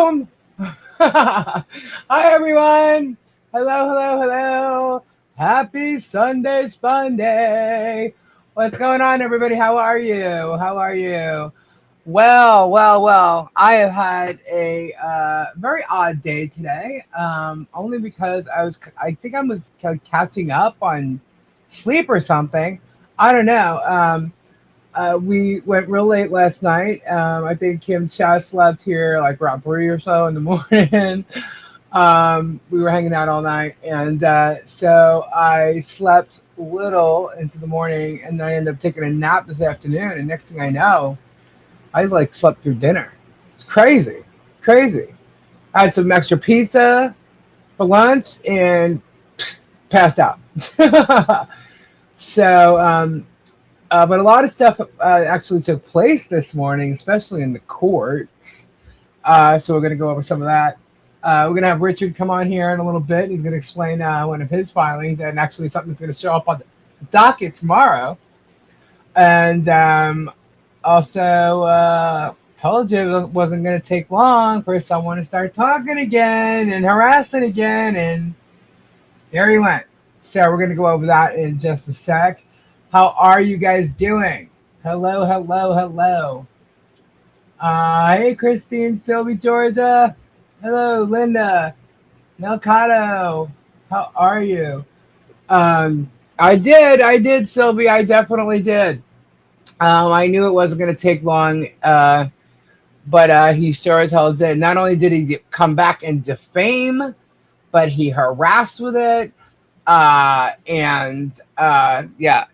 Boom! Hi, everyone. Hello, hello, hello. Happy Sunday, Spunday. What's going on, everybody? How are you? How are you? Well. I have had a very odd day today. Only because I think I was catching up on sleep or something. I don't know. We went real late last night. I think Kim Chow slept here like around 3 or so in the morning. We were hanging out all night, and so I slept little into the morning, and then I ended up taking a nap this afternoon. And next thing I know, I like slept through dinner. It's crazy, crazy. I had some extra pizza for lunch and passed out. so, but a lot of stuff actually took place this morning, especially in the courts. So we're going to go over some of that. We're going to have Richard come on here in a little bit. He's going to explain one of his filings and actually something that's going to show up on the docket tomorrow. And also told you it wasn't going to take long for someone to start talking again and harassing again. And there he went. So we're going to go over that in just a sec. How are you guys doing? Hello, hello, hello. Hey, Christine, Sylvie, Georgia. Hello, Linda, Melcado. How are you? I did, Sylvie. I definitely did. I knew it wasn't going to take long, but he sure as hell did. Not only did he come back and defame, but he harassed with it. Yeah,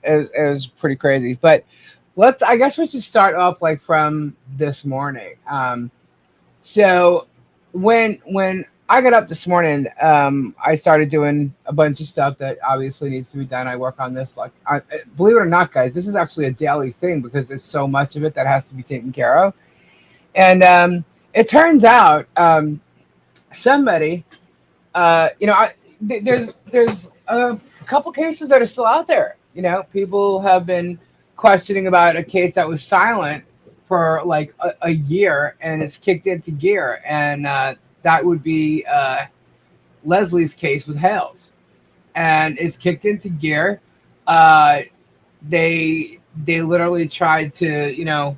it was pretty crazy. But I guess we should start off like from this morning. So when I got up this morning, I started doing a bunch of stuff that obviously needs to be done. I work on this, believe it or not, guys, this is actually a daily thing because there's so much of it that has to be taken care of. And it turns out somebody, there's a couple cases that are still out there. People have been questioning about a case that was silent for like a year and it's kicked into gear, and that would be Leslie's case with Hales, and it's kicked into gear. They literally tried to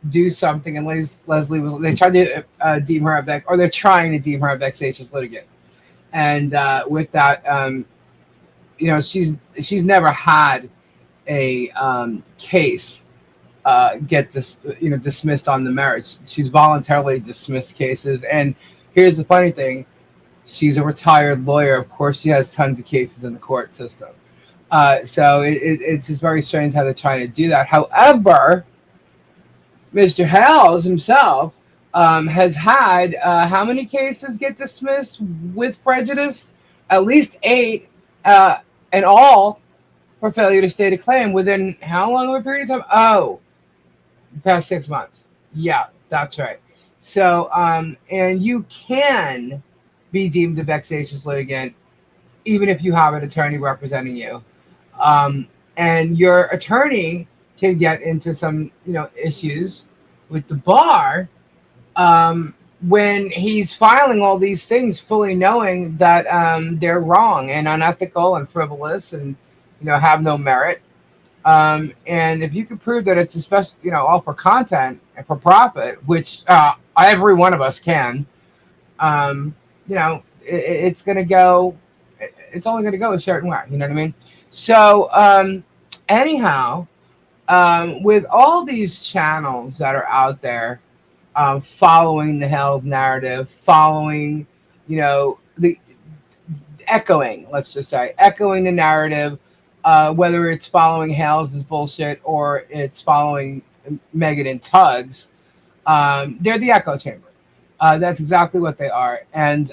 do something, and Leslie was they tried to deem her or they're trying to deem her a vexatious litigant, and with that, she's never had a case get dismissed on the merits. She's voluntarily dismissed cases, and here's the funny thing: she's a retired lawyer. Of course, she has tons of cases in the court system. So it's just very strange how they're trying to do that. However, Mr. Hales himself has had how many cases get dismissed with prejudice? At least 8, and all for failure to state a claim within how long of a period of time? Oh, past 6 months. Yeah, that's right. So, and you can be deemed a vexatious litigant even if you have an attorney representing you. And your attorney can get into some, issues with the bar when he's filing all these things fully knowing that they're wrong and unethical and frivolous and, have no merit. And if you can prove that it's especially, all for content and for profit, which every one of us can, it's going to go, it's only going to go a certain way. You know what I mean? So anyhow, with all these channels that are out there, following the Hell's narrative, following, the echoing, let's just say, echoing the narrative, whether it's following Hales' bullshit or it's following Megan and Tugg's, they're the echo chamber. That's exactly what they are. And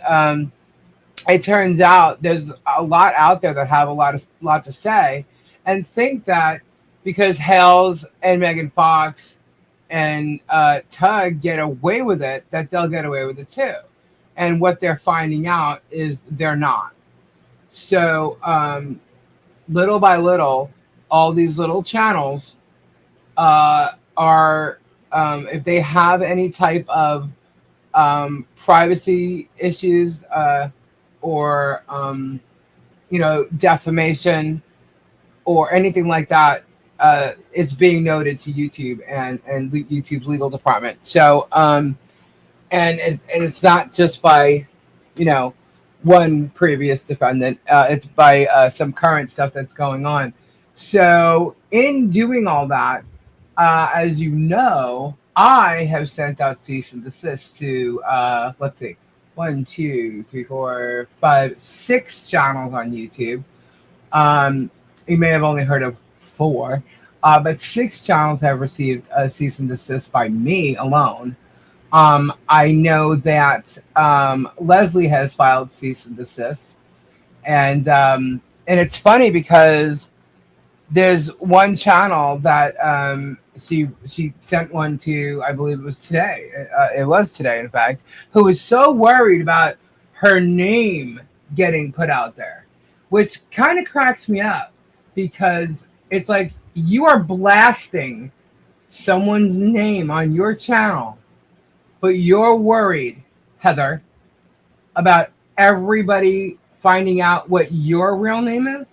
it turns out there's a lot out there that have a lot to say and think that because Hales and Megan Fox and Tug get away with it, that they'll get away with it too. And what they're finding out is they're not. So little by little, all these little channels are, if they have any type of privacy issues, or defamation or anything like that, it's being noted to YouTube and YouTube's legal department. So and it's not just by you know one previous defendant. It's by some current stuff that's going on. So in doing all that, as you know, I have sent out cease and desist to let's see, one, two, three, four, five, six channels on YouTube. You may have only heard of four, but six channels have received a cease and desist by me alone. I know that Leslie has filed cease and desist, and it's funny because there's one channel that she sent one to. I believe it was today. It was today, in fact. Who was so worried about her name getting put out there, which kind of cracks me up because it's like you are blasting someone's name on your channel, but you're worried, Heather, about everybody finding out what your real name is,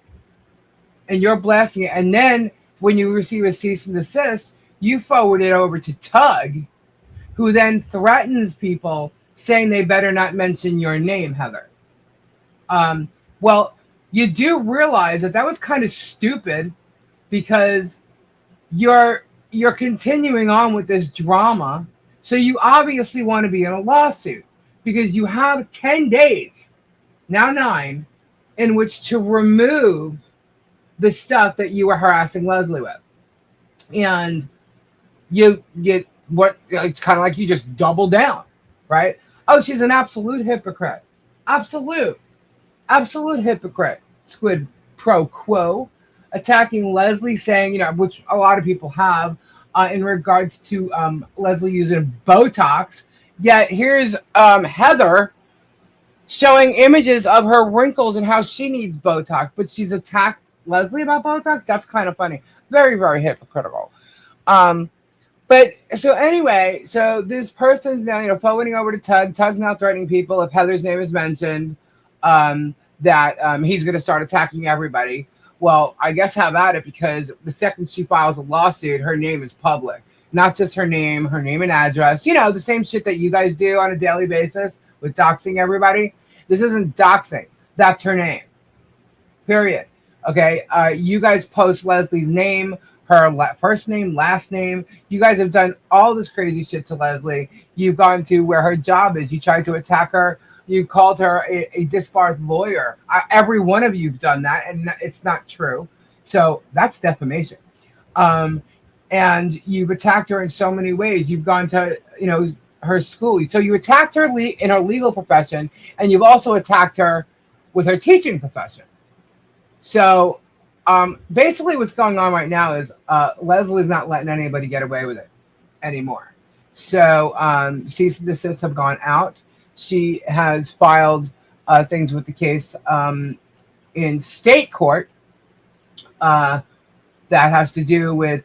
and you're blasting it. And then when you receive a cease and desist, you forward it over to Tug, who then threatens people saying they better not mention your name, Heather. Well, you do realize that was kind of stupid because you're continuing on with this drama. So you obviously want to be in a lawsuit because you have 10 days, now 9, in which to remove the stuff that you were harassing Leslie with. And you get what it's kind of like you just double down, right? Oh, she's an absolute hypocrite. Absolute hypocrite. Squid pro quo. Attacking Leslie, saying, which a lot of people have, in regards to Leslie using Botox. Yet here's Heather showing images of her wrinkles and how she needs Botox, but she's attacked Leslie about Botox. That's kind of funny. Very, very hypocritical. But so anyway, so this person's now, forwarding over to Tug. Tug's now threatening people if Heather's name is mentioned, that he's going to start attacking everybody. Well, I guess have at it, because the second she files a lawsuit, her name is public. Not just her name and address. The same shit that you guys do on a daily basis with doxing everybody. This isn't doxing. That's her name. Period. Okay? You guys post Leslie's name, her first name, last name. You guys have done all this crazy shit to Leslie. You've gone to where her job is. You tried to attack her. You called her a disbarred lawyer. Every one of you've done that, and it's not true. So that's defamation. And you've attacked her in so many ways. You've gone to, her school. So you attacked her in her legal profession, and you've also attacked her with her teaching profession. So basically what's going on right now is Leslie's not letting anybody get away with it anymore. So cease and desist have gone out. She has filed things with the case in state court that has to do with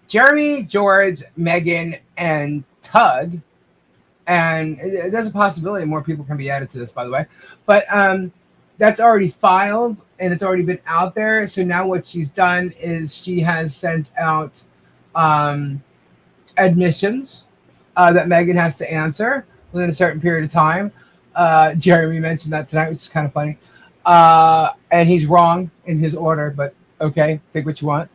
Jeremy, George, Megan, and Tug. And there's a possibility more people can be added to this, by the way. But that's already filed, and it's already been out there. So now what she's done is she has sent out admissions that Megan has to answer within a certain period of time. Jeremy mentioned that tonight, which is kind of funny. And he's wrong in his order, but okay, think what you want.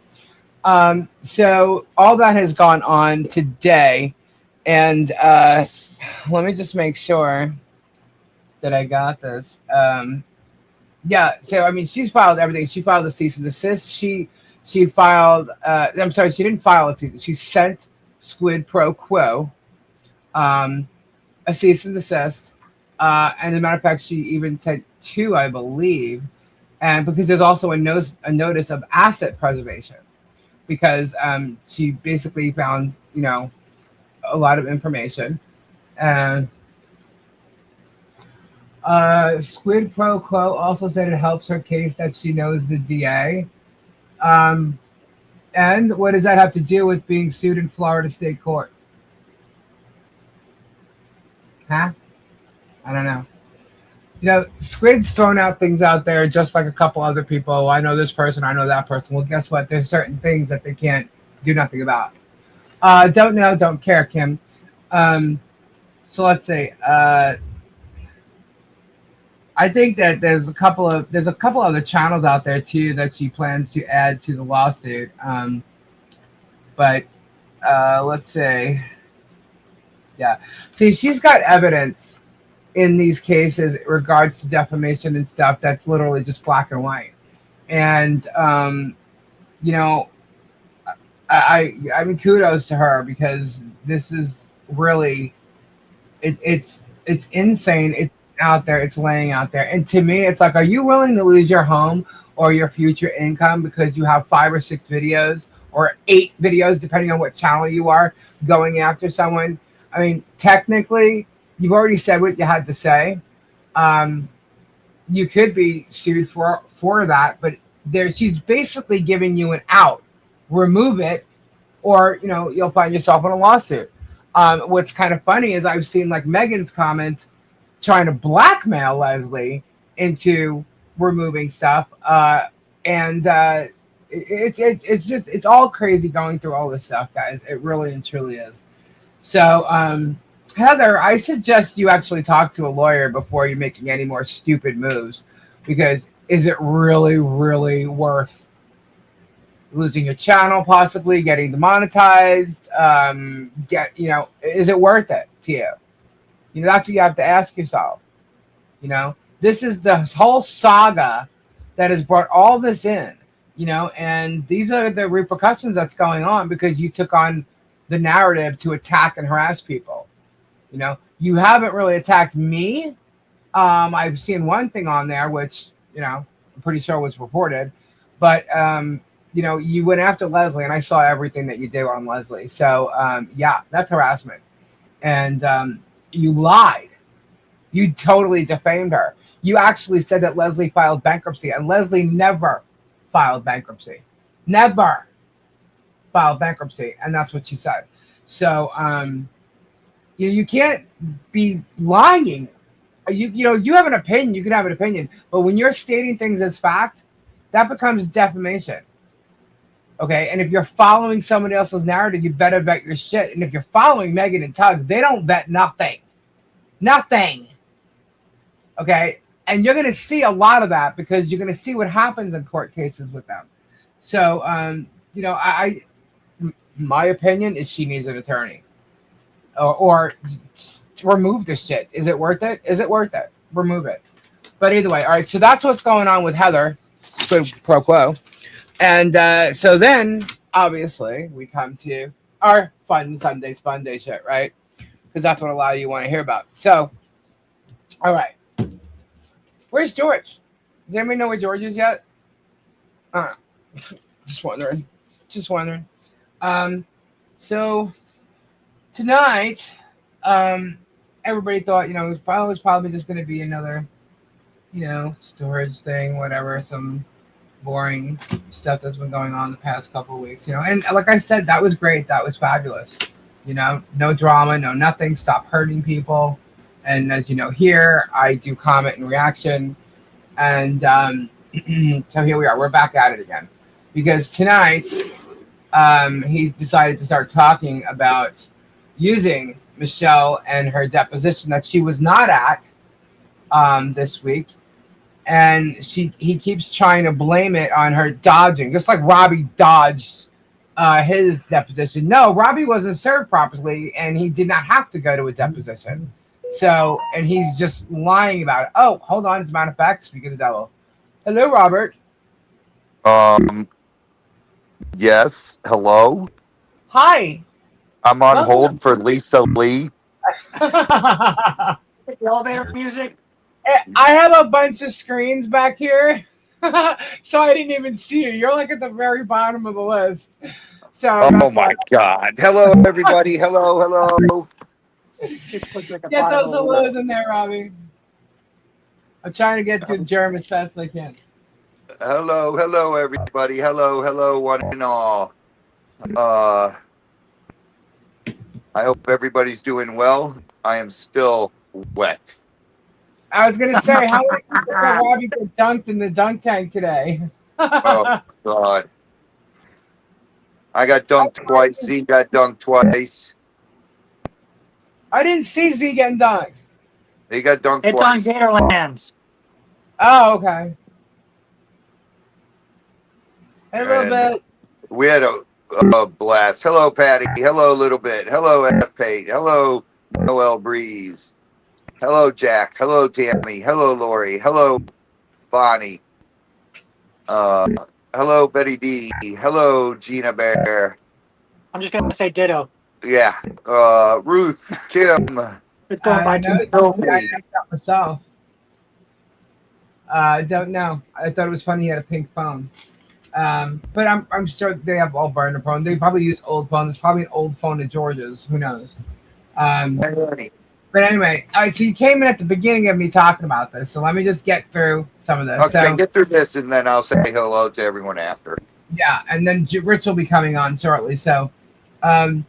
So all that has gone on today. And let me just make sure that I got this. Yeah, so I mean, she's filed everything. She filed a cease and desist. She filed. I'm sorry, she didn't file a cease. She sent Squid Pro Quo a cease and desist. And as a matter of fact, she even sent 2, I believe. And because there's also a notice of asset preservation, because she basically found a lot of information. And Squid Pro Quo also said it helps her case that she knows the DA. And what does that have to do with being sued in Florida State Court? Huh? I don't know. Squid's throwing out things out there just like a couple other people. "Oh, I know this person, I know that person." Well, guess what? There's certain things that they can't do nothing about. Don't know, don't care, Kim. Um, so let's see. I think that there's a couple other channels out there too that she plans to add to the lawsuit. But let's say, yeah. See, she's got evidence in these cases in regards to defamation and stuff that's literally just black and white. And you know, I mean, kudos to her because this is really it's insane. It's out there. It's laying out there. And to me, it's like, are you willing to lose your home or your future income because you have 5 or 6 videos or 8 videos, depending on what channel you are, going after someone? I mean, technically, you've already said what you had to say. Um, you could be sued for that, but she's basically giving you an out. Remove it, or you'll find yourself in a lawsuit. What's kind of funny is I've seen like Megan's comments trying to blackmail Leslie into removing stuff, and it's all crazy going through all this stuff, guys. It really and truly is. So, Heather, I suggest you actually talk to a lawyer before you're making any more stupid moves, because is it really, really worth losing your channel, possibly getting demonetized? Is it worth it to you? That's what you have to ask yourself. This is the whole saga that has brought all this in. And these are the repercussions that's going on because you took on the narrative to attack and harass people. You haven't really attacked me. I've seen one thing on there, which, I'm pretty sure was reported, but, you went after Leslie, and I saw everything that you did on Leslie. So, yeah, that's harassment. And you lied. You totally defamed her. You actually said that Leslie filed bankruptcy, and Leslie never filed bankruptcy. Never filed bankruptcy, and that's what she said. So, you can't be lying. You have an opinion. You can have an opinion, but when you're stating things as fact, that becomes defamation. Okay, and if you're following somebody else's narrative, you better vet your shit. And if you're following Megan and Tug, they don't vet nothing. Nothing. Okay, and you're going to see a lot of that because you're going to see what happens in court cases with them. So, my opinion is she needs an attorney. Or remove the shit. Is it worth it? Is it worth it? Remove it. But either way, all right, so that's what's going on with Heather, quid pro quo. And so then, obviously, we come to our fun Sunday SPUNDAY shit, right? Because that's what a lot of you want to hear about. So, all right. Where's George? Does anybody know where George is yet? Just wondering. Just wondering. So, tonight, everybody thought, it was probably just going to be another, storage thing, whatever, some boring stuff that's been going on the past couple of weeks, and like I said, that was great. That was fabulous. No drama, no nothing. Stop hurting people. And as you know, here I do comment and reaction. And so here we are. We're back at it again because tonight he's decided to start talking about using Michelle and her deposition that she was not at this week. And he keeps trying to blame it on her dodging, just like Robbie dodged his deposition. No, Robbie wasn't served properly, and he did not have to go to a deposition. So, and he's just lying about it. Oh, hold on. As a matter of fact, speaking of the devil. Hello, Robert. Yes. Hello. Hi. I'm on hold for Lisa Lee. Elevator music. I have a bunch of screens back here, so I didn't even see you. You're like at the very bottom of the list. So. Oh my God! Hello, everybody. Hello. Get those hellos in there, Robbie. I'm trying to get through the germ as fast as I can. Hello, everybody. Hello, one and all. I hope everybody's doing well. I am still wet. I was gonna say, how many people saw Robbie get dunked in the dunk tank today? Oh God. I got dunked twice. Z got dunked twice. I didn't see Z getting dunked. He got dunked It's on twice. Gatorlands. Oh, okay. A little And bit. we had a blast. Hello, Patty. Hello, Little Bit. Hello, F. Pate. Hello, Noel Breeze. Hello, Jack. Hello, Tammy. Hello, Lori. Hello, Bonnie. Hello, Betty D. Hello, Gina Bear. I'm just gonna say ditto. Yeah. Ruth, Kim. It's going I by know too something. I filthy. asked that myself. I don't know. I thought it was funny he had a pink phone. But I'm sure they have all burner phone. They probably use old phones. It's probably an old phone of George's. Who knows? But anyway, all right. So you came in at the beginning of me talking about this. So let me just get through some of this. Okay, So get through this, and then I'll say hello to everyone after. yeah, and then Rich will be coming on shortly. So, all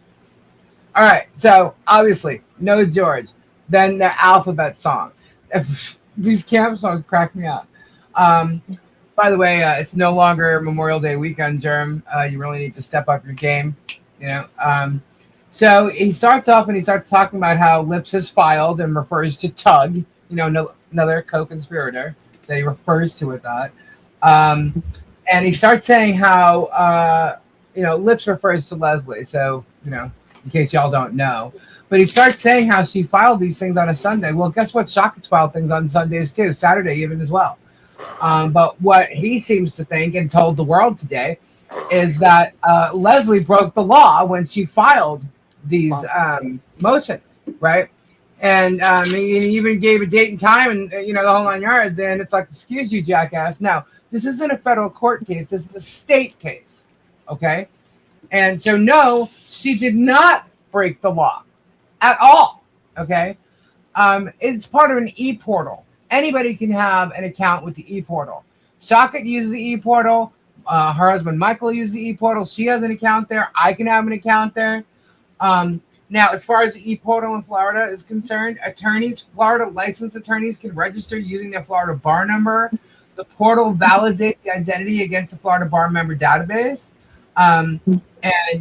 right. So obviously, no George. Then the alphabet song. These camp songs crack me up. By the way, it's no longer Memorial Day weekend, Germ. You really need to step up your game. You know. So he starts off and he starts talking about how Lips is filed and refers to Tug. You know, another co-conspirator that he refers to with that. And he starts saying how Lips refers to Leslie. So in case y'all don't know. But he starts saying how she filed these things on a Sunday. Well, guess what? Shockets filed things on Sundays too, Saturday even as well. But what he seems to think and told the world today is that Leslie broke the law when she filed these motions, right? And he even gave a date and time and, the whole 9 yards. And it's like, excuse you, jackass. Now, this isn't a federal court case. This is a state case, okay? And so, no, she did not break the law at all, okay? It's part of an e-portal. Anybody can have an account with the e-portal. Socket uses the e-portal. Her husband, Michael, uses the e-portal. She has an account there. I can have an account there. Now, as far as the e-portal in Florida is concerned, Florida licensed attorneys can register using their Florida bar number. The portal validates the identity against the Florida bar member database. And,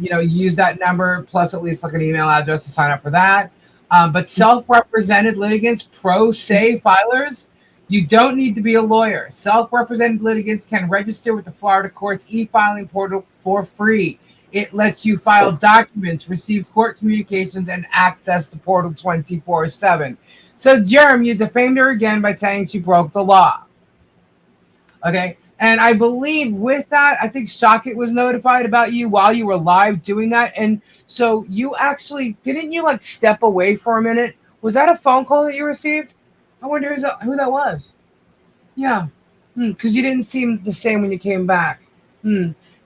use that number plus at least like an email address to sign up for that. But self-represented litigants, pro se filers, you don't need to be a lawyer. Self-represented litigants can register with the Florida court's e-filing portal for free. It lets you file documents, receive court communications, and access the portal 24/7. So, Jerm, you defamed her again by saying she broke the law. Okay? And I believe with that, I think Socket was notified about you while you were live doing that. And so you actually, didn't you step away for a minute? Was that a phone call that you received? I wonder who that was. Yeah. Because you didn't seem the same when you came back.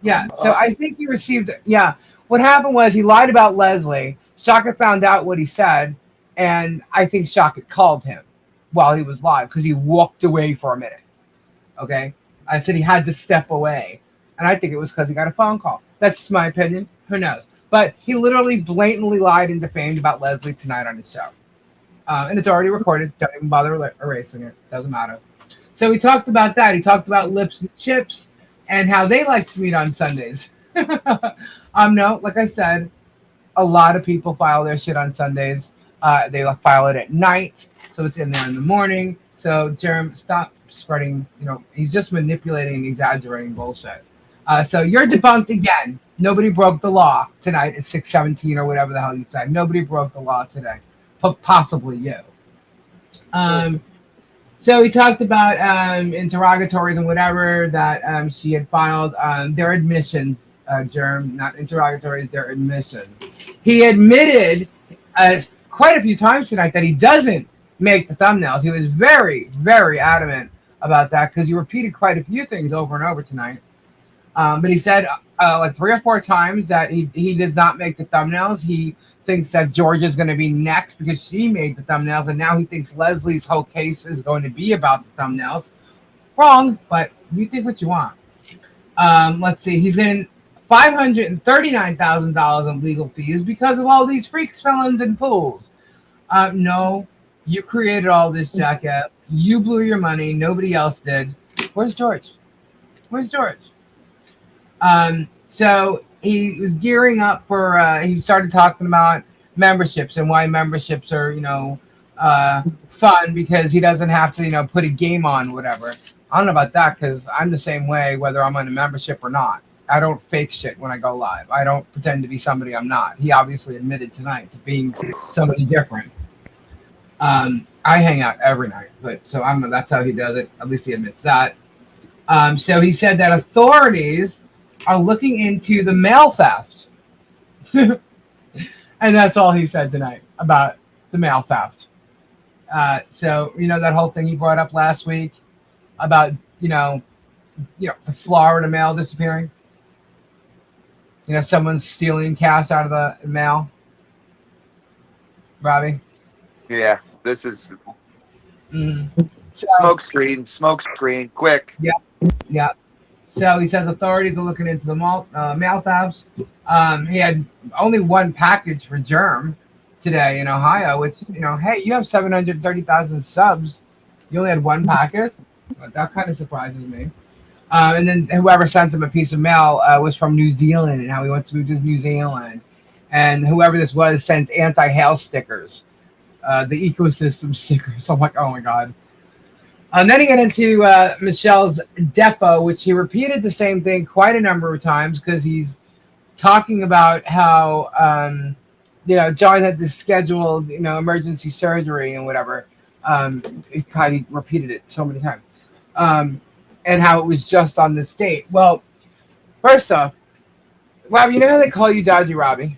Yeah. So I think you received, yeah. What happened was he lied about Leslie. Socket found out what he said. And I think Socket called him while he was live because he walked away for a minute. Okay. I said he had to step away. And I think it was because he got a phone call. That's my opinion. Who knows? But he literally blatantly lied and defamed about Leslie tonight on his show. And it's already recorded. Don't even bother erasing it. Doesn't matter. So he talked about that. He talked about Lips and Chips and how they like to meet on Sundays. No, like I said, a lot of people file their shit on Sundays. They file it at night. So it's in there in the morning. So, Jerem, stop spreading, he's just manipulating and exaggerating bullshit. So you're debunked again. Nobody broke the law tonight at 6:17 or whatever the hell you said. Nobody broke the law today. Possibly you. So he talked about interrogatories and whatever that she had filed. Their admissions, Germ, not interrogatories, their admissions. He admitted quite a few times tonight that he doesn't make the thumbnails. He was very, very adamant about that because he repeated quite a few things over and over tonight. But he said 3 or 4 times that he did not make the thumbnails. He thinks that George is going to be next because she made the thumbnails, and now he thinks Leslie's whole case is going to be about the thumbnails. Wrong, but you think what you want. Let's see. He's in $539,000 in legal fees because of all these freaks, felons, and fools. No, you created all this, jackass. You blew your money. Nobody else did. Where's George? Where's George? So he was gearing up for. He started talking about memberships and why memberships are, fun because he doesn't have to, put a game on, whatever. I don't know about that because I'm the same way whether I'm on a membership or not. I don't fake shit when I go live. I don't pretend to be somebody I'm not. He obviously admitted tonight to being somebody different. I hang out every night, but so I don't know. That's how he does it. At least he admits that. So he said that authorities are looking into the mail theft, and that's all he said tonight about the mail theft. So that whole thing he brought up last week about the Florida mail disappearing. Someone's stealing cash out of the mail. Robbie? Yeah, this is Mm-hmm. smoke screen, quick. Yeah. So he says authorities are looking into the mail thefts. He had only one package for germ today in Ohio, which, hey, you have 730,000 subs. You only had one packet? That kind of surprises me. And then whoever sent him a piece of mail was from New Zealand and how he went to New Zealand. And whoever this was sent anti-hail stickers, the ecosystem stickers. I'm like, oh my God. And then he got into Michelle's depot, which he repeated the same thing quite a number of times because he's talking about how, John had this scheduled, emergency surgery and whatever. He repeated it so many times. And how it was just on this date. Well, first off, Robbie, you know how they call you Dodgy Robbie?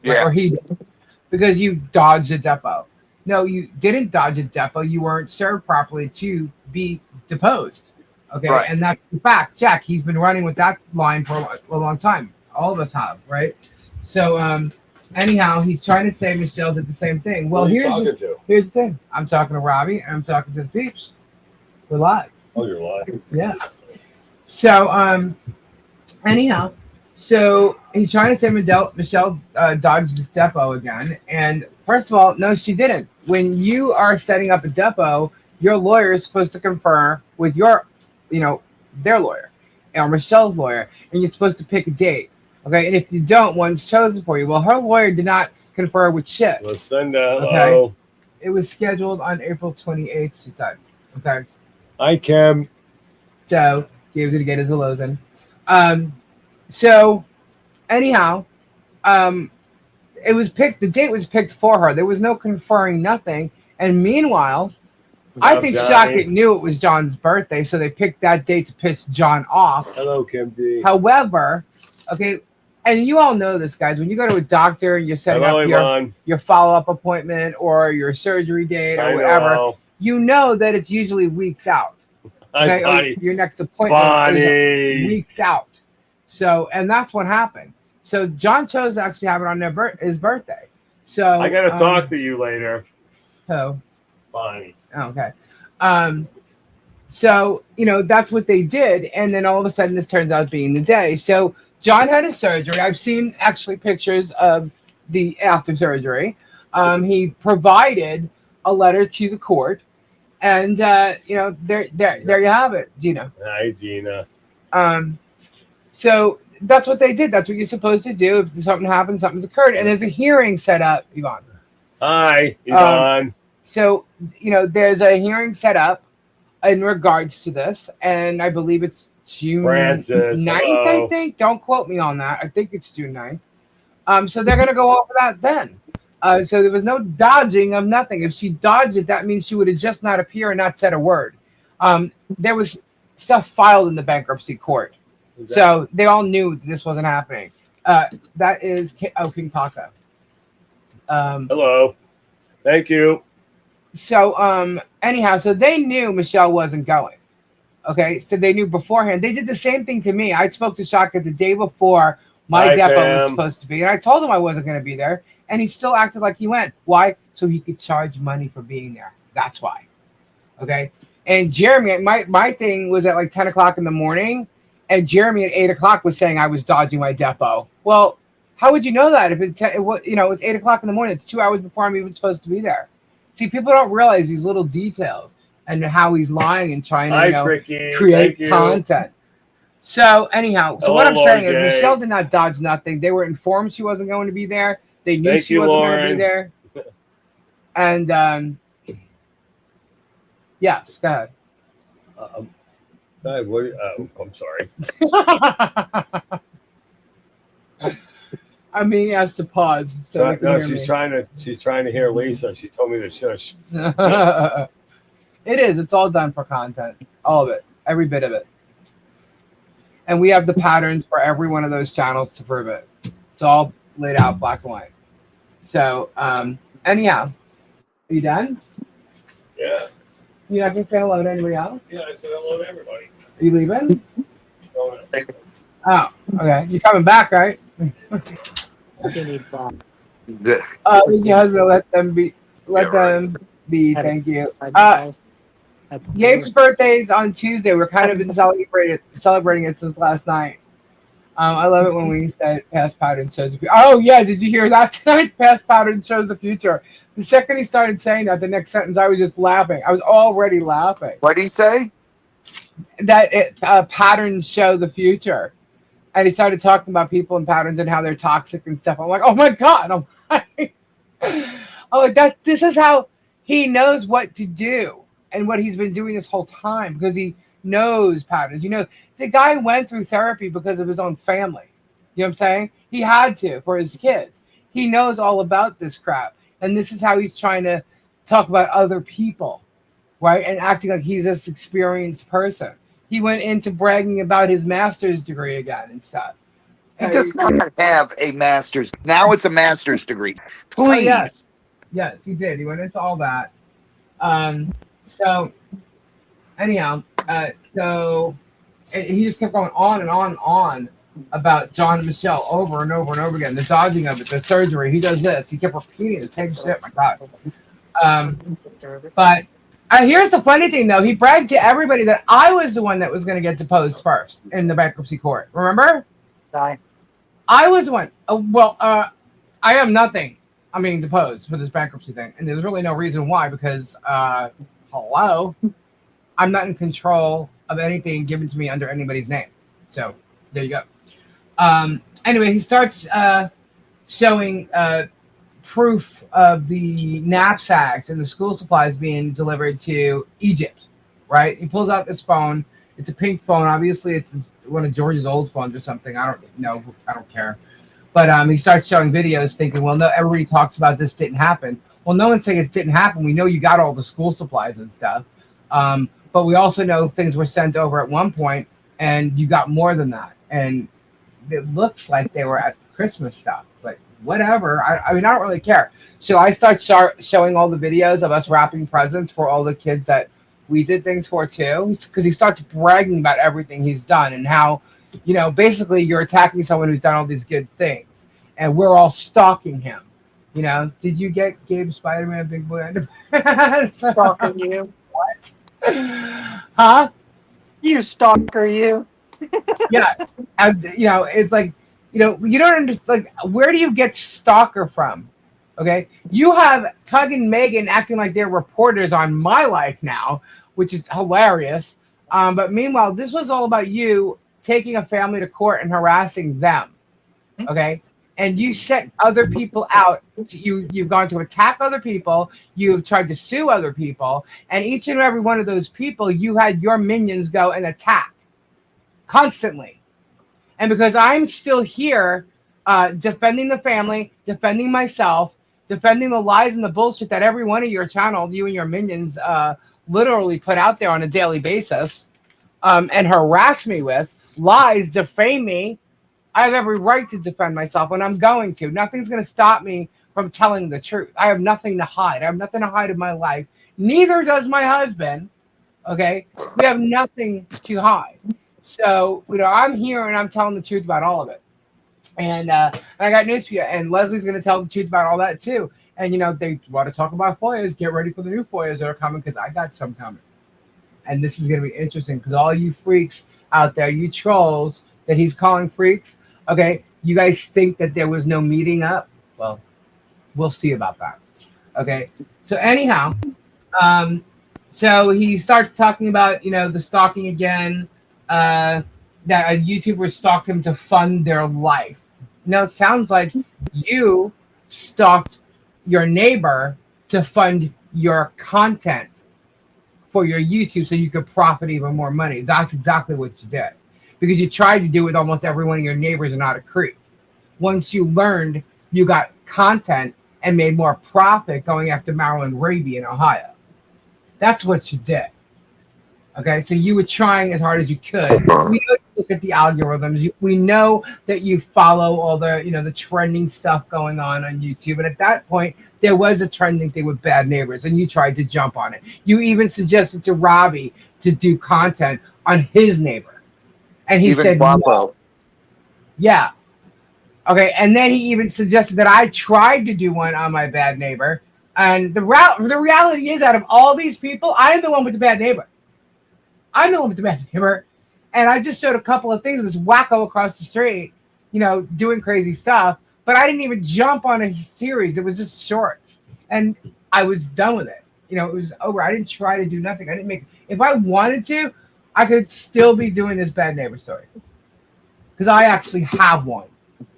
Yeah. Or he did. Because you dodged a depot. No, you didn't dodge a depot. You weren't served properly to be deposed. Okay, Right. And that's the fact. Jack, he's been running with that line for a long time. All of us have, right? So, anyhow, he's trying to say Michelle did the same thing. Well, here's the thing. I'm talking to Robbie, and I'm talking to the peeps. We're live. Oh, you're lying. Yeah. So, anyhow, so he's trying to say Michelle dodged this depot again. And first of all, no, she didn't. When you are setting up a depot, your lawyer is supposed to confer with your, their lawyer or Michelle's lawyer, and you're supposed to pick a date. Okay. And if you don't, one's chosen for you. Well, her lawyer did not confer with shit. Lucinda, Okay. hello. It was scheduled on April 28th, she said. Okay. Hi, Kim. So he was going to get his hellos in. So anyhow, it was picked. The date was picked for her. There was no conferring, nothing. And meanwhile, I think Shockett knew it was John's birthday, so they picked that date to piss John off. Hello, Kim D. However, okay, and you all know this, guys. When you go to a doctor and you're setting Hello, up your follow-up appointment or your surgery date or whatever, know. you know that it's usually weeks out. Hi, Okay? Your next appointment is weeks out. So, and that's what happened. So John chose to actually have it on his birthday. So I got to talk to you later. So, Bonnie. okay. So, that's what they did. And then all of a sudden this turns out being the day. So John had his surgery. I've seen actually pictures of the after surgery. He provided a letter to the court. And, there you have it, Gina. Hi, Gina. So that's what they did. That's what you're supposed to do. If something happens, something's occurred. And there's a hearing set up, Yvonne. Hi, Yvonne. So, there's a hearing set up in regards to this. And I believe it's June 9th, I think. Don't quote me on that. I think it's June 9th. So they're going to go over that then. So there was no dodging of nothing. If she dodged it, that means she would have just not appeared and not said a word. There was stuff filed in the bankruptcy court. So they all knew this wasn't happening. That is King Paco. Hello. Thank you. So anyhow, so they knew Michelle wasn't going. Okay, so they knew beforehand. They did the same thing to me. I spoke to Shaka the day before my depot was supposed to be, and I told him I wasn't going to be there, and he still acted like he went. Why? So he could charge money for being there. That's why. Okay. And Jeremy, my thing was at like 10 o'clock in the morning, And Jeremy at 8 o'clock was saying I was dodging my depot. Well, how would you know that if it's 8 o'clock in the morning? It's 2 hours before I'm even supposed to be there. See, people don't realize these little details and how he's lying and trying to create content. So anyhow, what I'm saying is Michelle did not dodge nothing. They were informed she wasn't going to be there. They knew she wasn't going to be there. And yes, go ahead. I'm sorry. I'm being asked to pause. So no, she's trying to hear Lisa. She told me to shush. It is. It's all done for content. All of it. Every bit of it. And we have the patterns for every one of those channels to prove it. It's all laid out black and white. So, anyhow, are you done? Yeah. You're not going to say hello to anybody else? Yeah, I said hello to everybody. Are you leaving? Oh, okay. You're coming back, right? He needs that. The- Your husband let them be. Let them be. Thank you. Gabe's birthday's on Tuesday. We're kind of been celebrating it since last night. I love it when we said past pattern shows the future. Oh yeah, did you hear that tonight? Past pattern shows the future. The second he started saying that, the next sentence, I was just laughing. I was already laughing. What did he say? That patterns show the future. And he started talking about people and patterns and how they're toxic and stuff. I'm like, oh my God. I'm like, this is how he knows what to do and what he's been doing this whole time, because he knows patterns. You know, the guy went through therapy because of his own family. You know what I'm saying? He had to for his kids. He knows all about this crap. And this is how he's trying to talk about other people, right? And acting like he's this experienced person. He went into bragging about his master's degree again and stuff. He does not have a master's. Now it's a master's degree. Please. Oh, yes, he did. He went into all that. So, anyhow, so he just kept going on and on and on about John and Michelle over and over and over again. The dodging of it, the surgery. He does this. He kept repeating the same shit. My God. But here's the funny thing, though. He bragged to everybody that I was the one that was going to get deposed first in the bankruptcy court. Remember? I was the one. I am nothing. I'm being deposed for this bankruptcy thing. And there's really no reason why, because, hello, I'm not in control of anything given to me under anybody's name. So there you go. Anyway, he starts showing proof of the knapsacks and the school supplies being delivered to Egypt, right? He pulls out this phone. It's a pink phone. Obviously, it's one of George's old phones or something. I don't know. I don't care. But he starts showing videos thinking, well, no, everybody talks about this didn't happen. Well, no one's saying it didn't happen. We know you got all the school supplies and stuff. But we also know things were sent over at one point, and you got more than that. And it looks like they were at Christmas stuff. But whatever. I mean, I don't really care. So I start showing all the videos of us wrapping presents for all the kids that we did things for, too. Because he starts bragging about everything he's done and how, you know, basically you're attacking someone who's done all these good things. And we're all stalking him. You know, did you get Gabe Spider-Man Big Boy? Stalking you. What? Huh? You stalker, you. Yeah. And, you know, it's like, you know, you don't understand, like, where do you get stalker from? Okay? You have Tug and Megan acting like they're reporters on My Life now, which is hilarious. But meanwhile, this was all about you taking a family to court and harassing them. Okay? And you set other people out. You've gone to attack other people. You've tried to sue other people. And each and every one of those people, you had your minions go and attack constantly. And because I'm still here defending the family, defending myself, defending the lies and the bullshit that every one of your channel, you and your minions, literally put out there on a daily basis and harass me with, lies, defame me, I have every right to defend myself, and I'm going to. Nothing's going to stop me from telling the truth. I have nothing to hide. I have nothing to hide in my life. Neither does my husband. Okay? We have nothing to hide. So, you know, I'm here and I'm telling the truth about all of it. And I got news for you. And Leslie's going to tell the truth about all that too. And, you know, they want to talk about FOIAs. Get ready for the new FOIAs that are coming, because I got some coming. And this is going to be interesting, because all you freaks out there, you trolls that he's calling freaks. Okay, you guys think that there was no meeting up? Well, we'll see about that. Okay, so anyhow, um, so he starts talking about the stalking again. That a YouTuber stalked him to fund their life. Now it sounds like you stalked your neighbor to fund your content for your YouTube so you could profit even more money. That's exactly what you did. Because you tried to do it with almost every one of your neighbors in Otter Creek. Once you learned, you got content and made more profit going after Maryland Raby in Ohio. That's what you did. Okay, so you were trying as hard as you could. We know you look at the algorithms. We know that you follow all the the trending stuff going on YouTube. And at that point, there was a trending thing with Bad Neighbors, and you tried to jump on it. You even suggested to Robbie to do content on his neighbor, and he said no. Yeah. Okay, and then he even suggested that I tried to do one on my bad neighbor. And the reality is, out of all these people, I am the one with the bad neighbor. I'm the one with the bad neighbor. And I just showed a couple of things of this wacko across the street, doing crazy stuff. But I didn't even jump on a series. It was just shorts. And I was done with it. It was over. I didn't try to do nothing. I didn't make... If I wanted to, I could still be doing this bad neighbor story. Because I actually have one.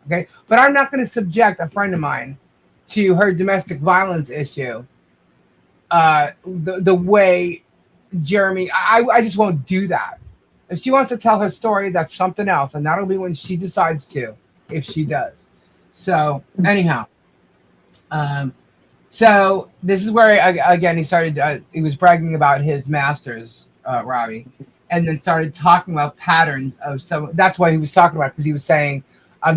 Okay? But I'm not going to subject a friend of mine to her domestic violence issue the way Jeremy... I just won't do that. If she wants to tell her story, that's something else. And that'll be when she decides to, if she does. So, anyhow. So, this is where, again, he started... he was bragging about his masters, Robbie. And then started talking about patterns of some... That's why he was talking about, because he was saying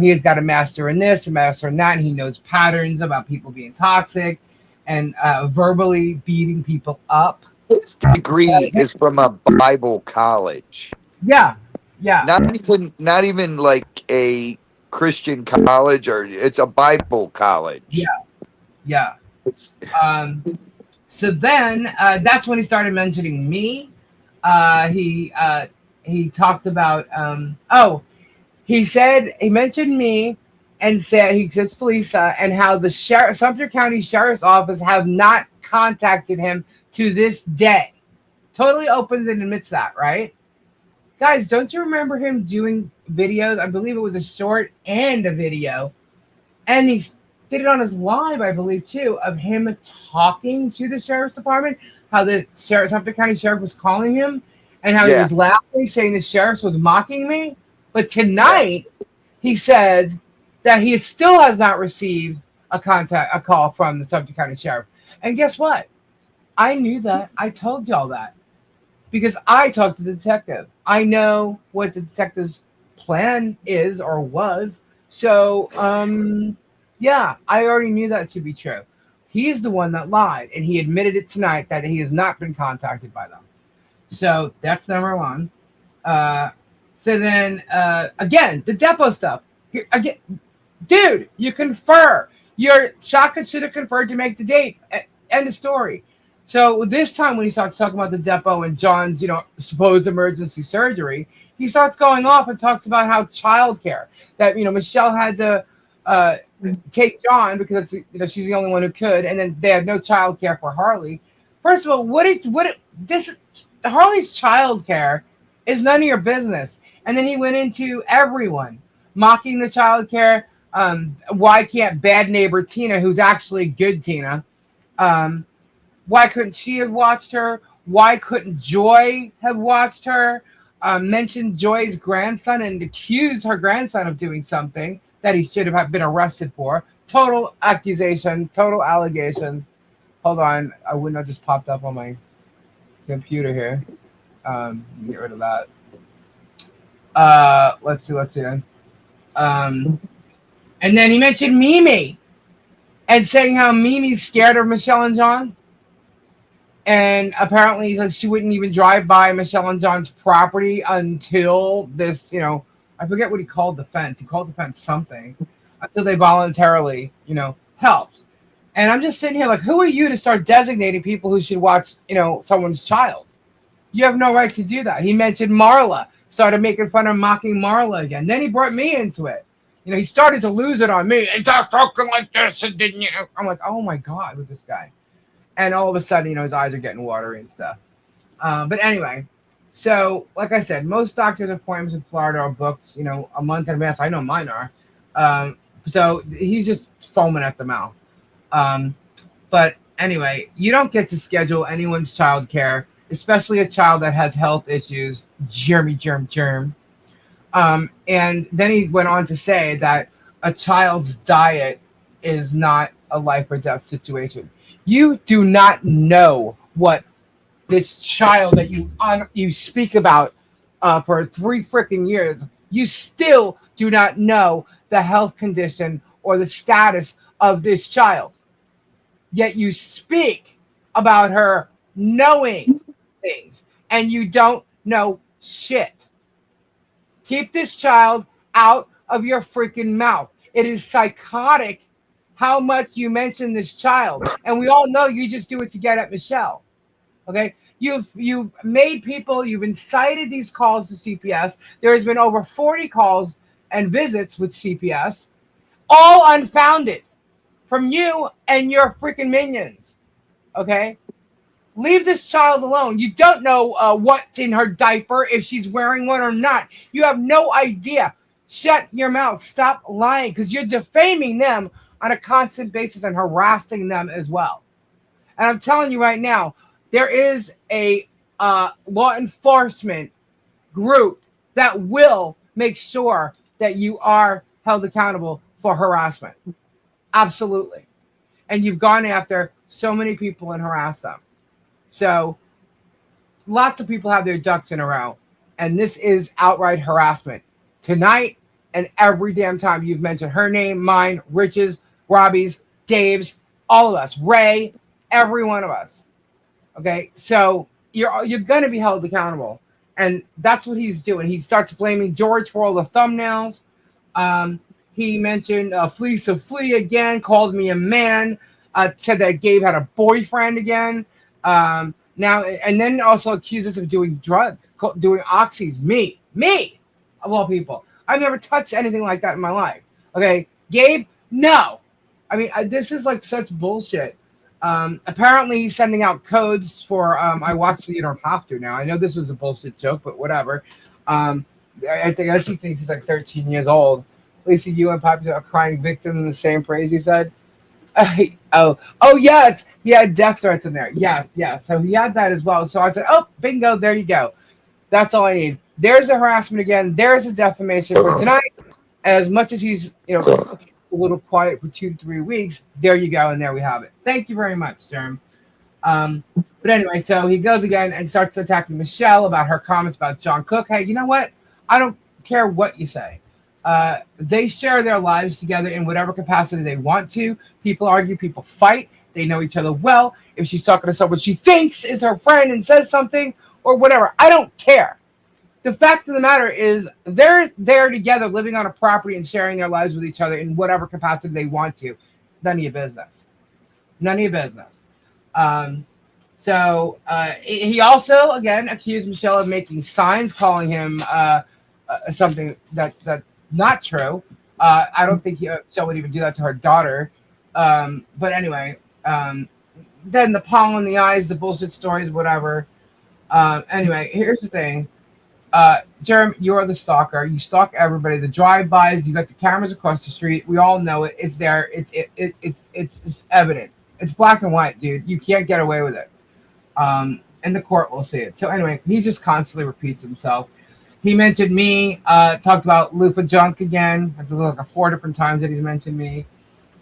he has got a master in this, a master in that, and he knows patterns about people being toxic and verbally beating people up. His degree is from a Bible college. Yeah. Not even like a Christian college, or it's a Bible college. Yeah. So then that's when he started mentioning me. He talked about he mentioned me and said he said Felisa and how the Sumter County Sheriff's Office have not contacted him to this day. Totally opens and admits that, right? Guys, don't you remember him doing videos? I believe it was a short and a video. And he did it on his live, I believe, too, of him talking to the sheriff's department, how the Sumter County Sheriff was calling him, and how he was laughing, saying the sheriff was mocking me. But tonight, he said that he still has not received a call from the Sumter County Sheriff. And guess what? I knew that. I told y'all that. Because I talked to the detective. I know what the detective's plan is or was. So, yeah, I already knew that to be true. He's the one that lied, and he admitted it tonight that he has not been contacted by them. So that's number one. So then, again, the depot stuff. Here, again, dude, you confer. Your shotgun should have conferred to make the date. End of story. So this time when he starts talking about the depot and John's, supposed emergency surgery, he starts going off and talks about how childcare, that, Michelle had to take John because, she's the only one who could. And then they had no childcare for Harley. First of all, Harley's childcare is none of your business. And then he went into everyone mocking the childcare. Why can't bad neighbor Tina, who's actually good Tina, why couldn't she have watched her? Why couldn't Joy have watched her? Mentioned Joy's grandson and accused her grandson of doing something that he should have been arrested for. Total accusations, total allegations. Hold on, a window just popped up on my computer here. Get rid of that. Let's see. And then he mentioned Mimi and saying how Mimi's scared of Michelle and John. And apparently he said she wouldn't even drive by Michelle and John's property until this, I forget what he called the fence. He called the fence something until they voluntarily, helped. And I'm just sitting here like, who are you to start designating people who should watch, someone's child? You have no right to do that. He mentioned Marla, started making fun of mocking Marla again. Then he brought me into it. He started to lose it on me. And stop talking like this, and then I'm like, oh my god, with this guy. And all of a sudden, his eyes are getting watery and stuff. But anyway, so like I said, most doctor's appointments in Florida are booked, a month in advance. I know mine are. So he's just foaming at the mouth. But anyway, you don't get to schedule anyone's child care, especially a child that has health issues. Germ. And then he went on to say that a child's diet is not a life or death situation. You do not know what this child that you speak about for 3 freaking years. You still do not know the health condition or the status of this child. Yet you speak about her knowing things, and you don't know shit. Keep this child out of your freaking mouth. It is psychotic how much you mention this child. And we all know you just do it to get at Michelle. Okay? You've made people, you've incited these calls to CPS. There has been over 40 calls and visits with CPS, all unfounded from you and your freaking minions. Okay? Leave this child alone. You don't know what's in her diaper, if she's wearing one or not. You have no idea. Shut your mouth. Stop lying, because you're defaming them on a constant basis and harassing them as well. And I'm telling you right now, there is a law enforcement group that will make sure that you are held accountable for harassment. Absolutely. And you've gone after so many people and harassed them. So lots of people have their ducks in a row, and this is outright harassment. Tonight and every damn time you've mentioned her name, mine, Rich's, Robbie's, Dave's, all of us, Ray, every one of us. Okay, so you're going to be held accountable, and that's what he's doing. He starts blaming George for all the thumbnails. He mentioned Fleece of Flea again, called me a man, said that Gabe had a boyfriend again. Now, and then also accuses us of doing drugs, doing oxys. Me, of all people. I've never touched anything like that in my life. Okay, Gabe, no. I mean, this is like such bullshit. Apparently, he's sending out codes for I watched the You Don't Have To now. I know this was a bullshit joke, but whatever. I guess he thinks he's like 13 years old. Lisa, you and Poppy are crying victim in the same phrase, he said. Oh, yes. He had death threats in there. Yes. So he had that as well. So I said, oh, bingo, there you go. That's all I need. There's the harassment again. There's the defamation for tonight. As much as he's, a little quiet for 2 to 3 weeks, there you go, and there we have it. Thank you very much, Germ. But anyway, so he goes again and starts attacking Michelle about her comments about John Cook. Hey, you know what? I don't care what you say. They share their lives together in whatever capacity they want to. People argue, people fight. They know each other well. If she's talking to someone she thinks is her friend and says something or whatever, I don't care. The fact of the matter is they're there together, living on a property and sharing their lives with each other in whatever capacity they want to. None of your business. None of your business. So he also, again, accused Michelle of making signs, calling him something that's not true. I don't think Michelle would even do that to her daughter. But anyway, then the pollen in the eyes, the bullshit stories, whatever. Anyway, here's the thing. Jerem, you're the stalker. You stalk everybody. The drive-bys. You got the cameras across the street. We all know it. It's there. It's evident. It's black and white, dude. You can't get away with it. And the court will see it. So anyway, he just constantly repeats himself. He mentioned me. Talked about Lupa Junk again. That's like 4 different times that he's mentioned me.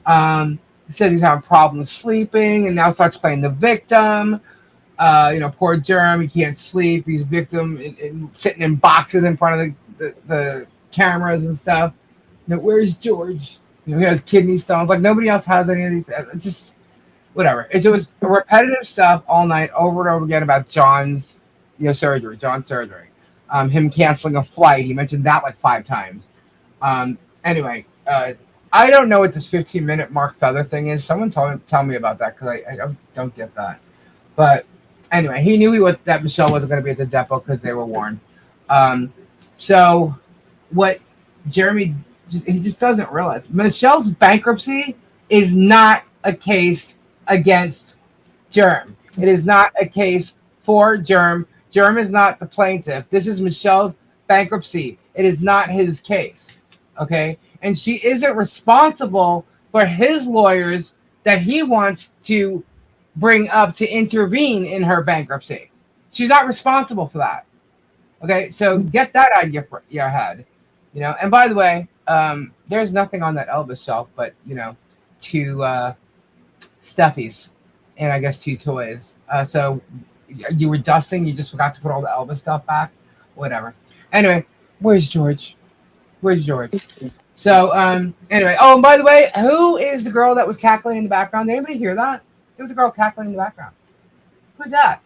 He says he's having problems sleeping, and now starts playing the victim. Poor Jerem, he can't sleep. He's a victim, sitting in boxes in front of the cameras and stuff. Where's George? He has kidney stones. Like nobody else has any of these. Just whatever. It was repetitive stuff all night, over and over again about John's, surgery. John's surgery. Him canceling a flight. He mentioned that like 5 times. Anyway, I don't know what this 15-minute Mark Feather thing is. Someone tell me about that, because I don't get that. But anyway, he knew that Michelle wasn't going to be at the depot because they were warned. So what Jeremy, he just doesn't realize. Michelle's bankruptcy is not a case against Germ. It is not a case for Germ. Germ is not the plaintiff. This is Michelle's bankruptcy. It is not his case. Okay? And she isn't responsible for his lawyers that he wants to bring up to intervene in her bankruptcy. She's not responsible for that. Okay? So get that out of your head. And by the way, there's nothing on that Elvis shelf but, two stuffies and I guess 2 toys. So you were dusting, you just forgot to put all the Elvis stuff back. Whatever. Anyway, where's George? So anyway, oh, and by the way, who is the girl that was cackling in the background? Did anybody hear that? There was a girl cackling in the background. Who's that?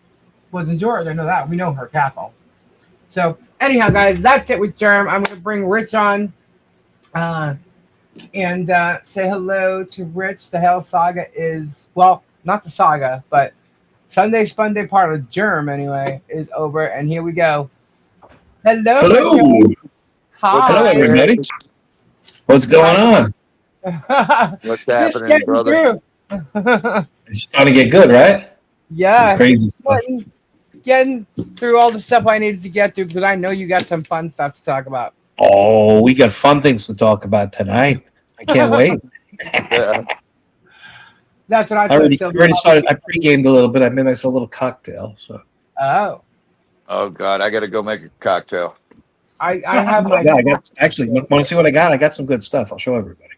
Wasn't George. I know that. We know her cackle. So anyhow, guys, that's it with Germ. I'm going to bring Rich on and say hello to Rich. The Hell Saga is, well, not the saga, but Sunday SPUNDAY part of Germ, anyway, is over. And here we go. Hello. Richard. Hi. Hello, everybody. What's going on? What's happening, brother? It's starting to get good, right? Yeah. Crazy stuff. Getting through all the stuff I needed to get through because I know you got some fun stuff to talk about. Oh, we got fun things to talk about tonight. I can't wait. Yeah. That's what I already started. I pre-gamed a little bit. I made myself a little cocktail. So. Oh God, I got to go make a cocktail. I have my. Yeah, I got actually. Want to see what I got? I got some good stuff. I'll show everybody.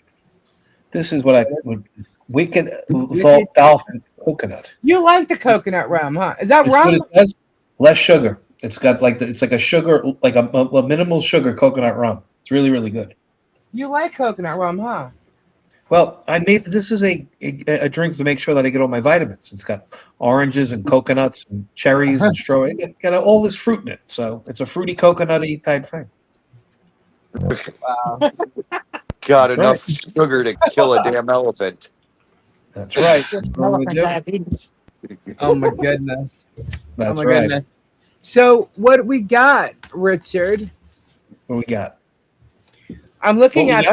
This is what I would. Wicked Dolphin coconut. You like the coconut rum, huh? Is that it's rum? It does. Less sugar. It's got it's like a sugar, like a minimal sugar coconut rum. It's really, really good. You like coconut rum, huh? Well, I made this is a drink to make sure that I get all my vitamins. It's got oranges and coconuts and cherries and strawberry. It's got all this fruit in it, so it's a fruity coconutty type thing. Wow. Got enough sugar to kill a damn elephant. That's right. Oh my goodness. That's oh my right. Goodness. So what we got, Richard? What we got? I'm looking at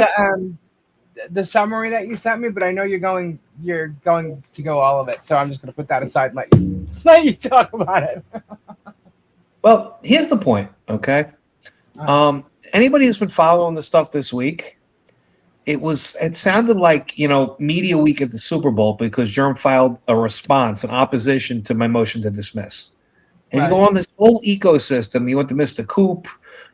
the summary that you sent me, but I know you're going to go all of it, so I'm just going to put that aside and let you talk about it. Well, here's the point, okay? Anybody who's been following the stuff this week, it sounded like, media week at the Super Bowl because Germ filed a response, an opposition to my motion to dismiss. And you go on this whole ecosystem. You went to Mr. Coop,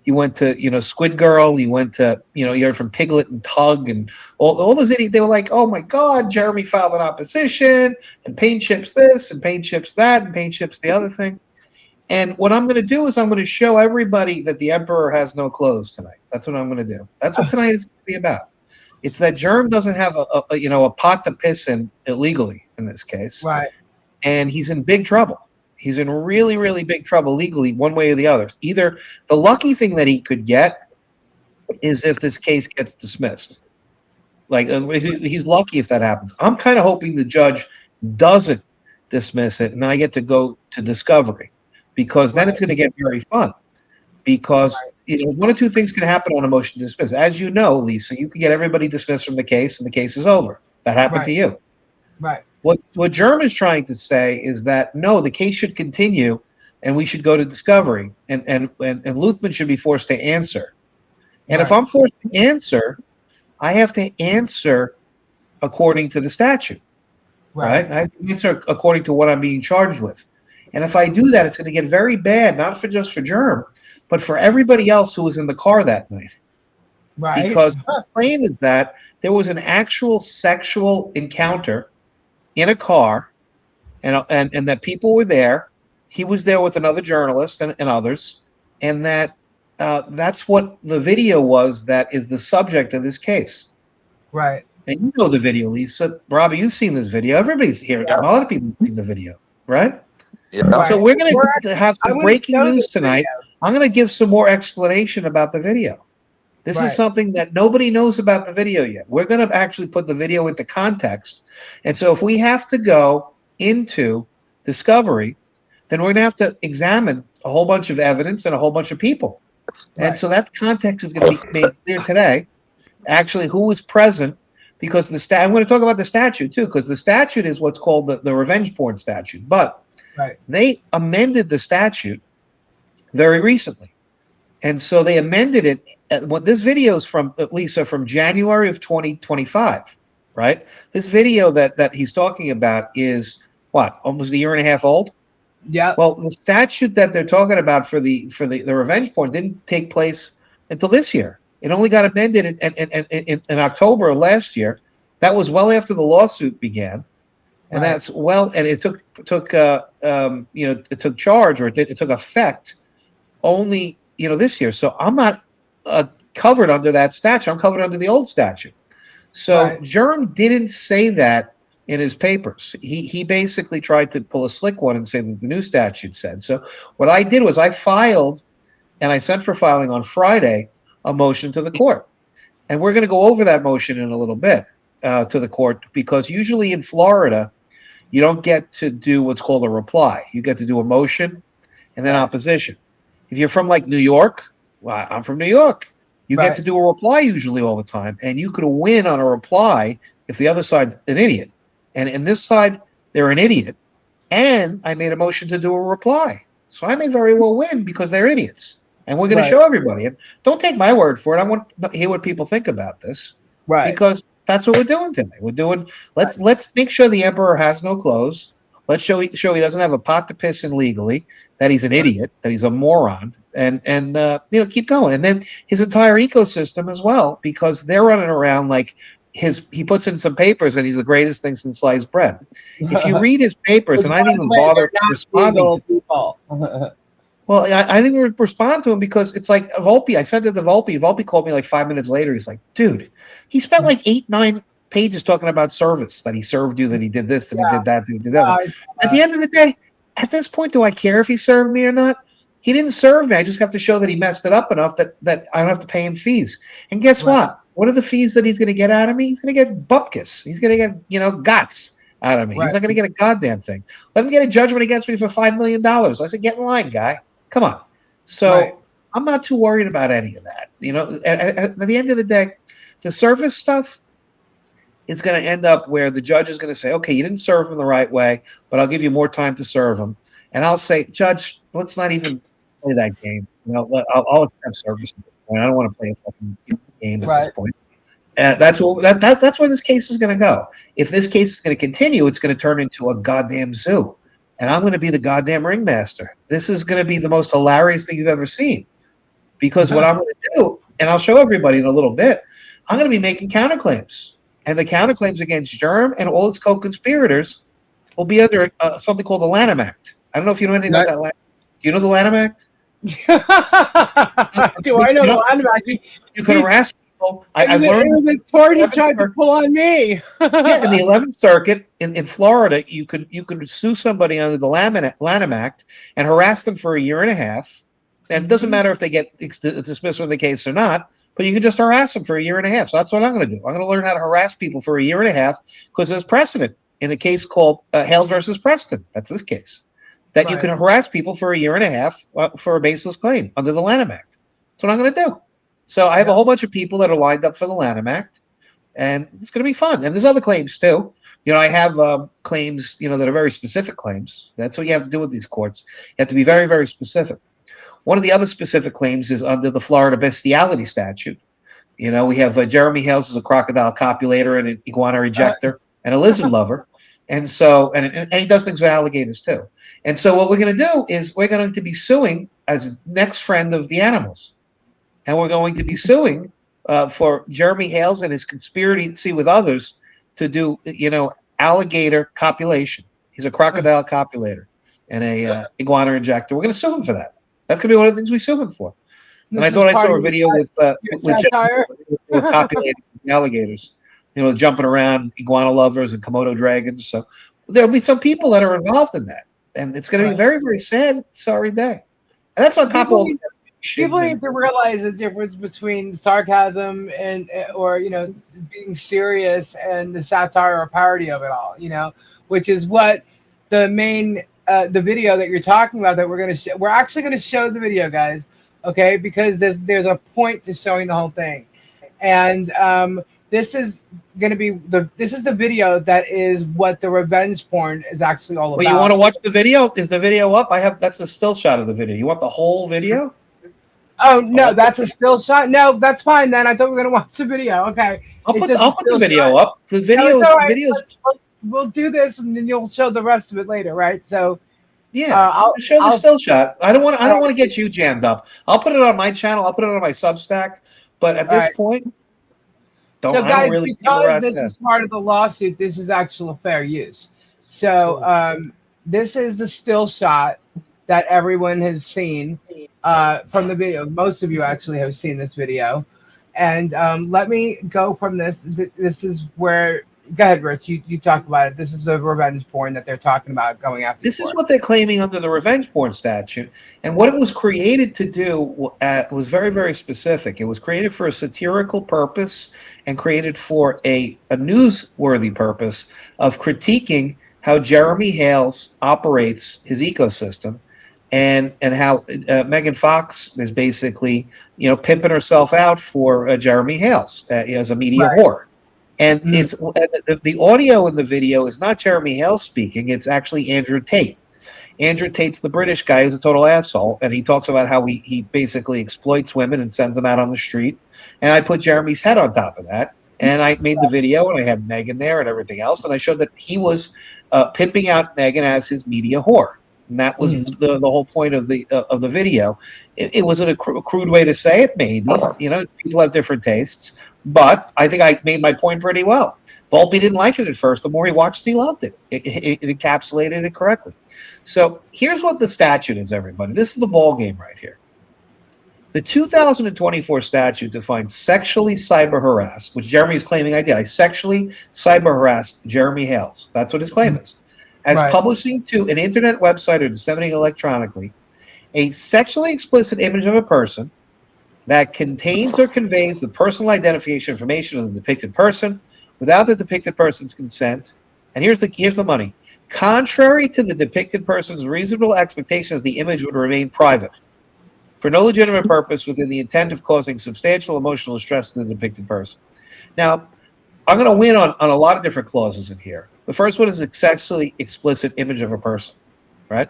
you went to, Squid Girl, you went to, you heard from Piglet and Tug and all those idiots. They were like, oh my God, Jeremy filed an opposition and Paint Chips this and Paint Chips that and Paint Chips the other thing. And what I'm going to do is I'm going to show everybody that the emperor has no clothes tonight. That's what I'm going to do. That's what tonight is going to be about. It's that Germ doesn't have a pot to piss in illegally in this case. Right. And he's in big trouble. He's in really, really big trouble legally, one way or the other. Either the lucky thing that he could get is if this case gets dismissed. Like he's lucky if that happens. I'm kind of hoping the judge doesn't dismiss it, and then I get to go to discovery, because then it's going to get very fun. Because one or two things can happen on a motion to dismiss. As you know, Lisa, you can get everybody dismissed from the case, and the case is over. That happened to you. Right. What Germ is trying to say is that no, the case should continue, and we should go to discovery, and Luthmann should be forced to answer. And if I'm forced to answer, I have to answer according to the statute. Right? I have to answer according to what I'm being charged with. And if I do that, it's going to get very bad, not just for Germ, but for everybody else who was in the car that night. Right. Because the claim is that there was an actual sexual encounter in a car, and that people were there. He was there with another journalist and others, and that that's what the video was that is the subject of this case. Right. And you know the video, Lisa. Robbie, you've seen this video. Everybody's here. Yeah. A lot of people have seen the video, right? Yeah. Right. So we're going to have some breaking news tonight. I'm going to give some more explanation about the video. This is something that nobody knows about the video yet. We're going to actually put the video into context. And so if we have to go into discovery, then we're going to have to examine a whole bunch of evidence and a whole bunch of people. And so that context is going to be made clear today. Actually, who was present, because I'm going to talk about the statute too, because the statute is what's called the revenge porn statute. But they amended the statute very recently. And so they amended it. What this video is from, Lisa, from January of 2025, right? This video that he's talking about is what, almost a year and a half old? Yeah. Well, the statute that they're talking about for the revenge porn didn't take place until this year. It only got amended in October of last year. That was well after the lawsuit began, and and it took charge, or it took effect only this year. So I'm not covered under that statute. I'm covered under the old statute. So Germ didn't say that in his papers. He basically tried to pull a slick one and say that the new statute said. So what I did was I filed, and I sent for filing on Friday, a motion to the court. And we're going to go over that motion in a little bit to the court, because usually in Florida, you don't get to do what's called a reply. You get to do a motion and then opposition. If you're from like New York, well, I'm from New York. You get to do a reply usually all the time. And you could win on a reply if the other side's an idiot. And in this side, they're an idiot. And I made a motion to do a reply. So I may very well win because they're idiots. And we're going to show everybody. And don't take my word for it. I want to hear what people think about this. Right. Because that's what we're doing today. We're doing, let's make sure the emperor has no clothes. Let's show he doesn't have a pot to piss in legally, that he's an idiot, that he's a moron, and keep going. And then his entire ecosystem as well, because they're running around like he puts in some papers and he's the greatest thing since sliced bread. If you read his papers, and I didn't even bother responding to people. Well, I didn't even respond to him because it's like Volpe. I sent it to Volpe. Volpe called me like 5 minutes later. He's like, dude, he spent like 8-9 pages talking about service, that he served you, that he did this, that he did that, that he did that. At the end of the day, at this point, do I care if he served me or not? He didn't serve me. I just have to show that he messed it up enough that I don't have to pay him fees. And guess what? What are the fees that he's going to get out of me? He's going to get bupkis. He's going to get, guts out of me. He's not going to get a goddamn thing. Let him get a judgment against me for $5 million. I said, get in line, guy. Come on. So I'm not too worried about any of that. At the end of the day, the service stuff, it's going to end up where the judge is going to say, okay, you didn't serve him the right way, but I'll give you more time to serve him. And I'll say, Judge, let's not even play that game. I'll accept service at this point. I don't want to play a fucking game at this point. That's where this case is going to go. If this case is going to continue, it's going to turn into a goddamn zoo. And I'm going to be the goddamn ringmaster. This is going to be the most hilarious thing you've ever seen. Because what I'm going to do, and I'll show everybody in a little bit, I'm going to be making counterclaims. And the counterclaims against Germ and all its co-conspirators will be under something called the Lanham Act. I don't know if you know anything about that. Do you know the Lanham Act? Do I know the Lanham Act? You can harass people. I've learned. It was a tort he tried to pull on me. In the 11th Circuit in Florida, you could sue somebody under the Lanham Act and harass them for a year and a half. And it doesn't matter if they get dismissed from the case or not, but you can just harass them for a year and a half. So that's what I'm going to do. I'm going to learn how to harass people for a year and a half because there's precedent in a case called Hales versus Preston. That's this case. That you can harass people for a year and a half for a baseless claim under the Lanham Act. That's what I'm going to do. So I have a whole bunch of people that are lined up for the Lanham Act, and it's going to be fun. And there's other claims too. I have claims, that are very specific claims. That's what you have to do with these courts. You have to be very, very specific. One of the other specific claims is under the Florida bestiality statute. We have Jeremy Hales as a crocodile copulator and an iguana rejecter and a lizard lover. And so, and he does things with alligators too. And so what we're going to do is we're going to be suing as next friend of the animals. And we're going to be suing for Jeremy Hales and his conspiracy with others to do, alligator copulation. He's a crocodile copulator and a iguana injector. We're going to sue him for that. That's going to be one of the things we sue him for. And I thought I saw a video with copulating alligators, jumping around, iguana lovers and Komodo dragons. So there'll be some people that are involved in that. And it's going to be a very, very sad, sorry day. And that's on top of all the people need to realize the difference between sarcasm and being serious and the satire or parody of it all, which is what the main the video that you're talking about that we're actually going to show the video, guys. okay? Because there's a point to showing the whole thing, and this is going to be the video that is what the revenge porn is actually all Well, you want about. to watch the video? Is the video up? That's a still shot of the video. You want the whole video? Oh no, that's a still shot. No, that's fine then. I thought we were going to watch the video. Okay, it's just a I'll put the still video shot. up. The No, it's all right. videos. We'll do this, and then you'll show the rest of it later, right? So Yeah, I'll show the I'll still shot. I don't want to get you jammed up. I'll put it on my channel. I'll put it on my Substack. But at this right. point, So, I guys, don't really care where because it's this at. is part of the lawsuit, this is actual fair use. So, this is the still shot that everyone has seen from the video. Most of you actually have seen this video. And let me go from this. This is where, go ahead, Rich, you talk about it. This is the revenge porn that they're talking about going after. This is what they're claiming under the revenge porn statute. And what it was created to do was very, very specific. It was created for a satirical purpose and created for a newsworthy purpose of critiquing how Jeremy Hales operates his ecosystem and how Megan Fox is basically, pimping herself out for Jeremy Hales as a media whore. And it's the audio in the video is not Jeremy Hales speaking. It's actually Andrew Tate. Andrew Tate's the British guy who's a total asshole, and he talks about how he basically exploits women and sends them out on the street. And I put Jeremy's head on top of that, and I made the video, and I had Megan there and everything else, and I showed that he was pimping out Megan as his media whore. And that was the whole point of the video. It wasn't a crude way to say it, maybe. People have different tastes. But I think I made my point pretty well. Volpe didn't like it at first. The more he watched, he loved it. It encapsulated it correctly. So here's what the statute is, everybody. This is the ball game right here. The 2024 statute defines sexually cyber harass, which Jeremy is claiming I did. I sexually cyber harassed Jeremy Hales. That's what his claim is. As publishing to an internet website or disseminating electronically a sexually explicit image of a person that contains or conveys the personal identification information of the depicted person without the depicted person's consent. And here's the money. Contrary to the depicted person's reasonable expectation that the image would remain private for no legitimate purpose within the intent of causing substantial emotional distress to the depicted person. Now, I'm going to win on a lot of different clauses in here. The first one is a sexually explicit image of a person, right?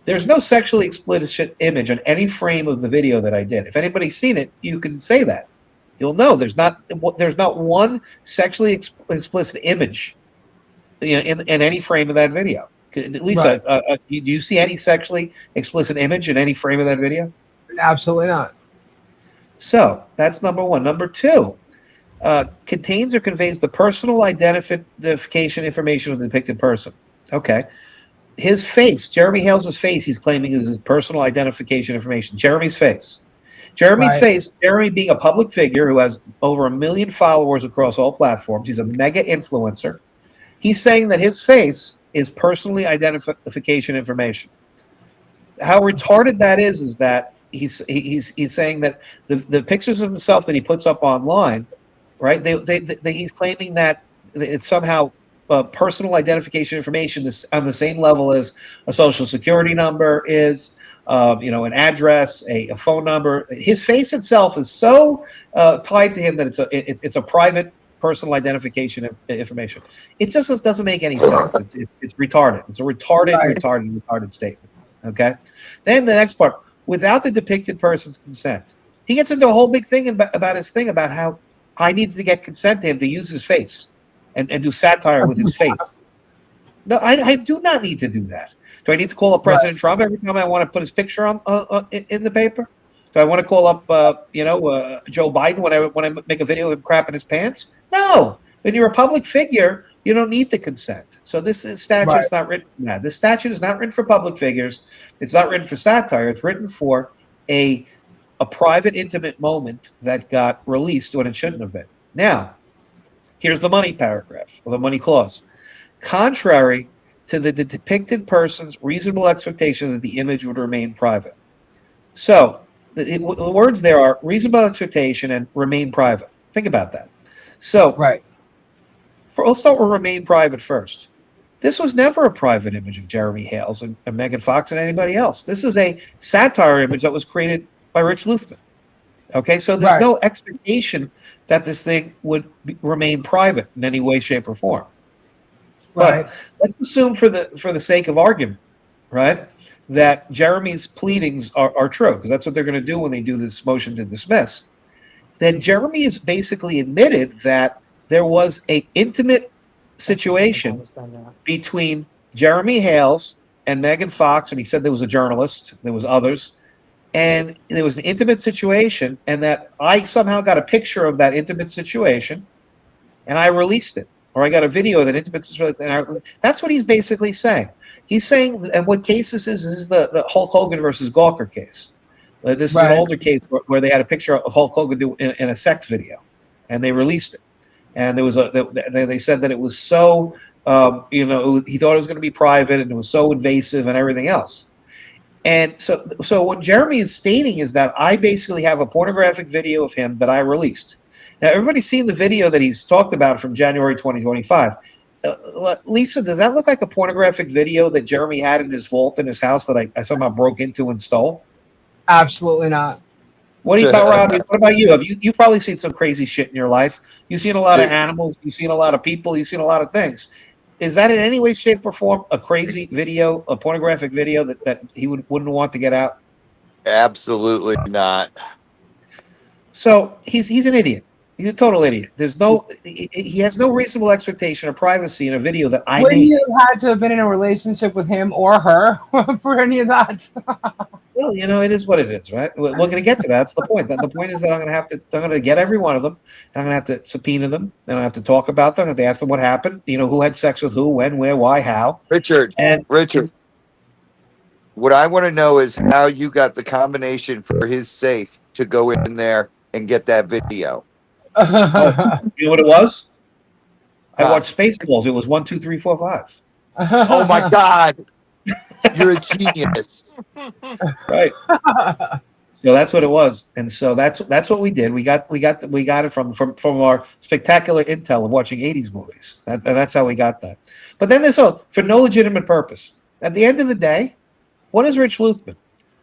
There's no sexually explicit image on any frame of the video that I did. If anybody's seen it, you can say that. You'll know there's not one sexually explicit image in any frame of that video. At least, do you see any sexually explicit image in any frame of that video? Absolutely not. So that's number one. Number two, contains or conveys the personal identification information of the depicted person. Okay. His face, Jeremy Hales' face, he's claiming is his personal identification information. Jeremy's face. Jeremy's face, Jeremy being a public figure who has over 1 million followers across all platforms. He's a mega influencer. He's saying that his face is personally identification information. How retarded that is that he's saying that the pictures of himself that he puts up online, right? He's claiming that it's somehow personal identification information is on the same level as a social security number is, an address, a phone number. His face itself is so tied to him that it's a private personal identification information. It just doesn't make any sense. It's retarded. It's a retarded statement. Okay. Then the next part, without the depicted person's consent, he gets into a whole big thing about how I needed to get consent to him to use his face and do satire with his face. No, I do not need to do that. Do I need to call up President Trump every time I want to put his picture on in the paper? Do I want to call up Joe Biden when I make a video of him crapping his pants? No. When you're a public figure, you don't need the consent. So this statute is not written for that. This statute is not written for public figures. It's not written for satire. It's written for a private, intimate moment that got released when it shouldn't have been. Now, here's the money paragraph, or the money clause. Contrary to the depicted person's reasonable expectation that the image would remain private. So the words there are reasonable expectation and remain private. Think about that. So let's start with remain private first. This was never a private image of Jeremy Hales and Megan Fox and anybody else. This is a satire image that was created by Rich Luthmann. Okay, so there's no expectation that this thing would remain private in any way, shape, or form. But let's assume, for the sake of argument, right, that Jeremy's pleadings are true, because that's what they're going to do when they do this motion to dismiss. Then Jeremy has basically admitted that there was an intimate situation between Jeremy Hales and Megan Fox, and he said there was a journalist, there was others, and there was an intimate situation, and that I somehow got a picture of that intimate situation, and I released it, or I got a video of that intimate situation. And that's what he's basically saying. He's saying, and what case this is the Hulk Hogan versus Gawker case. This is an older case where they had a picture of Hulk Hogan in a sex video, and they released it. And there was they said that it was so, he thought it was going to be private, and it was so invasive and everything else. And so what Jeremy is stating is that I basically have a pornographic video of him that I released. Now, everybody's seen the video that he's talked about from January 2025. Lisa, does that look like a pornographic video that Jeremy had in his vault in his house that I somehow broke into and stole? Absolutely not. What about you? You've probably seen some crazy shit in your life. You've seen a lot of animals. You've seen a lot of people. You've seen a lot of things. Is that in any way, shape, or form a crazy video, a pornographic video that he wouldn't want to get out? Absolutely not. So he's an idiot. He's a total idiot. He has no reasonable expectation of privacy in a video that I made. Wouldn't you have had to have been in a relationship with him or her for any of that? Well, it is what it is, right? We're going to get to that. That's the point. The point is that I'm going to get every one of them, and I'm going to have to subpoena them, and I have to talk about them, and I have to ask them what happened, who had sex with who, when, where, why, how. Richard, what I want to know is how you got the combination for his safe to go in there and get that video. You know what it was? I watched Spaceballs. It was 1, 2, 3, 4, 5. Oh my God. You're a genius. Right. So that's what it was, and so that's what we did. We got it from our spectacular intel of watching 80s movies. That's how we got that. But then for no legitimate purpose. At the end of the day, what is Rich Luthmann?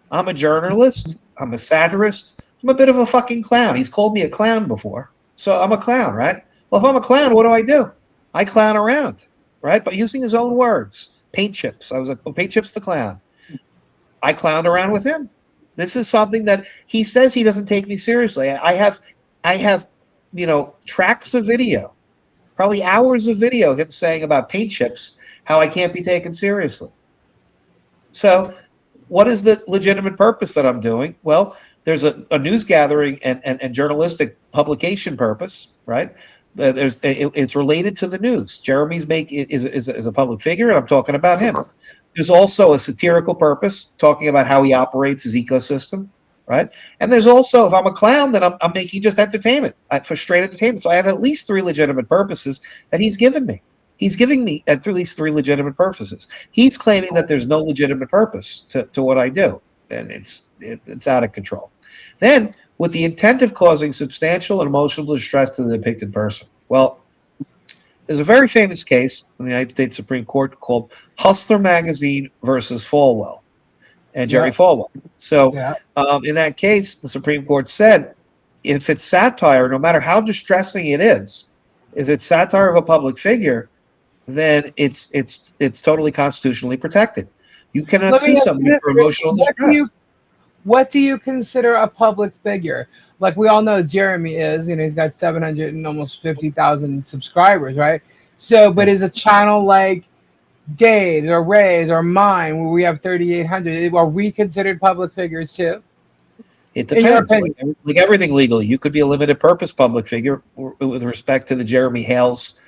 I'm a journalist. I'm a satirist. I'm a bit of a fucking clown. He's called me a clown before, so I'm a clown, right? Well, if I'm a clown, what do? I clown around, right? But using his own words. Paint Chips. I was like, Paint Chips the clown. I clowned around with him. This is something that he says he doesn't take me seriously. I have tracks of video, probably hours of video, him saying about Paint Chips, how I can't be taken seriously. So what is the legitimate purpose that I'm doing? Well, there's a news gathering and journalistic publication purpose, right? It's related to the news. Jeremy's is a public figure, and I'm talking about him. There's also a satirical purpose, talking about how he operates his ecosystem, right? And there's also, if I'm a clown, then I'm making just entertainment, for straight entertainment. So I have at least 3 legitimate purposes that he's given me. He's giving me at least 3 legitimate purposes. He's claiming that there's no legitimate purpose to what I do, and it's out of control. Then, with the intent of causing substantial and emotional distress to the depicted person. Well, there's a very famous case in the United States Supreme Court called Hustler Magazine versus Falwell and Jerry Falwell. So in that case, the Supreme Court said, if it's satire, no matter how distressing it is, if it's satire of a public figure, then it's totally constitutionally protected. You cannot sue somebody for emotional distress. What do you consider a public figure? Like we all know Jeremy is, he's got 700 and almost 50,000 subscribers, right? So, but is a channel like Dave's or Ray's or mine, where we have 3,800, are we considered public figures too? It depends. Like everything legally, you could be a limited purpose public figure with respect to the Jeremy Hales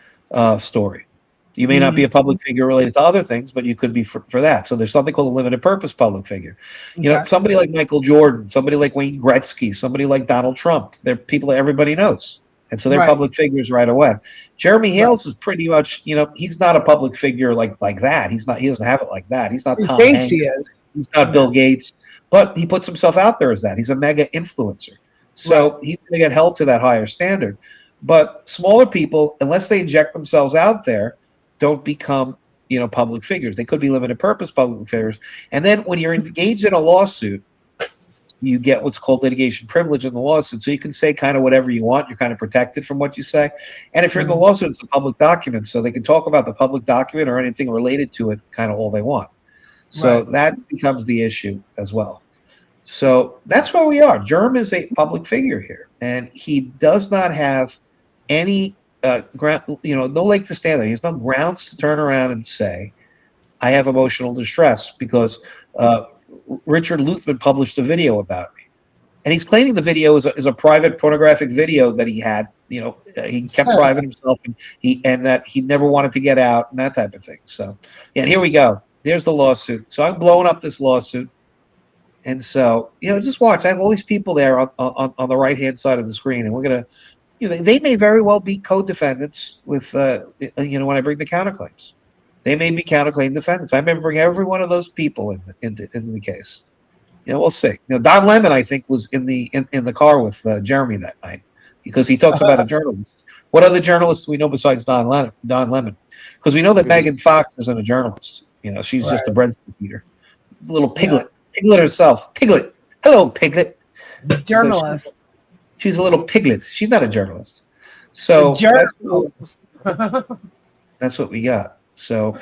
story. You may not be a public figure related to other things, but you could be for that. So there's something called a limited purpose public figure. Somebody like Michael Jordan, somebody like Wayne Gretzky, somebody like Donald Trump. They're people that everybody knows. And so they're public figures right away. Jeremy Hales is pretty much, he's not a public figure like that. He doesn't have it like that. He's not Tom Hanks. He is. He's not Bill Gates, but he puts himself out there as that. He's a mega influencer. So he's going to get held to that higher standard. But smaller people, unless they inject themselves out there, don't become, public figures. They could be limited purpose public figures. And then when you're engaged in a lawsuit, you get what's called litigation privilege in the lawsuit. So you can say kind of whatever you want. You're kind of protected from what you say. And if you're in the lawsuit, it's a public document. So they can talk about the public document or anything related to it kind of all they want. So that becomes the issue as well. So that's where we are. Germ is a public figure here, and he does not have any ground, no leg to stand on. He has no grounds to turn around and say, I have emotional distress because Richard Luthmann published a video about me. And he's claiming the video is a private pornographic video that he had. He kept private himself, and that he never wanted to get out and that type of thing. So, yeah, and here we go. There's the lawsuit. So I'm blowing up this lawsuit. And so, just watch. I have all these people there on the right-hand side of the screen, and we're going to, they may very well be co-defendants with, when I bring the counterclaims. They may be counterclaim defendants. I may bring every one of those people in the case. We'll see. Don Lemon, I think, was in the car with Jeremy that night because he talks about a journalist. What other journalists do we know besides Don Lemon? Because we know that Megan Fox isn't a journalist. She's just a breadstick eater. Little piglet. Piglet herself. Piglet. Hello, Piglet. Journalist. So she's a little piglet. She's not a journalist. So that's what we got. So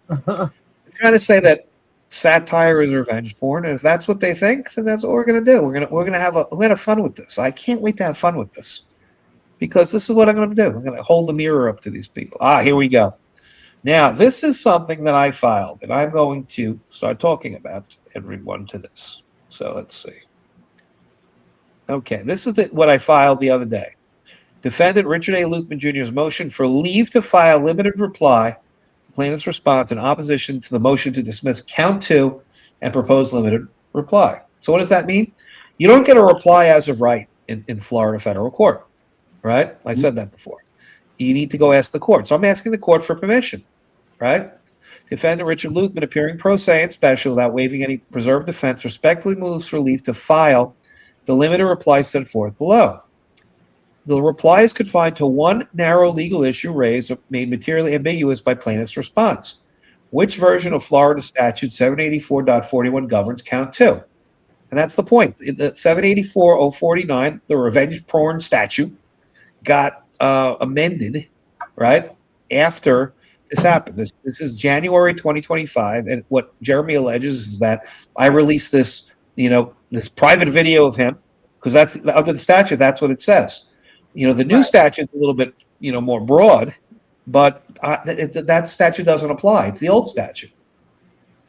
I'm trying to say that satire is revenge porn, and if that's what they think, then that's what we're gonna do. We're gonna have fun with this. I can't wait to have fun with this because this is what I'm gonna do. I'm gonna hold the mirror up to these people. Here we go. Now, this is something that I filed, and I'm going to start talking about everyone to this. So let's see. Okay, this is what I filed the other day. Defendant Richard A. Luthmann Jr.'s motion for leave to file limited reply, plaintiff's response in opposition to the motion to dismiss count 2 and propose limited reply. So what does that mean? You don't get a reply as of right in Florida federal court, right? I said that before. You need to go ask the court. So I'm asking the court for permission, right? Defendant Richard Luthmann, appearing pro se and special without waiving any preserved defense, respectfully moves for leave to file the limited reply set forth below. The reply is confined to one narrow legal issue raised or made materially ambiguous by plaintiff's response. Which version of Florida statute 784.41 governs count 2? And that's the point. The 784.049, the revenge porn statute, got amended, right, after this happened. This is January 2025, and what Jeremy alleges is that I released this, this private video of him, because that's under the statute, that's what it says. The new statute is a little bit, more broad, but that statute doesn't apply. It's the old statute,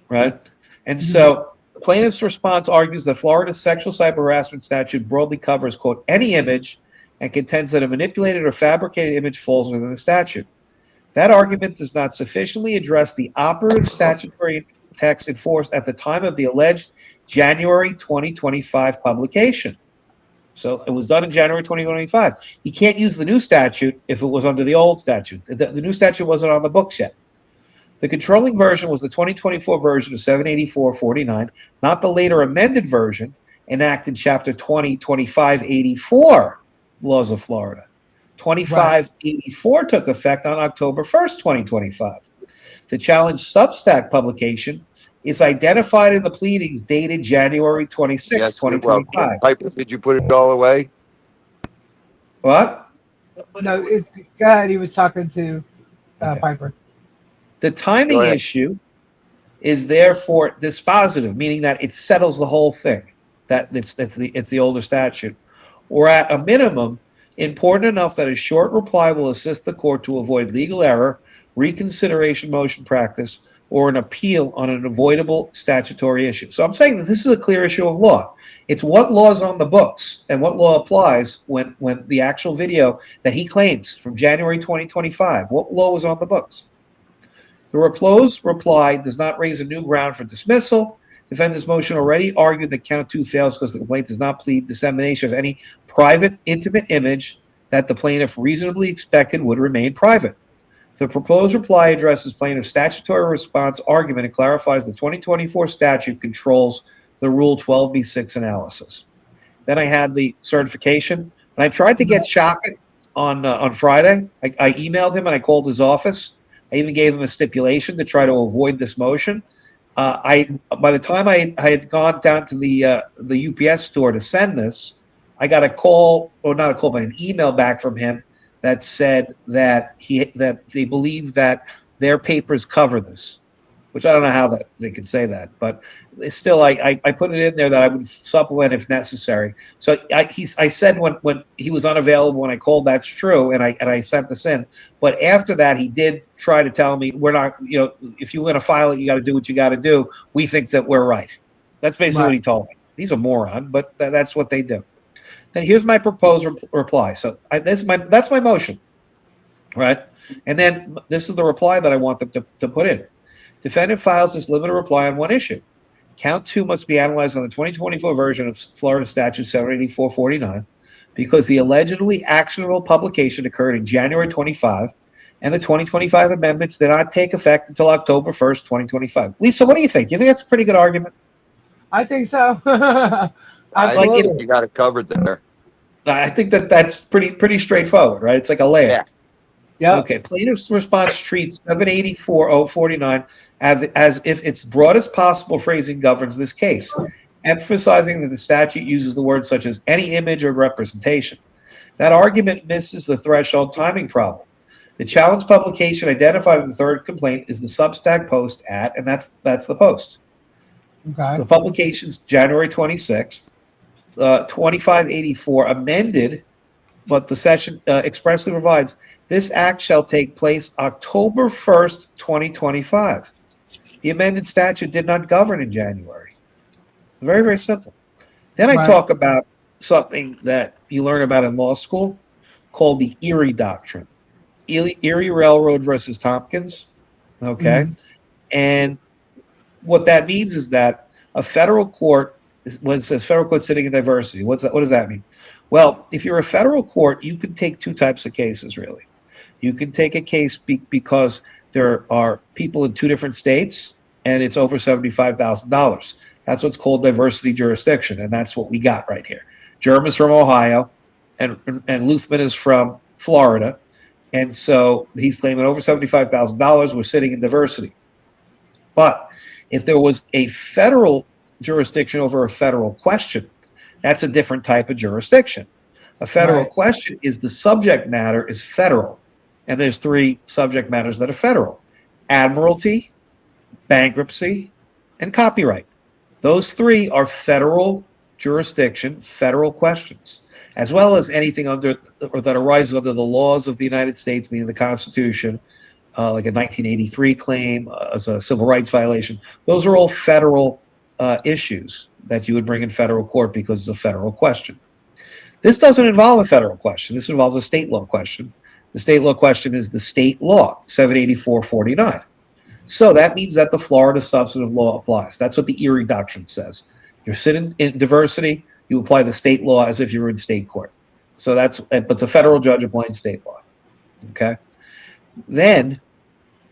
right? And so the plaintiff's response argues that Florida's sexual cyber harassment statute broadly covers, quote, any image and contends that a manipulated or fabricated image falls within the statute. That argument does not sufficiently address the operative statutory text enforced at the time of the alleged January 2025 publication. So it was done in January 2025. You can't use the new statute if it was under the old statute. The new statute wasn't on the books yet. The controlling version was the 2024 version of 784.49, not the later amended version enacted Chapter 2025-84 laws of Florida. 2584 took effect on October 1st, 2025. The challenge Substack publication is identified in the pleadings dated January 26, 2025. Piper, did you put it all away? What? No, go ahead. He was talking to Piper. The timing issue is therefore dispositive, meaning that it settles the whole thing. That it's the older statute, or at a minimum, important enough that a short reply will assist the court to avoid legal error, reconsideration motion practice, or an appeal on an avoidable statutory issue. So I'm saying that this is a clear issue of law. It's what law is on the books and what law applies when the actual video that he claims from January 2025, what law is on the books? The proposed reply does not raise a new ground for dismissal. Defendant's motion already argued that count 2 fails because the complaint does not plead dissemination of any private, intimate image that the plaintiff reasonably expected would remain private. The proposed reply addresses plaintiff's statutory response argument and clarifies the 2024 statute controls the Rule 12b6 analysis. Then I had the certification, and I tried to get Shockett on Friday. I emailed him and I called his office. I even gave him a stipulation to try to avoid this motion. By the time I had gone down to the UPS store to send this, I got a call, or not a call, but an email back from him that said that they believe that their papers cover this, which I don't know how that they could say that, but it's still, I put it in there that I would supplement if necessary. So I said when he was unavailable when I called, that's true, and I sent this in. But after that, he did try to tell me, we're not, if you want to file it, you got to do what you got to do. We think that we're right. That's basically what he told me. He's a moron, but that's what they do. Then here's my proposed reply. So that's my motion, right? And then this is the reply that I want them to put in. Defendant files this limited reply on one issue. Count 2 must be analyzed on the 2024 version of Florida Statute 784-49 because the allegedly actionable publication occurred in January 25, and the 2025 amendments did not take effect until October 1st, 2025. Lisa, what do you think? You think that's a pretty good argument? I think so. I think you got it covered there. I think that's pretty straightforward, right? It's like a layup. Yeah. Okay. Plaintiff's response treats 784-049 as if its broadest possible phrasing governs this case, emphasizing that the statute uses the words such as any image or representation. That argument misses the threshold timing problem. The challenge publication identified in the third complaint is the Substack post and that's the post. Okay. The publication's January 26th, 2584 amended, but the session expressly provides this act shall take place October 1st, 2025. The amended statute did not govern in January. Very, very simple. Then I talk about something that you learn about in law school called the Erie Doctrine. Erie Railroad versus Tompkins. Okay. Mm-hmm. And what that means is that a federal court, when it says federal court sitting in diversity, what does that mean? Well, if you're a federal court, you can take two types of cases, really. You can take a case because there are people in two different states and it's over $75,000. That's what's called diversity jurisdiction, and that's what we got right here. Jerm is from Ohio, and Luthmann is from Florida, and so he's claiming over $75,000. We're sitting in diversity. But if there was a federal jurisdiction over a federal question, that's a different type of jurisdiction. A federal question is the subject matter is federal. And there's three subject matters that are federal: admiralty, bankruptcy, and copyright. Those three are federal jurisdiction, federal questions, as well as anything under or that arises under the laws of the United States, meaning the Constitution, like a 1983 claim as a civil rights violation. Those are all federal issues that you would bring in federal court because it's a federal question. This doesn't involve a federal question. This involves a state law question. The state law question is the state law, 784-49. So that means that the Florida substantive law applies. That's what the Erie Doctrine says. You're sitting in diversity, you apply the state law as if you were in state court. So but it's a federal judge applying state law. Okay? Then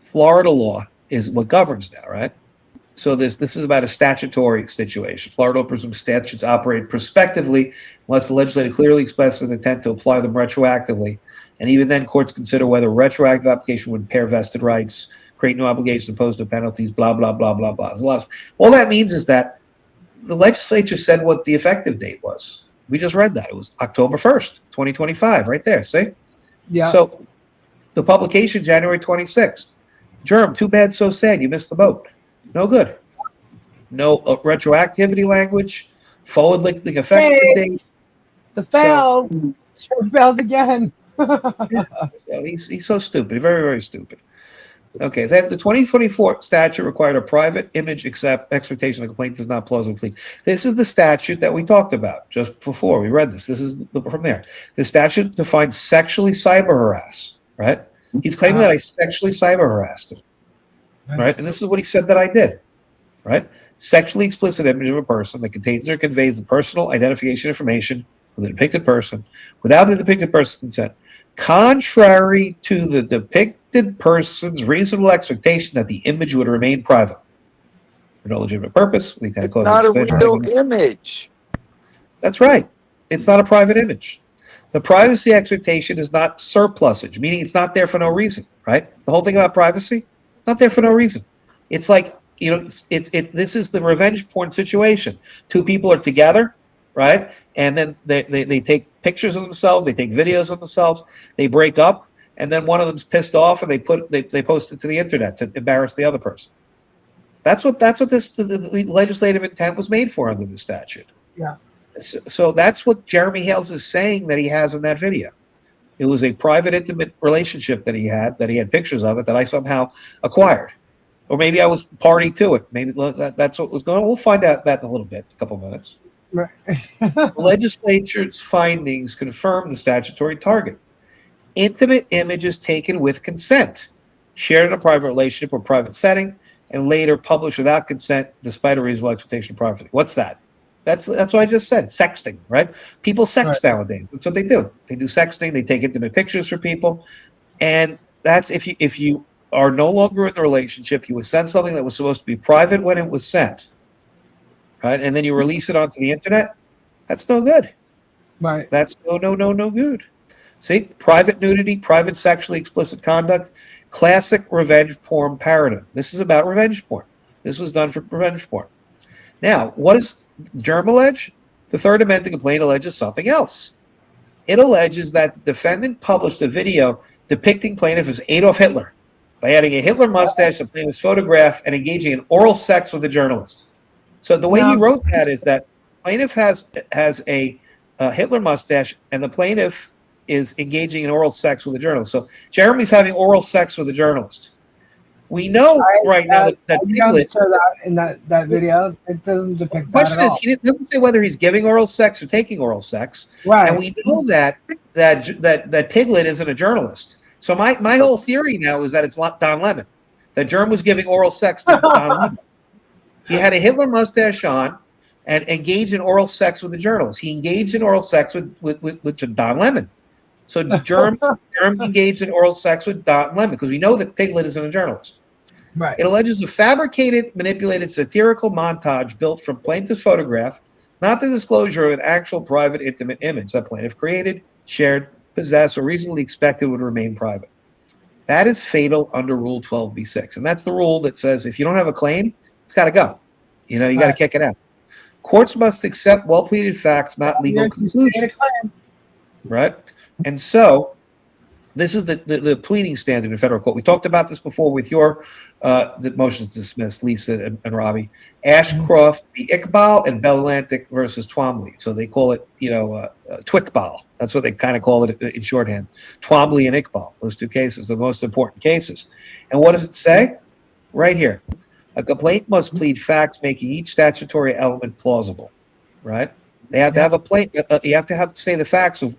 Florida law is what governs now, right? So this is about a statutory situation. Florida presumes statutes operate prospectively unless the legislature clearly expresses an intent to apply them retroactively. And even then, courts consider whether retroactive application would impair vested rights, create new obligations, impose no penalties, blah, blah, blah, blah, blah. There's a lot of, all that means is that the legislature said what the effective date was. We just read that. It was October 1st, 2025, right there, see? Yeah. So the publication, January 26th. Germ, too bad, so sad. You missed the boat. No good. No retroactivity language, forward-looking effective date. The fails. Fails again. Yeah, he's so stupid, very, very stupid. Okay, then the 2024 statute required a private image expectation the complaint does not plausibly plead. This is the statute that we talked about just before we read this. This is from there. The statute defines sexually cyber harass, right? He's claiming that I sexually cyber harassed him, right? And this is what he said that I did, right? Sexually explicit image of a person that contains or conveys the personal identification information of the depicted person without the depicted person's consent, contrary to the depicted person's reasonable expectation that the image would remain private for no legitimate purpose. It's not a real image. That's right. It's not a private image. The privacy expectation is not surplusage, meaning it's not there for no reason, right? The whole thing about privacy, not there for no reason. It's like this is the revenge porn situation. Two people are together, right? And then they take pictures of themselves, they take videos of themselves, they break up, and then one of them's pissed off and they post it to the internet to embarrass the other person. That's what the legislative intent was made for under the statute. Yeah. So that's what Jeremy Hales is saying that he has in that video. It was a private, intimate relationship that he had pictures of it that I somehow acquired. Or maybe I was party to it. Maybe that's what was going on. We'll find out that in a little bit, a couple of minutes. Right. The legislature's findings confirm the statutory target. Intimate images taken with consent, shared in a private relationship or private setting, and later published without consent despite a reasonable expectation of privacy. What's that? That's what I just said. Sexting, right? People sext nowadays. That's what they do. They do sexting. They take intimate pictures for people, and that's if you are no longer in the relationship, you would send something that was supposed to be private when it was sent, right? And then you release it onto the internet. That's no good. Right. That's no good. See, private nudity, private sexually explicit conduct, classic revenge porn paradigm. This is about revenge porn. This was done for revenge porn. Now, what does Germ allege? The third amended complaint alleges something else. It alleges that the defendant published a video depicting plaintiff as Adolf Hitler by adding a Hitler mustache to plaintiff's photograph and engaging in oral sex with a journalist. So the way he wrote that is that plaintiff has a Hitler mustache and the plaintiff is engaging in oral sex with a journalist. So Jeremy's having oral sex with a journalist. We know now that Piglet, in that video, it doesn't depict the question that at is, all. he doesn't say whether he's giving oral sex or taking oral sex. Right. And we know that Piglet isn't a journalist. So my whole theory now is that it's Don Lemon. That Germ was giving oral sex to Don Lemon. He had a Hitler mustache on and engaged in oral sex with a journalist. He engaged in oral sex with Don Lemon. So Germ engaged in oral sex with Don Lemon because we know that Piglet isn't a journalist. Right. It alleges a fabricated, manipulated, satirical montage built from plaintiff's photograph, not the disclosure of an actual private, intimate image that plaintiff created, shared, possessed, or reasonably expected would remain private. That is fatal under Rule 12b-6. And that's the rule that says if you don't have a claim, it's got to go. You got to kick it out. Courts must accept well-pleaded facts, not legal conclusions. Right? And so this is the pleading standard in federal court. We talked about this before with your the motions dismissed, Lisa and Robbie. Ashcroft v. Iqbal and Bell Atlantic versus Twombly. So they call it, Twiqbal. That's what they kind of call it in shorthand. Twombly and Iqbal, those two cases, the most important cases. And what does it say? Right here. A complaint must plead facts making each statutory element plausible. Right? They have to have you have to say the facts of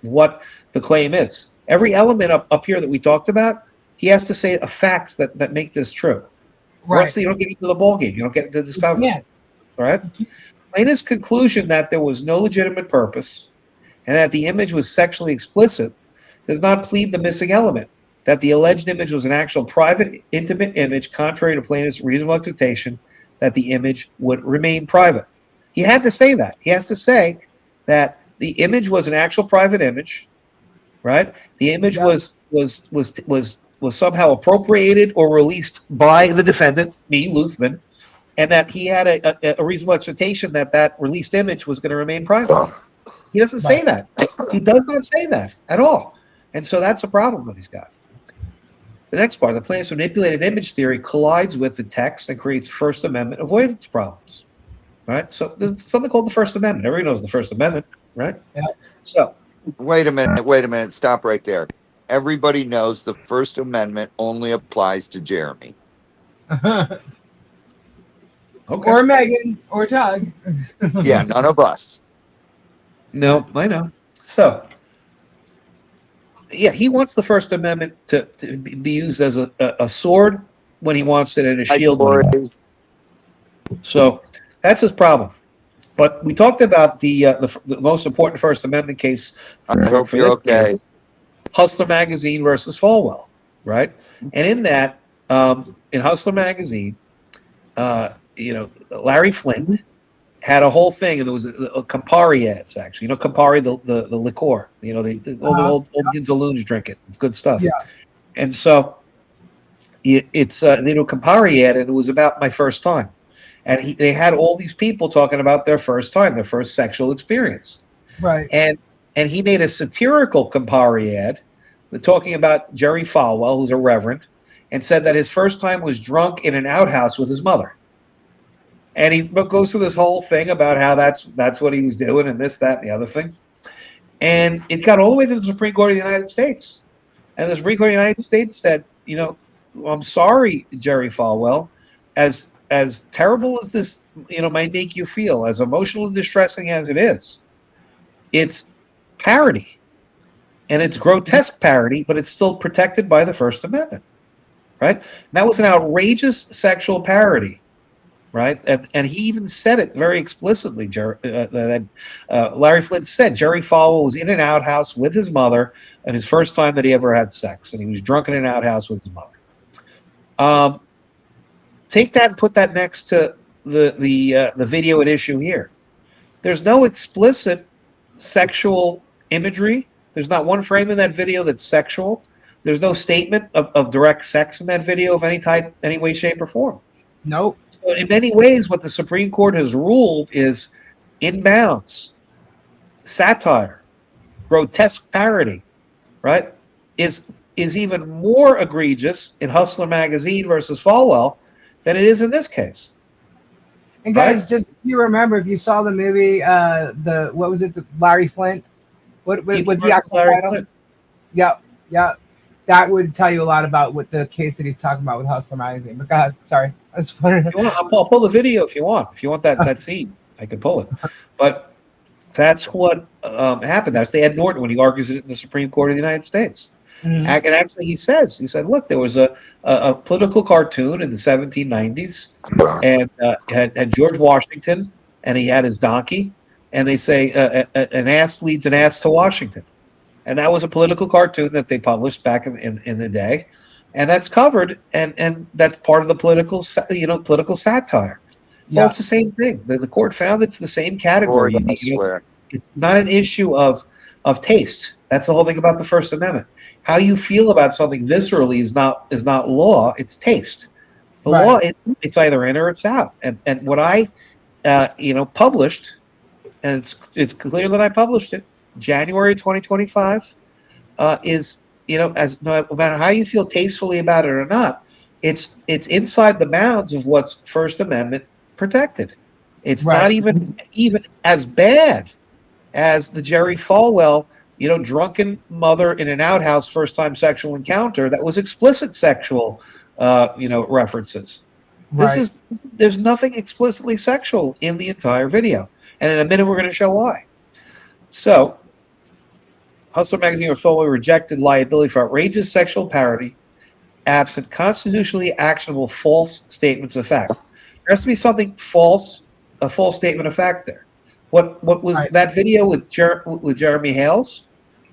what the claim is. Every element up here that we talked about, he has to say facts that make this true. Right. So you don't get into the ballgame. You don't get into the discovery. Yeah. All right? Plaintiff's conclusion that there was no legitimate purpose and that the image was sexually explicit does not plead the missing element, that the alleged image was an actual private, intimate image contrary to plaintiff's reasonable expectation that the image would remain private. He had to say that. He has to say that the image was an actual private image, right? The image was somehow appropriated or released by the defendant, me, Luthmann, and that he had a reasonable expectation that released image was going to remain private. He doesn't say that. He does not say that at all. And so that's a problem that he's got. The next part, the plaintiff's manipulated image theory collides with the text and creates First Amendment avoidance problems. Right? So there's something called the First Amendment. Everybody knows the First Amendment, right? Yeah. So wait a minute, stop right there. Everybody knows the First Amendment only applies to Jeremy. Okay. Or Megan or Doug. Yeah, none of us. No, I know. So yeah, he wants the First Amendment to be used as a sword when he wants it and a shield. So that's his problem. But we talked about the most important First Amendment case. I hope you're okay. Hustler Magazine versus Falwell, right? And in that, in Hustler Magazine, Larry Flynn had a whole thing, and there was a Campari ads, actually. Campari, the liqueur. All the old Indian saloons drink it. It's good stuff. Yeah. And so it's Campari ad, and it was about my first time. And they had all these people talking about their first time, their first sexual experience. Right. And he made a satirical Campari ad talking about Jerry Falwell, who's a reverend, and said that his first time was drunk in an outhouse with his mother. And he goes through this whole thing about how that's what he was doing and this, that, and the other thing. And it got all the way to the Supreme Court of the United States. And the Supreme Court of the United States said, I'm sorry, Jerry Falwell, as terrible as this, might make you feel, as emotional and distressing as it is, it's parody. And it's grotesque parody, but it's still protected by the First Amendment, right? And that was an outrageous sexual parody, right? And he even said it very explicitly. Larry Flint said Jerry Falwell was in an outhouse with his mother, and his first time that he ever had sex, and he was drunk in an outhouse with his mother. Take that and put that next to the video at issue here. There's no explicit sexual imagery. There's not one frame in that video that's sexual. There's no statement of direct sex in that video of any type, any way, shape, or form. Nope. So in many ways, what the Supreme Court has ruled is inbounds, satire, grotesque parody, right, is even more egregious in Hustler magazine versus Falwell than it is in this case. And guys, just if you remember, if you saw the movie, what was it, the Larry Flint? What was the actual title? Flint. Yep. That would tell you a lot about what the case that he's talking about with Hustler magazine. But go ahead, sorry. I'll pull the video if you want. If you want that scene, I can pull it. But that's what happened. That's the Ed Norton when he argues it in the Supreme Court of the United States. Mm-hmm. And actually, he said, look, there was a political cartoon in the 1790s, and had George Washington, and he had his donkey, and they say an ass leads an ass to Washington, and that was a political cartoon that they published back in the day, and that's covered, and that's part of the political satire. Yeah. Well, it's the same thing. The court found it's the same category. It's not an issue of taste. That's the whole thing about the First Amendment. How you feel about something viscerally is not law. It's taste. The law, it's either in or it's out. And what I published, and it's clear that I published it, January 2025, is as no matter how you feel tastefully about it or not, it's inside the bounds of what's First Amendment protected. It's not even as bad as the Jerry Falwell, drunken mother in an outhouse first time sexual encounter that was explicit sexual, references. There's nothing explicitly sexual in the entire video. And in a minute, we're going to show why. So, Hustler magazine or Falwell rejected liability for outrageous sexual parody, absent constitutionally actionable false statements of fact. There has to be something false, a false statement of fact there. What was that video with Jeremy Hales?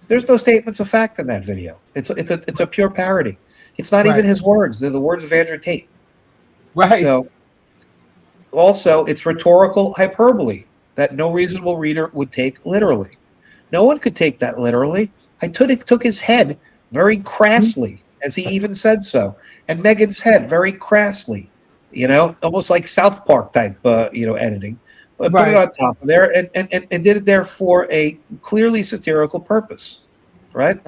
There's no statements of fact in that video. It's a pure parody. It's not even his words. They're the words of Andrew Tate. Right. So, also, it's rhetorical hyperbole that no reasonable reader would take literally. No one could take that literally. I took his head very crassly, as he even said so, and Megan's head very crassly. Almost like South Park type, editing. But put it on top of there and did it there for a clearly satirical purpose, right?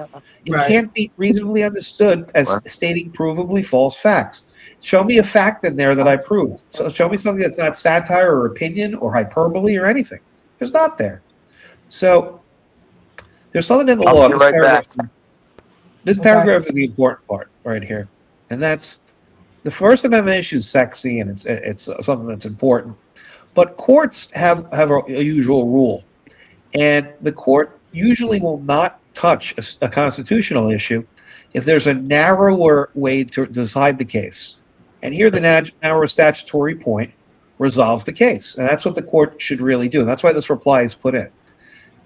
It can't be reasonably understood as stating provably false facts. Show me a fact in there that I proved. So show me something that's not satire or opinion or hyperbole or anything. There's not there. So there's something in the law. This paragraph is the important part right here, and that's the First Amendment issue is sexy and it's something that's important. But courts have a usual rule, and the court usually will not touch a constitutional issue if there's a narrower way to decide the case. And here the narrower statutory point resolves the case, and that's what the court should really do. And that's why this reply is put in.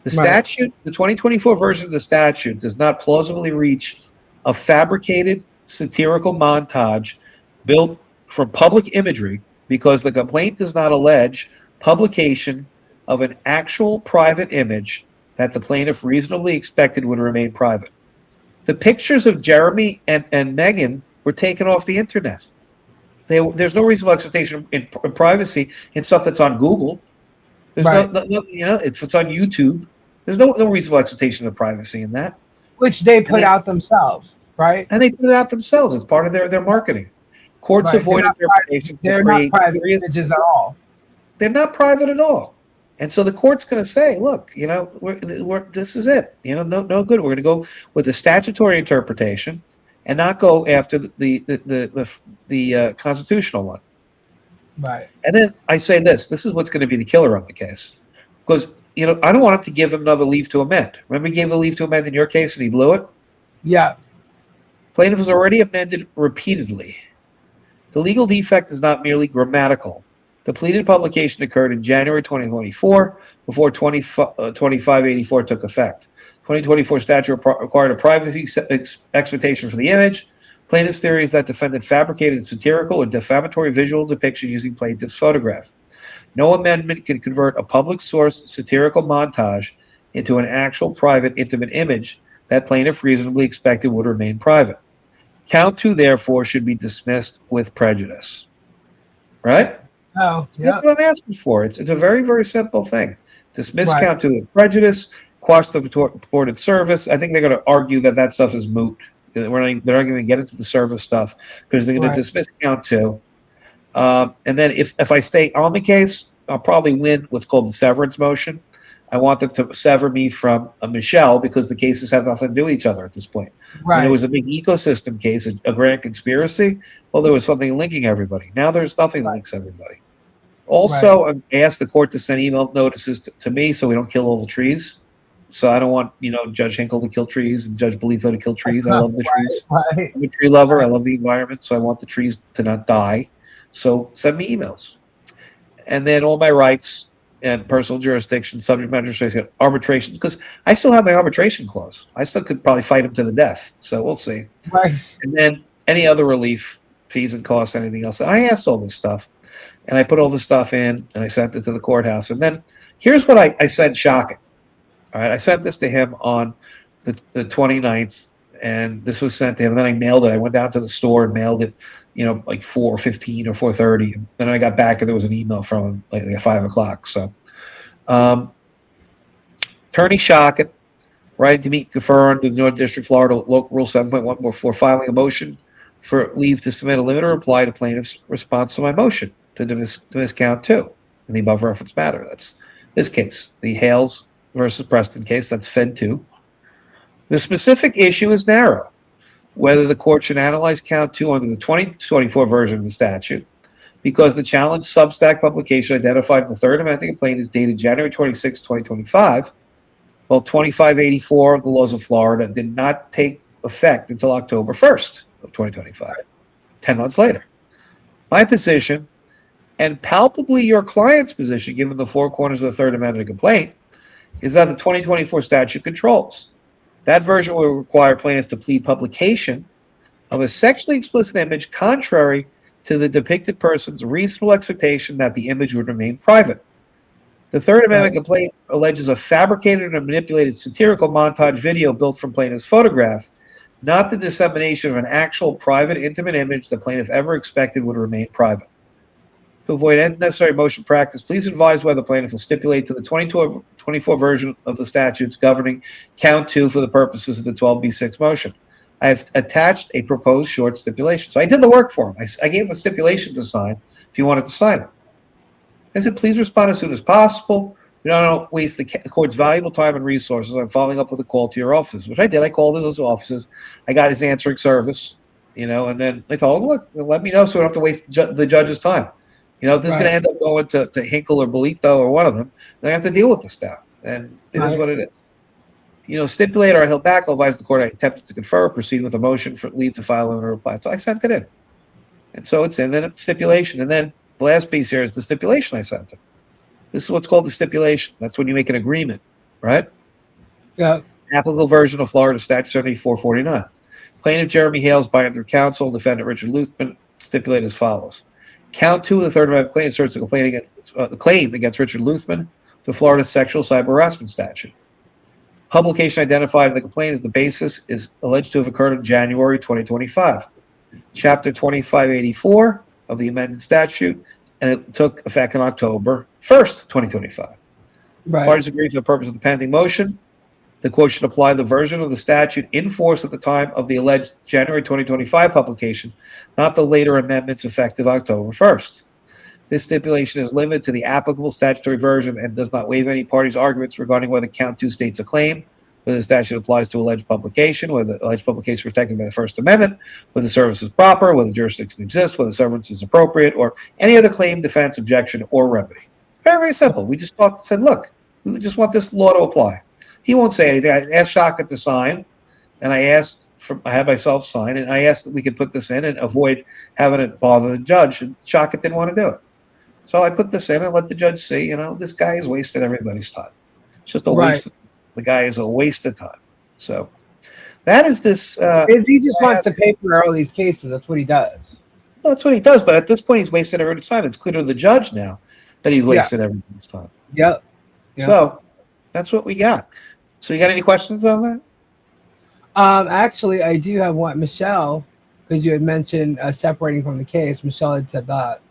The statute, the 2024 version of the statute, does not plausibly reach a fabricated satirical montage built from public imagery because the complaint does not allege publication of an actual private image that the plaintiff reasonably expected would remain private. The pictures of Jeremy and Megan were taken off the internet. There's no reasonable expectation in privacy in stuff that's on Google. There's Right. if it's on YouTube, there's no reasonable expectation of privacy in that. Which they put out themselves, right? And they put it out themselves. It's part of their marketing. Courts Right. avoid interpretation. They're not private images at all. They're not private at all. And so the court's going to say, look, this is it. No good. We're going to go with the statutory interpretation and not go after the constitutional one. Right. And then I say this is what's going to be the killer on the case. Because, I don't want him to give him another leave to amend. Remember he gave the leave to amend in your case and he blew it? Yeah. Plaintiff has already amended repeatedly. The legal defect is not merely grammatical. The pleaded publication occurred in January 2024 before 2584 took effect. 2024 statute required a privacy expectation for the image. Plaintiff's theory is that defendant fabricated satirical or defamatory visual depiction using plaintiff's photograph. No amendment can convert a public source satirical montage into an actual private intimate image that plaintiff reasonably expected would remain private. Count 2, therefore, should be dismissed with prejudice. Right? Oh, yeah. That's what I'm asking for. It's a very, very simple thing. Dismiss Right. count 2 with prejudice, quash the purported service. I think they're going to argue that stuff is moot. They're not going to get into the service stuff because they're going to dismiss count 2. And then if I stay on the case, I'll probably win what's called the severance motion. I want them to sever me from Michelle because the cases have nothing to do with each other at this point. Right. When it was a big ecosystem case, a grand conspiracy, well, there was something linking everybody. Now there's nothing that links everybody. Also, I asked the court to send email notices to me so we don't kill all the trees. So I don't want, Judge Hinkle to kill trees and Judge Bolito to kill trees. I love the trees. Right. I'm a tree lover. I love the environment, so I want the trees to not die. So send me emails. And then all my rights and personal jurisdiction, subject matter jurisdiction, arbitrations, because I still have my arbitration clause. I still could probably fight him to the death. So we'll see. Right. And then any other relief, fees and costs, anything else. And I asked all this stuff. And I put all this stuff in, and I sent it to the courthouse. And then here's what I sent shocking. All right, I sent this to him on the 29th, and this was sent to him. And then I mailed it. I went down to the store and mailed it, like 4:15 or 4:30. And then I got back, and there was an email from him like at 5 o'clock. So, Attorney Shockett, writing to me, confer under the North District, Florida, Local Rule 7.1 before filing a motion for leave to submit a limited reply to plaintiff's response to my motion to dismiss count 2 in the above referenced matter. That's this case, the Hales versus Preston case. That's Fed 2. The specific issue is narrow: whether the court should analyze count 2 under the 2024 version of the statute, because the challenged Substack publication identified in the third amendment complaint is dated January 26, 2025, while 2584 of the laws of Florida did not take effect until October 1st of 2025, 10 months later. My position, and palpably your client's position, given the four corners of the third amendment complaint, is that the 2024 statute controls. That version will require plaintiffs to plead publication of a sexually explicit image contrary to the depicted person's reasonable expectation that the image would remain private. The third amendment complaint alleges a fabricated and manipulated satirical montage video built from plaintiff's photograph, not the dissemination of an actual private, intimate image the plaintiff ever expected would remain private. To avoid unnecessary motion practice, please advise whether the plaintiff will stipulate to the 2024 version of the statutes governing count 2 for the purposes of the 12b6 motion. I have attached a proposed short stipulation. So I did the work for him. I gave him a stipulation to sign if he wanted to sign it. I said, please respond as soon as possible. We don't waste the court's valuable time and resources on following up with a call to your offices, which I did. I called those offices. I got his answering service, and then I told him, look, let me know so we don't have to waste the judge's time. If this is going to end up going to Hinkle or Bolito or one of them, they have to deal with this now. And it is what it is. Stipulate or he'll back. I'll advise the court I attempted to confer, proceed with a motion for leave to file a reply. So I sent it in. And so it's in. Then it's stipulation. And then the last piece here is the stipulation I sent him. This is what's called the stipulation. That's when you make an agreement, right? Yeah. Applicable version of Florida Statute 7449. Plaintiff Jeremy Hales, by under counsel, defendant Richard Luthmann, stipulate as follows. Count 2 of the third amendment complaint asserts a claim against Richard Luthmann, the Florida sexual cyber harassment statute. Publication identified in the complaint as the basis is alleged to have occurred in January 2025. Chapter 2584 of the amended statute, and it took effect on October 1st, 2025. Right. Parties agree for the purpose of the pending motion. The court should apply the version of the statute in force at the time of the alleged January 2025 publication, not the later amendments effective October 1st. This stipulation is limited to the applicable statutory version and does not waive any party's arguments regarding whether count 2 states a claim, whether the statute applies to alleged publication, whether the alleged publication is protected by the First Amendment, whether the service is proper, whether jurisdiction exists, whether severance is appropriate, or any other claim, defense, objection, or remedy. Very, very simple. We just said, look, we just want this law to apply. He won't say anything. I asked Shaka to sign, and I had myself sign, and I asked that we could put this in and avoid having it bother the judge, and Shaka didn't want to do it. So I put this in and let the judge see, this guy has wasted everybody's time. It's just a waste. The guy is a waste of time. So that is this. He just wants to pay for all these cases. That's what he does. Well, that's what he does. But at this point, he's wasted everybody's time. It's clear to the judge now that he wasted everybody's time. Yep. So that's what we got. So you got any questions on that? Actually, I do have one. Michelle, because you had mentioned separating from the case. Michelle had said that.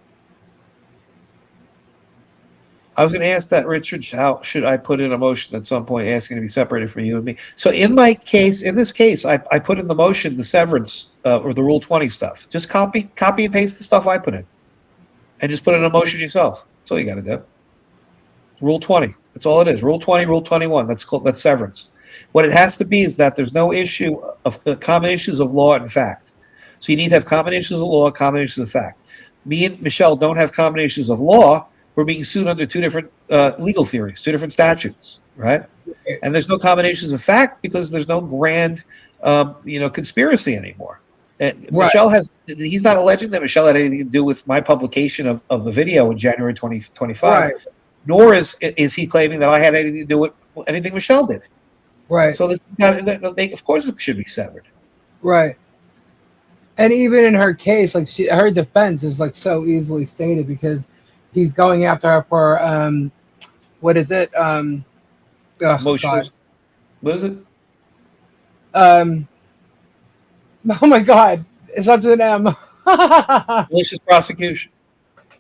I was going to ask that, Richard, how should I put in a motion at some point asking to be separated from you and me? So in this case, I put in the motion the severance or the Rule 20 stuff. Just copy and paste the stuff I put in. And just put in a motion yourself. That's all you got to do. Rule 20. That's all it is. Rule 20, Rule 21. That's severance. What it has to be is that there's no issue of common issues of law and fact. So you need to have common issues of law, common issues of fact. Me and Michelle don't have common issues of law. We're being sued under two different legal theories, two different statutes, right? And there's no combinations of fact because there's no grand, conspiracy anymore. Right. Michelle he's not alleging that Michelle had anything to do with my publication of the video in January 2025, right. Nor is he claiming that I had anything to do with anything Michelle did. Right. So of course it should be severed. Right. And even in her case, her defense is so easily stated because he's going after her for what is it? Motions. What is it? Oh my God! It starts with an M. Malicious prosecution.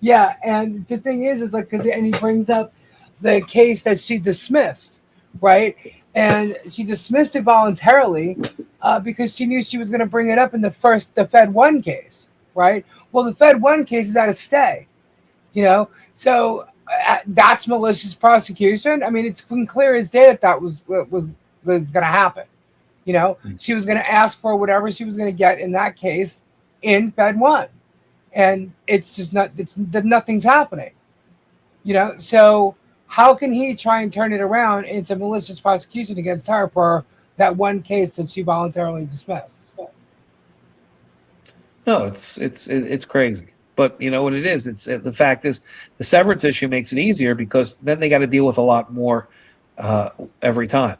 Yeah, and the thing is and he brings up the case that she dismissed, right? And she dismissed it voluntarily because she knew she was going to bring it up in the Fed 1 case, right? Well, the Fed 1 case is at a stay. So that's malicious prosecution. I mean, it's been clear as day that was going to happen. She was going to ask for whatever she was going to get in that case in Fed 1, and it's just nothing's happening. So how can he try and turn it around into malicious prosecution against her for that one case that she voluntarily dismissed? No, it's crazy. But you know what it is? The fact is the severance issue makes it easier because then they got to deal with a lot more every time,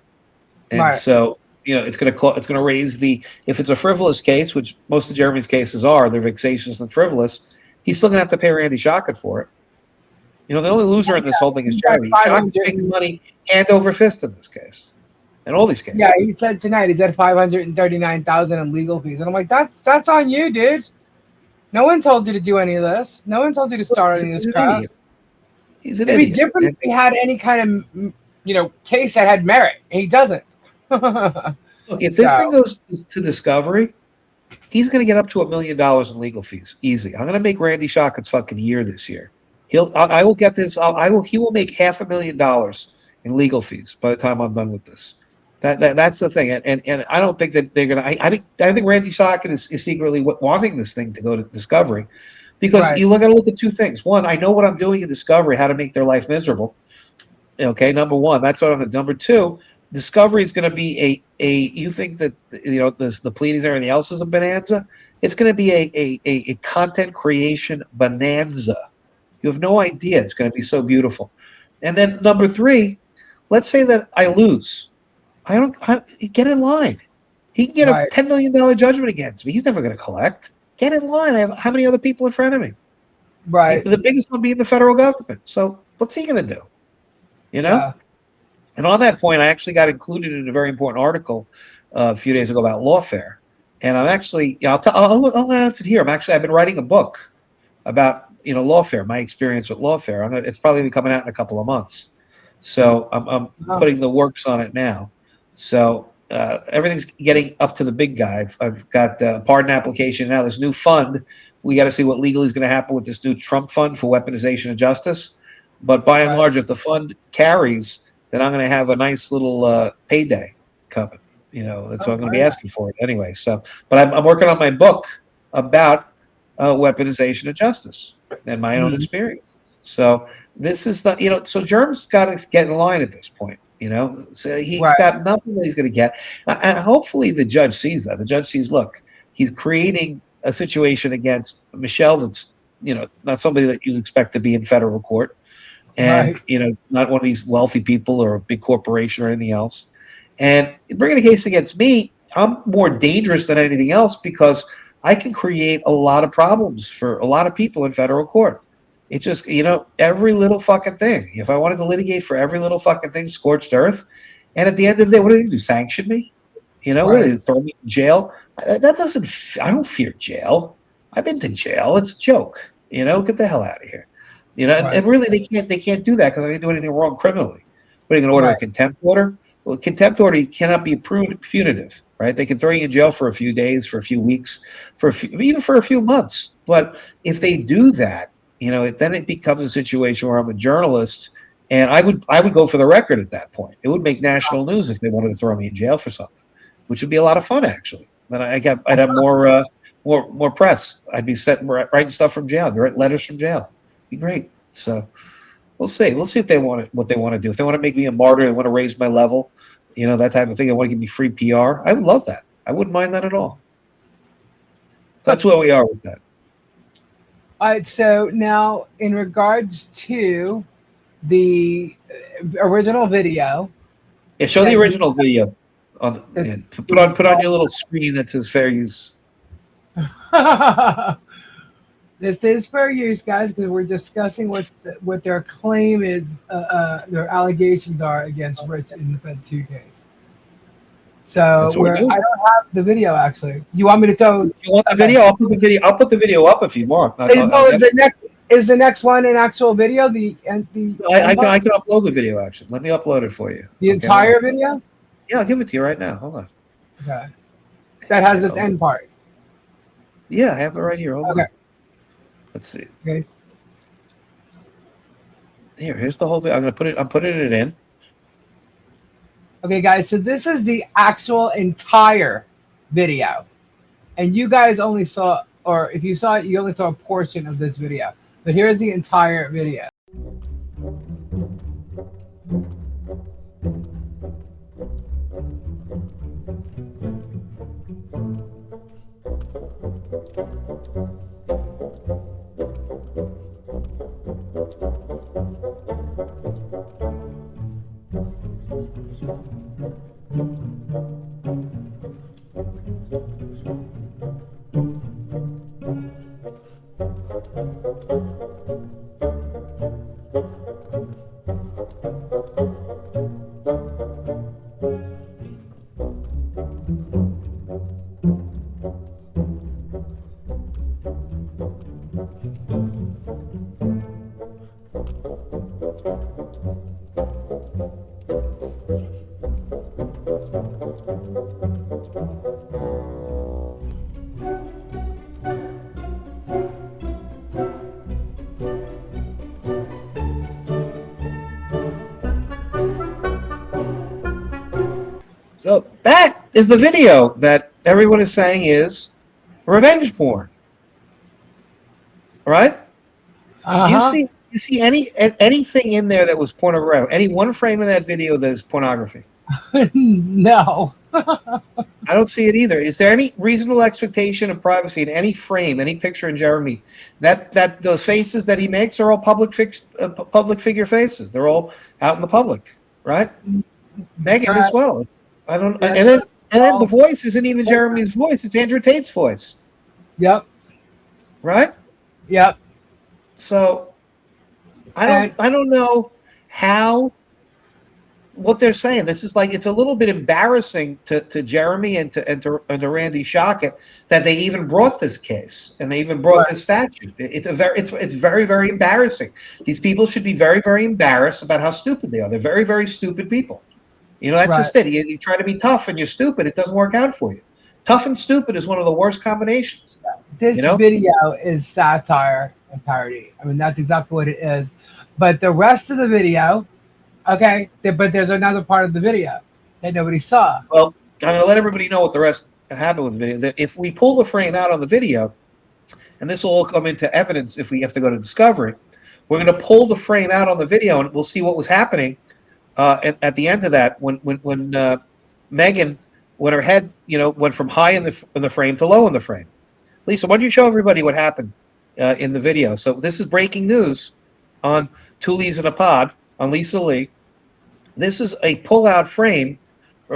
and right. So it's going to raise if it's a frivolous case, which most of Jeremy's cases are, they're vexatious and frivolous. He's still going to have to pay Randy Shotgun for it. The only loser in this whole thing is Jeremy. Shotgun's making money hand over fist in this case, and all these cases. Yeah, he said tonight he's at $539,000 in legal fees, and I'm like, that's on you, dude. No one told you to do any of this. No one told you to start any of this crap. He's an idiot. It'd be different if he had any kind of, case that had merit. And he doesn't. Look, if this thing goes to discovery, he's going to get up to $1 million in legal fees. Easy. I'm going to make Randy Shotgun's fucking year this year. He will make $500,000 in legal fees by the time I'm done with this. That's the thing, and I don't think that they're gonna. I think Randy Shotgun is secretly wanting this thing to go to discovery, because right. You got to look at two things. One, I know what I'm doing in discovery, how to make their life miserable. Okay, number one, that's what I'm going to. Number two, discovery is going to be a. You think that the pleadings and everything else is a bonanza? It's going to be a content creation bonanza. You have no idea. It's going to be so beautiful. And then number three, let's say that I lose. Get in line. He can get a $10 million judgment against me. He's never going to collect. Get in line. I have how many other people in front of me? Right. The biggest one being the federal government. So what's he going to do? Yeah. And on that point, I actually got included in a very important article a few days ago about lawfare. And I'm actually, I'll announce it here. I've been writing a book about lawfare, my experience with lawfare. It's probably gonna be coming out in a couple of months. So I'm Oh, putting the works on it now. So everything's getting up to the big guy. I've got a pardon application now. This new fund. We got to see what legally is going to happen with this new Trump fund for weaponization of justice. But by and right. large, if the fund carries, then I'm going to have a nice little payday coming. That's what I'm going to be asking for it anyway. So, but I'm working on my book about weaponization of justice and my own Mhm. experience. So this is not, so Germ's got to get in line at this point. So he's Right. got nothing that he's going to get, and hopefully the judge sees that. The judge sees, look, he's creating a situation against Michelle that's not somebody that you expect to be in federal court, and Right. not one of these wealthy people or a big corporation or anything else. And bringing a case against me, I'm more dangerous than anything else because I can create a lot of problems for a lot of people in federal court. It's just, every little fucking thing. If I wanted to litigate for every little fucking thing, scorched earth. And at the end of the day, what do they do? Sanction me? What do they throw me in jail? That doesn't, I don't fear jail. I've been to jail. It's a joke. Get the hell out of here. And Right. really they can't do that because I didn't do anything wrong criminally. But are you going to order a Right. contempt order? Well, contempt order cannot be punitive, right? They can throw you in jail for a few days, for a few weeks, even for a few months. But if they do that, then it becomes a situation where I'm a journalist, and I would go for the record at that point. It would make national news if they wanted to throw me in jail for something, which would be a lot of fun actually. Then I'd have more press. I'd be writing stuff from jail, write letters from jail. Be great. So we'll see. We'll see if they want what they want to do. If they want to make me a martyr, they want to raise my level, that type of thing. They want to give me free PR. I would love that. I wouldn't mind that at all. That's where we are with that. All right. So now, in regards to the original video, Yeah, show the original video put on your little screen that says fair use. this is fair use, guys, because we're discussing what their claim is, their allegations are against Rich in the Fed 2 case. So I don't have the video actually. You want me to throw? You want the video? I'll put the video. I'll put the video up if you want. Is the next one an actual video? I can upload the video actually. Let me upload it for you. The entire video? Yeah, I'll give it to you right now. Hold on. Okay. That has this end part. Yeah, I have it right here. Hold on. Let's see. Okay. Here's the whole thing. I'm putting it in. Okay, guys, so this is the actual entire video. And you guys only saw, or if you saw it, you only saw a portion of this video. But here's the entire video. So that is the video that everyone is saying is revenge porn. All right? Do you see anything in there that was pornographic? Any one frame in that video that is pornography? No. I don't see it either. Is there any reasonable expectation of privacy in any frame, any picture in Jeremy? That those faces that he makes are all public figure faces. They're all out in the public, right? Megan as well. I don't. And then the voice isn't even Jeremy's voice. It's Andrew Tate's voice. Yep. Right. Yep. So I don't know how what they're saying. This is like, it's a little bit embarrassing to Jeremy and to Randy Shockett that they even brought this case and they even brought this statute. It's very, very embarrassing. These people should be very, very embarrassed about how stupid they are. They're very, very stupid people. You know, that's just it. You try to be tough and you're stupid, it doesn't work out for you. Tough and stupid is one of the worst combinations. This video is satire and parody. I mean, that's exactly what it is. But the rest of the video, okay, but there's another part of the video that nobody saw. Well, I'm going to let everybody know what the rest happened with the video. That if we pull the frame out on the video, and this will all come into evidence if we have to go to discovery, we're going to pull the frame out on the video and we'll see what was happening at the end of that when Megan, when her head, went from high in the frame to low in the frame. Lisa, why don't you show everybody what happened in the video? So this is breaking news on Two Lees in a Pod on Lisa Lee. This is a pull-out frame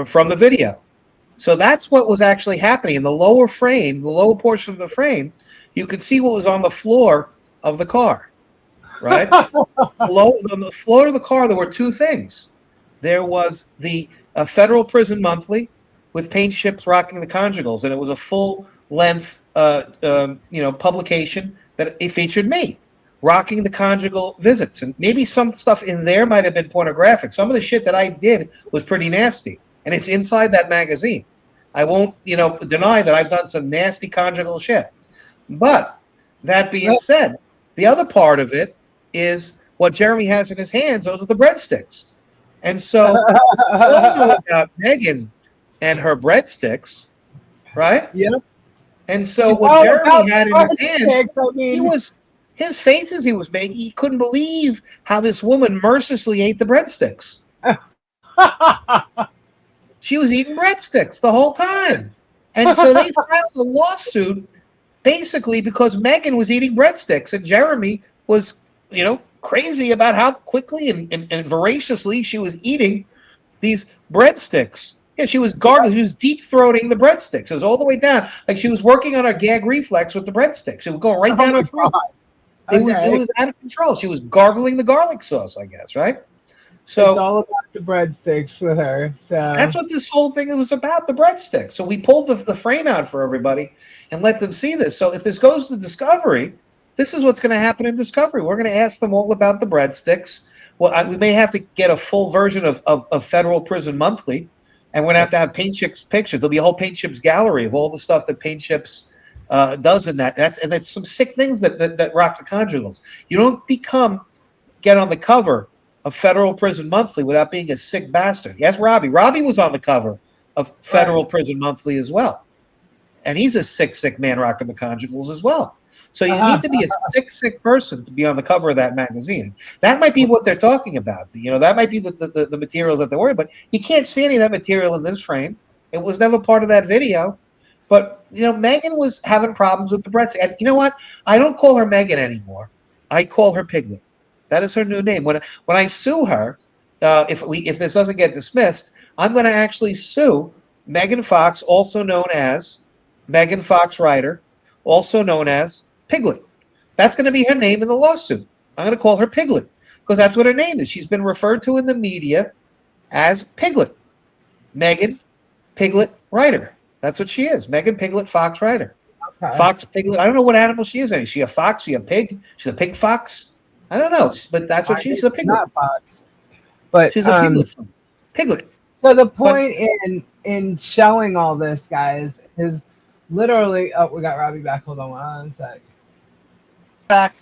from the video. So that's what was actually happening. In the lower frame, the lower portion of the frame, you could see what was on the floor of the car, right? On the floor of the car, there were two things. There was the Federal Prison Monthly with paint chips rocking the conjugals, and it was a full-length, publication that it featured me rocking the conjugal visits, and maybe some stuff in there might have been pornographic. Some of the shit that I did was pretty nasty, and it's inside that magazine. I won't, deny that I've done some nasty conjugal shit. But that being said, the other part of it is what Jeremy has in his hands. Those are the breadsticks. And so, what we know about Megan and her breadsticks, right? Yeah. And so, what Jeremy had in his hands, his faces he was making, he couldn't believe how this woman mercilessly ate the breadsticks. She was eating breadsticks the whole time. And so they filed a lawsuit basically because Megan was eating breadsticks and Jeremy was, crazy about how quickly and voraciously she was eating these breadsticks. Yeah, she was gargling. She was deep-throating the breadsticks. It was all the way down. Like she was working on her gag reflex with the breadsticks. It was going right down her throat. It was out of control. She was gargling the garlic sauce, I guess, right? So it's all about the breadsticks with her. So that's what this whole thing was about, the breadsticks. So we pulled the frame out for everybody and let them see this. So if this goes to Discovery, this is what's going to happen in Discovery. We're going to ask them all about the breadsticks. Well, we may have to get a full version of Federal Prison Monthly, and we're going to have Paint Chips pictures. There'll be a whole Paint Chips gallery of all the stuff that Paint Chips does in that. And that's some sick things that rock the conjugals. You don't get on the cover of Federal Prison Monthly without being a sick bastard. Yes, Robbie. Robbie was on the cover of Federal Prison Monthly as well. And he's a sick man rocking the conjugals as well. So you need to be a sick person to be on the cover of that magazine. That might be what they're talking about. That might be the materials that they're worried about. You can't see any of that material in this frame. It was never part of that video. But, Megan was having problems with the breadsticks. And you know what? I don't call her Megan anymore. I call her Piglet. That is her new name. When I sue her, if this doesn't get dismissed, I'm going to actually sue Megan Fox, also known as Megan Fox Ryder, also known as Piglet. That's going to be her name in the lawsuit. I'm going to call her Piglet because that's what her name is. She's been referred to in the media as Piglet. Megan Piglet Ryder. That's what she is. Megan Piglet Fox Ryder. Okay. Fox Piglet. I don't know what animal she is. Is she a fox? Is she a pig? She's a pig fox? I don't know. But that's what she's a piglet. Not fox. But she's a piglet. Piglet. So the point in showing all this, guys, is literally. Oh, we got Robbie back. Hold on one sec. Back.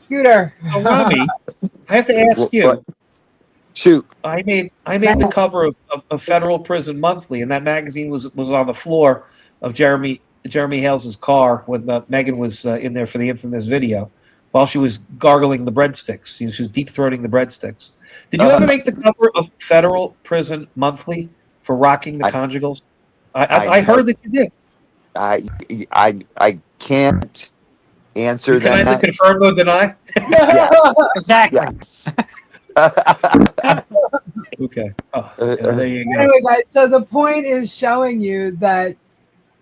Scooter. So Robbie, I have to ask you. What? Shoot. I made the cover of Federal Prison Monthly, and that magazine was on the floor of Jeremy Hales's car when Megan was in there for the infamous video, while she was gargling the breadsticks. She was deep-throating the breadsticks. Did you ever make the cover of Federal Prison Monthly for rocking the conjugals? I heard that you did. I can't answer you that. Can either confirm or deny? Yes. Exactly. Yes. Okay. Oh, there you go. Anyway, guys, so the point is showing you that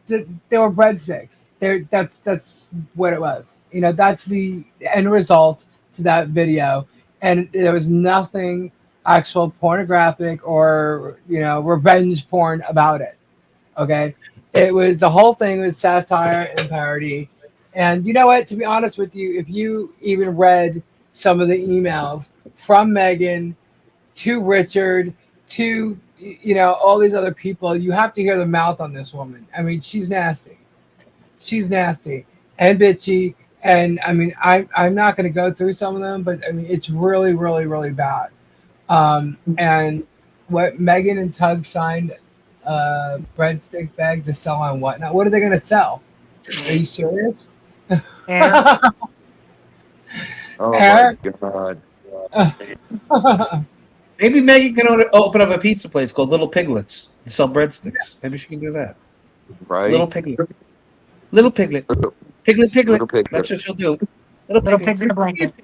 there were breadsticks. That's what it was. That's the end result to that video, and there was nothing actual pornographic or revenge porn about it. Okay, it was the whole thing was satire and parody. And you know what? To be honest with you, if you even read some of the emails from Megan to Richard to all these other people, you have to hear the mouth on this woman. I mean, she's nasty. She's nasty and bitchy. And I mean, I'm not going to go through some of them, but I mean, it's really, really, really bad. And what Megan and Tug signed breadstick bag to sell on whatnot. What are they going to sell? Are you serious? Hair. Oh Hair? my God. Maybe Megan can open up a pizza place called Little Piglets and sell breadsticks. Maybe she can do that. Right? Little Piglet. Little Piglet. Piglet. Little piglet. That's what she'll do. Little Little Piglet. pigs in a blanket.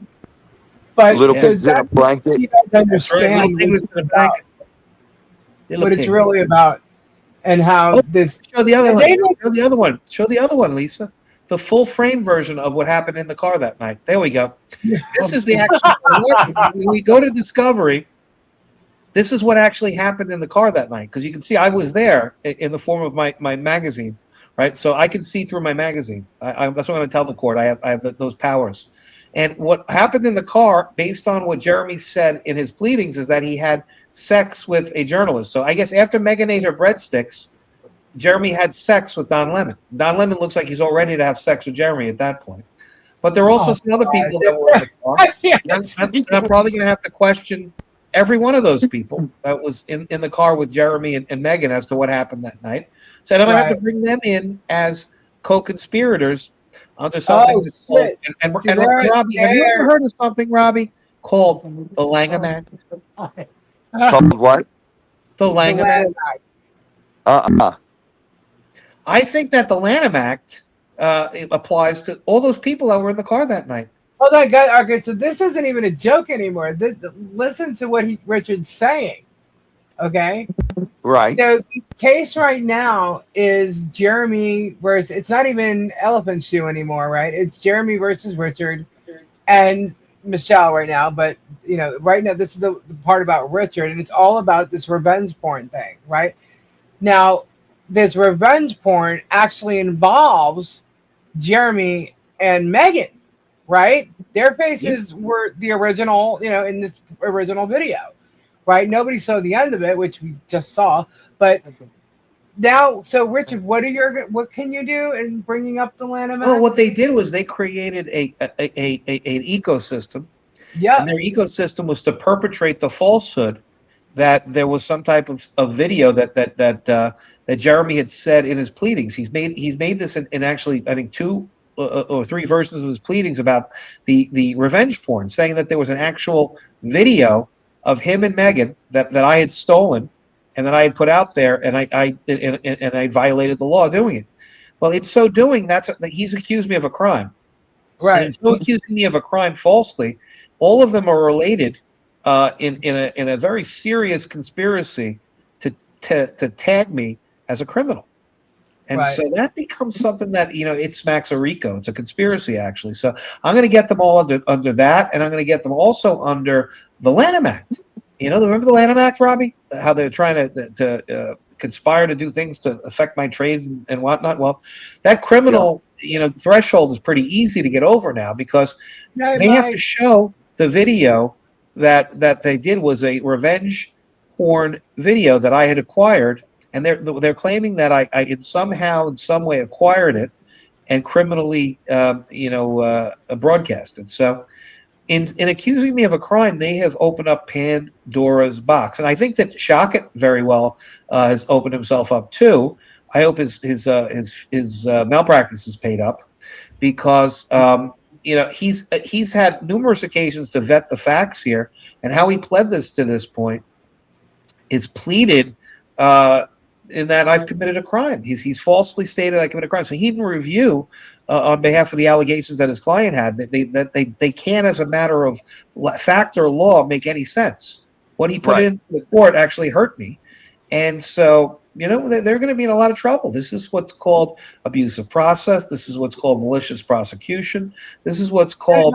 But Little so pigs in a that's blanket. you guys That's right, understand Little Piglets in a blanket. Little what it's Pig. really about and how Oh, this. Show the other And one. they don't- Show the other one. Show the other one, Lisa. The full frame version of what happened in the car that night. There we go. This is the actual. When we go to Discovery, this is what actually happened in the car that night. Because you can see I was there in the form of my magazine, right? So I can see through my magazine. That's what I'm going to tell the court. I have those powers. And what happened in the car, based on what Jeremy said in his pleadings, is that he had sex with a journalist. So I guess after Megan ate her breadsticks, Jeremy had sex with Don Lemon. Don Lemon looks like he's all ready to have sex with Jeremy at that point. But there are also some other people that were in the car. And I'm probably going to have to question every one of those people that was in the car with Jeremy and Megan as to what happened that night. So I'm going to have to bring them in as co-conspirators under something that's called, and Robbie, have you ever heard of something, Robbie, called the Langham Act? Called what? The Langham Act. I think that the Lanham Act it applies to all those people that were in the car that night. Hold on, guys. Okay, so this isn't even a joke anymore. Listen to what Richard's saying. Okay. Right. So the case right now is Jeremy versus. It's not even Elephant Shoe anymore, right? It's Jeremy versus Richard and Michelle right now. But right now this is the part about Richard, and it's all about this revenge porn thing, right? Now, this revenge porn actually involves Jeremy and Megan, right? Their faces were the original, in this original video, right? Nobody saw the end of it, which we just saw. But now, so Richard, what can you do in bringing up the Lanham Act? Well, what they did was they created an ecosystem. Yeah. And their ecosystem was to perpetrate the falsehood that there was some type of video that Jeremy had said in his pleadings. He's made this in actually, I think, 2 or 3 versions of his pleadings about the revenge porn, saying that there was an actual video of him and Megan that I had stolen and that I had put out there, and I violated the law doing it. Well, in so doing, he's accused me of a crime. Right. And in so accusing me of a crime falsely, all of them are related in a very serious conspiracy to tag me as a criminal. And so that becomes something that, it smacks of RICO. It's a conspiracy, actually. So I'm going to get them all under that, and I'm going to get them also under the Lanham Act. Remember the Lanham Act, Robbie? How they're trying to conspire to do things to affect my trade and whatnot. Well, that criminal, threshold is pretty easy to get over now, because they have to show the video that they did was a revenge porn video that I had acquired. And they're claiming that I in some way acquired it and criminally, broadcasted. So, in accusing me of a crime, they have opened up Pandora's box, and I think that Shockett very well has opened himself up too. I hope his malpractice is paid up, because he's had numerous occasions to vet the facts here, and how he pled this to this point is pleaded. In that I've committed a crime. He's falsely stated I committed a crime. So he didn't review on behalf of the allegations that his client had. That they can't, as a matter of fact or law, make any sense. What he put in the court actually hurt me, and so they're going to be in a lot of trouble. This is what's called abuse of process. This is what's called malicious prosecution. This is what's called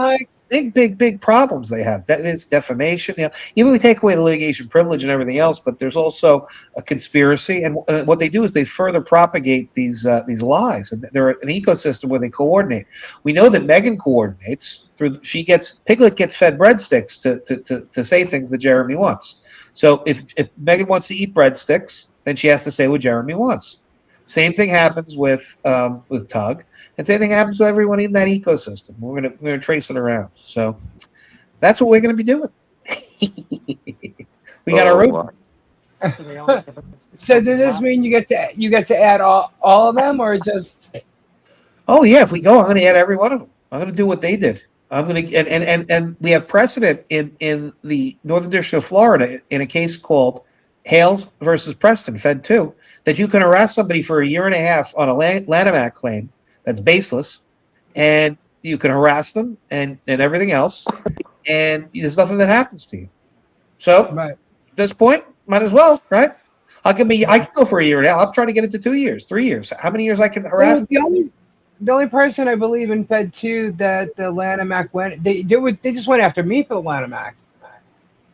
big problems they have. That is defamation. You know, even we take away the litigation privilege and everything else, but there's also a conspiracy. And what they do is they further propagate these lies. And they're an ecosystem where they coordinate. We know that Meghan coordinates through. Piglet gets fed breadsticks to say things that Jeremy wants. So if Meghan wants to eat breadsticks, then she has to say what Jeremy wants. Same thing happens with Tug. And same thing happens with everyone in that ecosystem. We're gonna trace it around. So that's what we're gonna be doing. We got our road. So does this mean you get to add all of them, or just? Oh yeah, if we go, I'm gonna add every one of them. I'm gonna do what they did. I'm gonna and we have precedent in the Northern District of Florida in a case called Hales versus Preston, Fed 2, that you can arrest somebody for a year and a half on a Lanham Act claim that's baseless, and you can harass them and everything else, and there's nothing that happens to you. So Right. at this point, might as well, right? I can go for a year now. I'm trying to get it to 2 years, 3 years. How many years I can harass? Well, the only person I believe in Fed 2 that the Lanham Act went, they just went after me for the Lanham Act,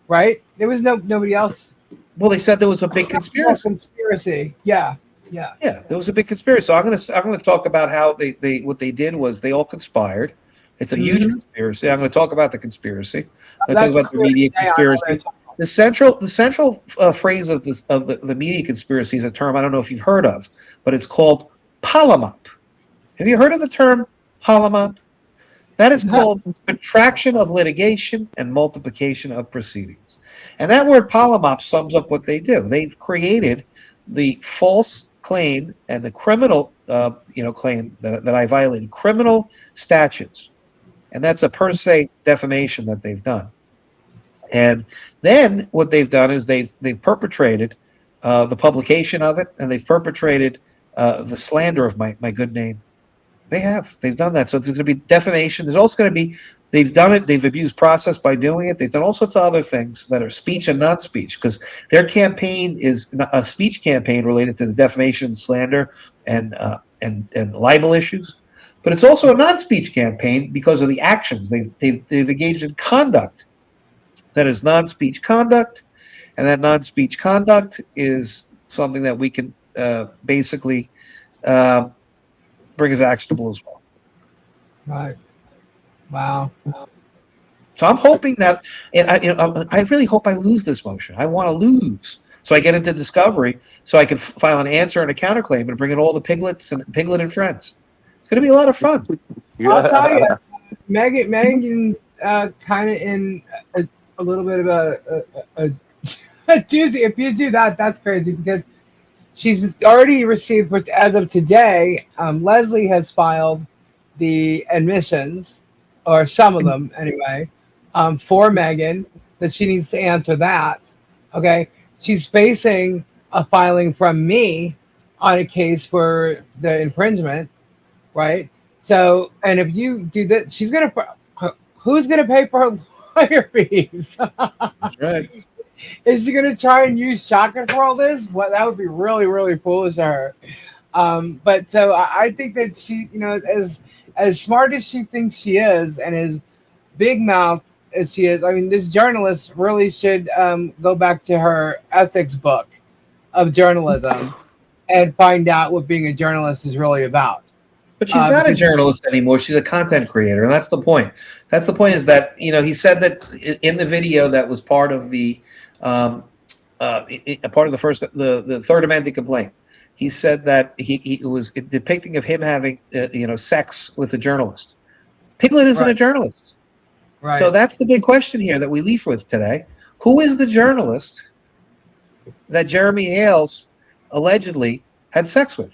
right? There was nobody else. Well, they said there was a big conspiracy. Yeah. Yeah, there was a big conspiracy. So I'm gonna talk about how they what they did was they all conspired. It's a huge conspiracy. I'm going to talk about the conspiracy. I'm going to talk about the media conspiracy. The central phrase of the media conspiracy is a term I don't know if you've heard of, but it's called polymop. Have you heard of the term polymop? That is called contraction of litigation and multiplication of proceedings. And that word polymop sums up what they do. They've created the false claim and the criminal claim that I violated criminal statutes. And that's a per se defamation that they've done. And then what they've done is they've perpetrated the publication of it, and they've perpetrated the slander of my good name. They've done that. So there's going to be defamation. There's also going to be, they've done it. They've abused process by doing it. They've done all sorts of other things that are speech and not speech, because their campaign is a speech campaign related to the defamation, slander, and libel issues. But it's also a non-speech campaign because of the actions. They've engaged in conduct that is non-speech conduct, and that non-speech conduct is something that we can basically bring as actionable as well. Right. Wow. So I'm hoping that, and I really hope I lose this motion. I want to lose, so I get into discovery, so I can file an answer and a counterclaim and bring in all the piglets and Piglet and friends. It's going to be a lot of fun. I'll tell you, Megan, kind of in a little bit of a doozy. If you do that, that's crazy, because she's already received, as of today, Leslie has filed the admissions, or some of them anyway, for Megan, that she needs to answer that. Okay. She's facing a filing from me on a case for the infringement. Right. So, and if you do that, who's going to pay for her lawyer fees? That's right. Is she going to try and use Shaka for all this? Well, that would be really, really foolish of her. But so I think that she, as smart as she thinks she is, and as big mouth as she is, I mean, this journalist really should go back to her ethics book of journalism and find out what being a journalist is really about. But she's not a journalist anymore. She's a content creator, and that's the point. That's the point, is that, he said that in the video that was part of the the third amended complaint, he said that he was depicting of him having sex with a journalist. Piglet isn't a journalist. Right. So that's the big question here that we leave with today. Who is the journalist that Jeremy Hales allegedly had sex with?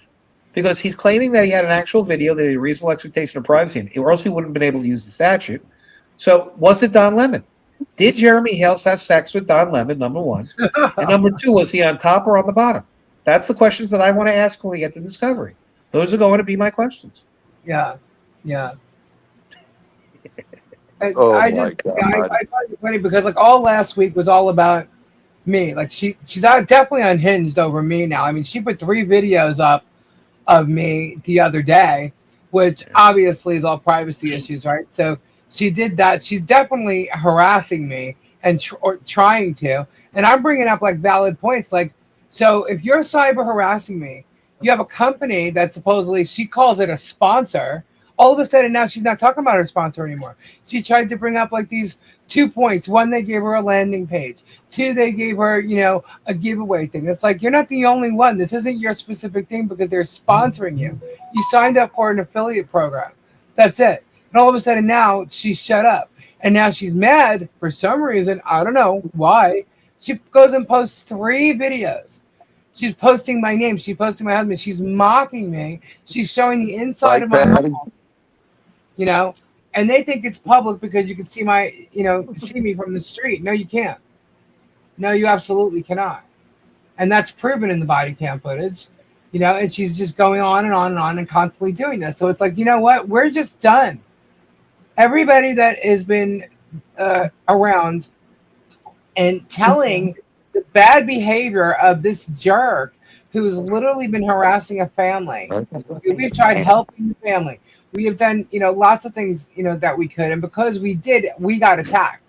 Because he's claiming that he had an actual video, that he had a reasonable expectation of privacy, or else he wouldn't have been able to use the statute. So was it Don Lemon? Did Jeremy Hales have sex with Don Lemon, number one? And number two, was he on top or on the bottom? That's the questions that I want to ask when we get to discovery. Those are going to be my questions. Yeah. I find it funny because all last week was all about me. Like she's definitely unhinged over me now. I mean, she put 3 videos up of me the other day, which obviously is all privacy issues, right? So She did that. She's definitely harassing me and or trying to. And I'm bringing up like valid points. Like, so if you're cyber harassing me, you have a company that supposedly she calls it a sponsor. All of a sudden now she's not talking about her sponsor anymore. She tried to bring up like these 2 points. One, they gave her a landing page. Two, they gave her, a giveaway thing. It's like, you're not the only one. This isn't your specific thing because they're sponsoring you. You signed up for an affiliate program. That's it. And all of a sudden now she's shut up. And now she's mad for some reason. I don't know why. She goes and posts 3 videos. She's posting my name. She's posting my husband. She's mocking me. She's showing the inside of my home. And they think it's public because you can see see me from the street. No, you can't. No, you absolutely cannot. And that's proven in the body cam footage. And she's just going on and on and on and constantly doing this. So it's like, you know what? We're just done. Everybody that has been around and telling the bad behavior of this jerk who's literally been harassing a family. We've tried helping the family. We have done, lots of things, that we could. And because we did, we got attacked.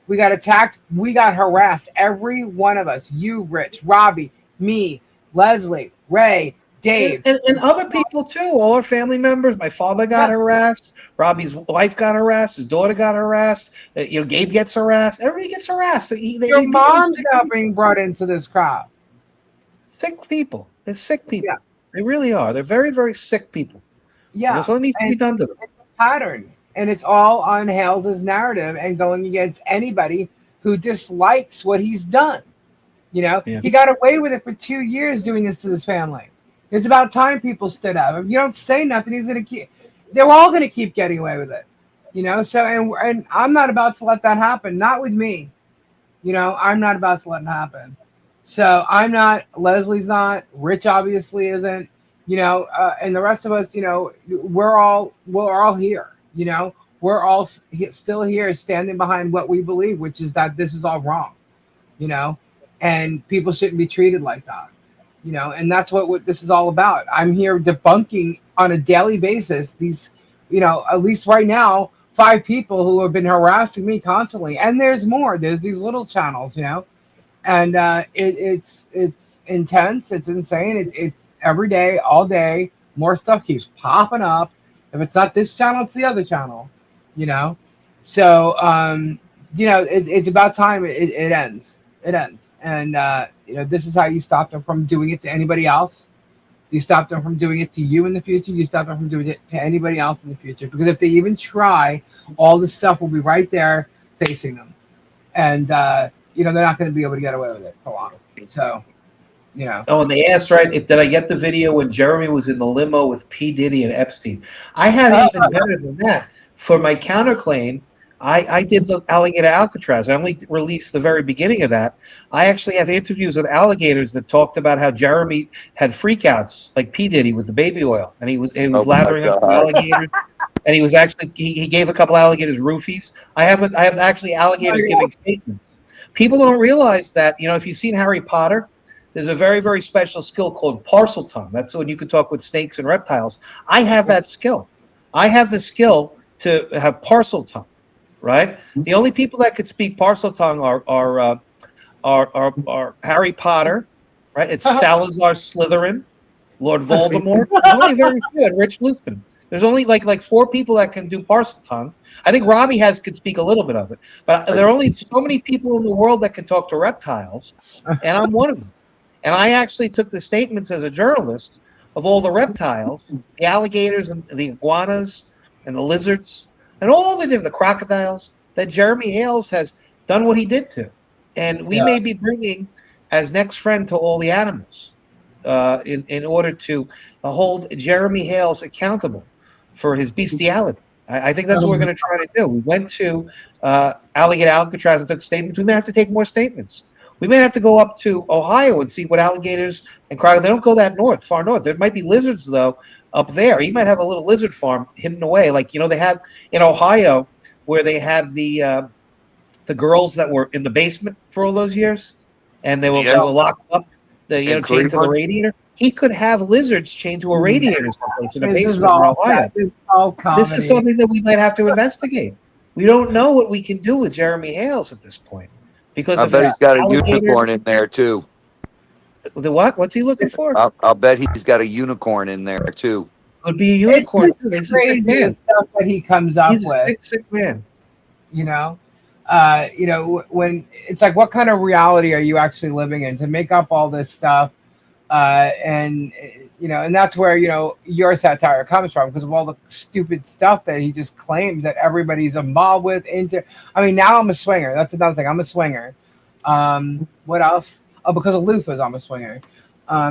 We got attacked. We got harassed. Every one of us. You, Rich, Robbie, me, Leslie, Ray, Dave. And other people too. All our family members. My father got harassed. Robbie's wife got harassed. His daughter got harassed. Gabe gets harassed. Everybody gets harassed. Your mom's now being brought into this crowd. Sick people. They're sick people. Yeah. They really are. They're very, very sick people. Yeah. That's what needs to be done to them. It's a pattern. And it's all on Hales' narrative and going against anybody who dislikes what he's done. He got away with it for 2 years doing this to this family. It's about time people stood up. If you don't say nothing, he's going to keep. They're all going to keep getting away with it. So and I'm not about to let that happen. Not with me. I'm not about to let it happen. So I'm not. Leslie's not. Rich obviously isn't. And the rest of us, we're all here. We're all still here standing behind what we believe, which is that this is all wrong, and people shouldn't be treated like that, and that's what this is all about. I'm here debunking on a daily basis these, at least right now, 5 people who have been harassing me constantly. And there's more. There's these little channels, and it's intense. It's insane. It's every day, all day. More stuff keeps popping up. If it's not this channel, it's the other channel, So, it's about time it ends. It ends. And, this is how you stop them from doing it to anybody else. You stop them from doing it to you in the future. You stop them from doing it to anybody else in the future. Because if they even try, all this stuff will be right there facing them. And, they're not going to be able to get away with it for long. So, Oh, and they asked, right, did I get the video when Jeremy was in the limo with P. Diddy and Epstein? I have even better than that. For my counterclaim, I did the alligator Alcatraz. I only released the very beginning of that. I actually have interviews with alligators that talked about how Jeremy had freakouts like P. Diddy with the baby oil, and he was lathering up the alligators, and he was actually he gave a couple alligators roofies. I have actually alligators giving statements. People don't realize that, if you've seen Harry Potter, there's a very, very special skill called parcel tongue. That's when you can talk with snakes and reptiles. I have that skill. I have the skill to have parcel tongue, right? The only people that could speak parcel tongue are Harry Potter, right? It's Salazar Slytherin, Lord Voldemort. There's only very few, and Rich Luthmann. There's only like 4 people that can do parcel tongue. I think Robbie could speak a little bit of it, but there are only so many people in the world that can talk to reptiles, and I'm one of them. And I actually took the statements as a journalist of all the reptiles, the alligators and the iguanas and the lizards and all the crocodiles that Jeremy Hales has done what he did to. And we may be bringing as next friend to all the animals in order to hold Jeremy Hales accountable for his bestiality. I think that's what we're going to try to do. We went to Alligator Alcatraz and took statements. We may have to take more statements. We may have to go up to Ohio and see what alligators and crocodiles. They don't go that far north. There might be lizards, though, up there. He might have a little lizard farm hidden away. Like, they had in Ohio where they had the girls that were in the basement for all those years, and they were locked up, chained to the radiator. he could have lizards chained to a radiator someplace in a This is basement in all Ohio. set. This is all comedy. This is something that we might have to investigate. We don't know what we can do with Jeremy Hales at this point because I of bet his he's got a alligator- unicorn in there too. The what? What's he looking for? I'll bet he's got a unicorn in there too. Would be a It's unicorn. just He's a sick crazy the man. stuff that he comes up He's a with. sick man. You know, when it's like, what kind of reality are you actually living in to make up all this stuff? And that's where your satire comes from, because of all the stupid stuff that he just claims that everybody's involved with. I mean, now I'm a swinger. That's another thing. I'm a swinger. What else? Oh, because of loofahs, I'm a swinger.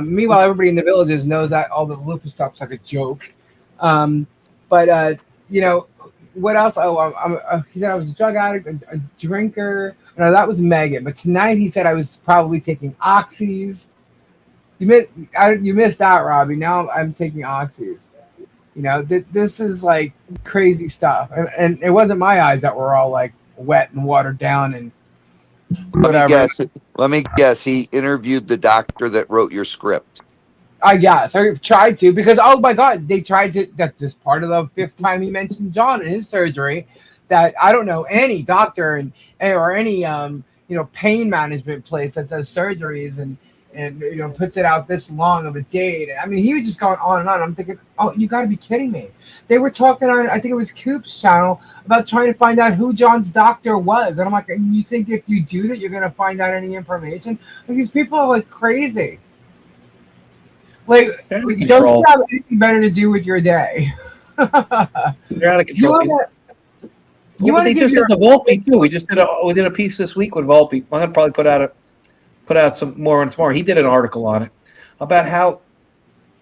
Meanwhile, everybody in the villages knows that all the loofah stuff's like a joke. What else? Oh, he said I was a drug addict, a drinker. No, that was Megan. But tonight he said I was probably taking oxys. You missed out, Robbie. Now I'm taking oxys. This is like crazy stuff, and it wasn't my eyes that were all like wet and watered down and whatever. Let me guess. He interviewed the doctor that wrote your script. I guess I tried to, because oh my god, they tried to. That's just part of the fifth time he mentioned John in his surgery. That I don't know any doctor or any pain management place that does surgeries and puts it out this long of a date. I mean, he was just going on and on. I'm thinking, oh, you got to be kidding me. They were talking on, I think it was Coop's channel, about trying to find out who John's doctor was. And I'm like, you think if you do that, you're going to find out any information? Like, these people are like crazy. Like, don't you have anything better to do with your day? You're out of control. They just did the Volpe too. We did a piece this week with Volpe. I'm gonna probably put out some more on tomorrow. He did an article on it about how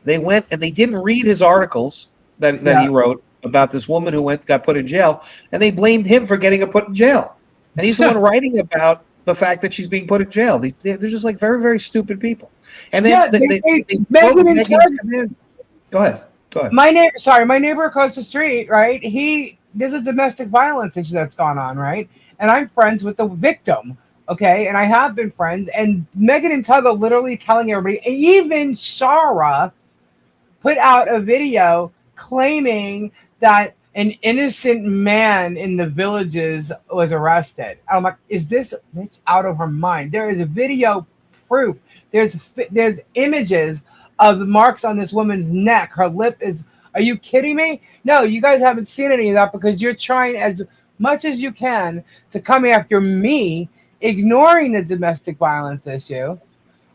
they went and they didn't read his articles that he wrote about this woman who got put in jail, and they blamed him for getting her put in jail. And he's the one writing about the fact that she's being put in jail. They're just like very, very stupid people. And then Go ahead. My neighbor across the street, right? There's a domestic violence issue that's gone on, right? And I'm friends with the victim, okay? And I have been friends. And Megan and Tuggle literally telling everybody, and even Shara put out a video claiming that an innocent man in the villages was arrested. I'm like, is this bitch out of her mind? There is a video proof. There's images of the marks on this woman's neck. Her lip is. Are you kidding me? No, you guys haven't seen any of that because you're trying as much as you can to come after me, ignoring the domestic violence issue,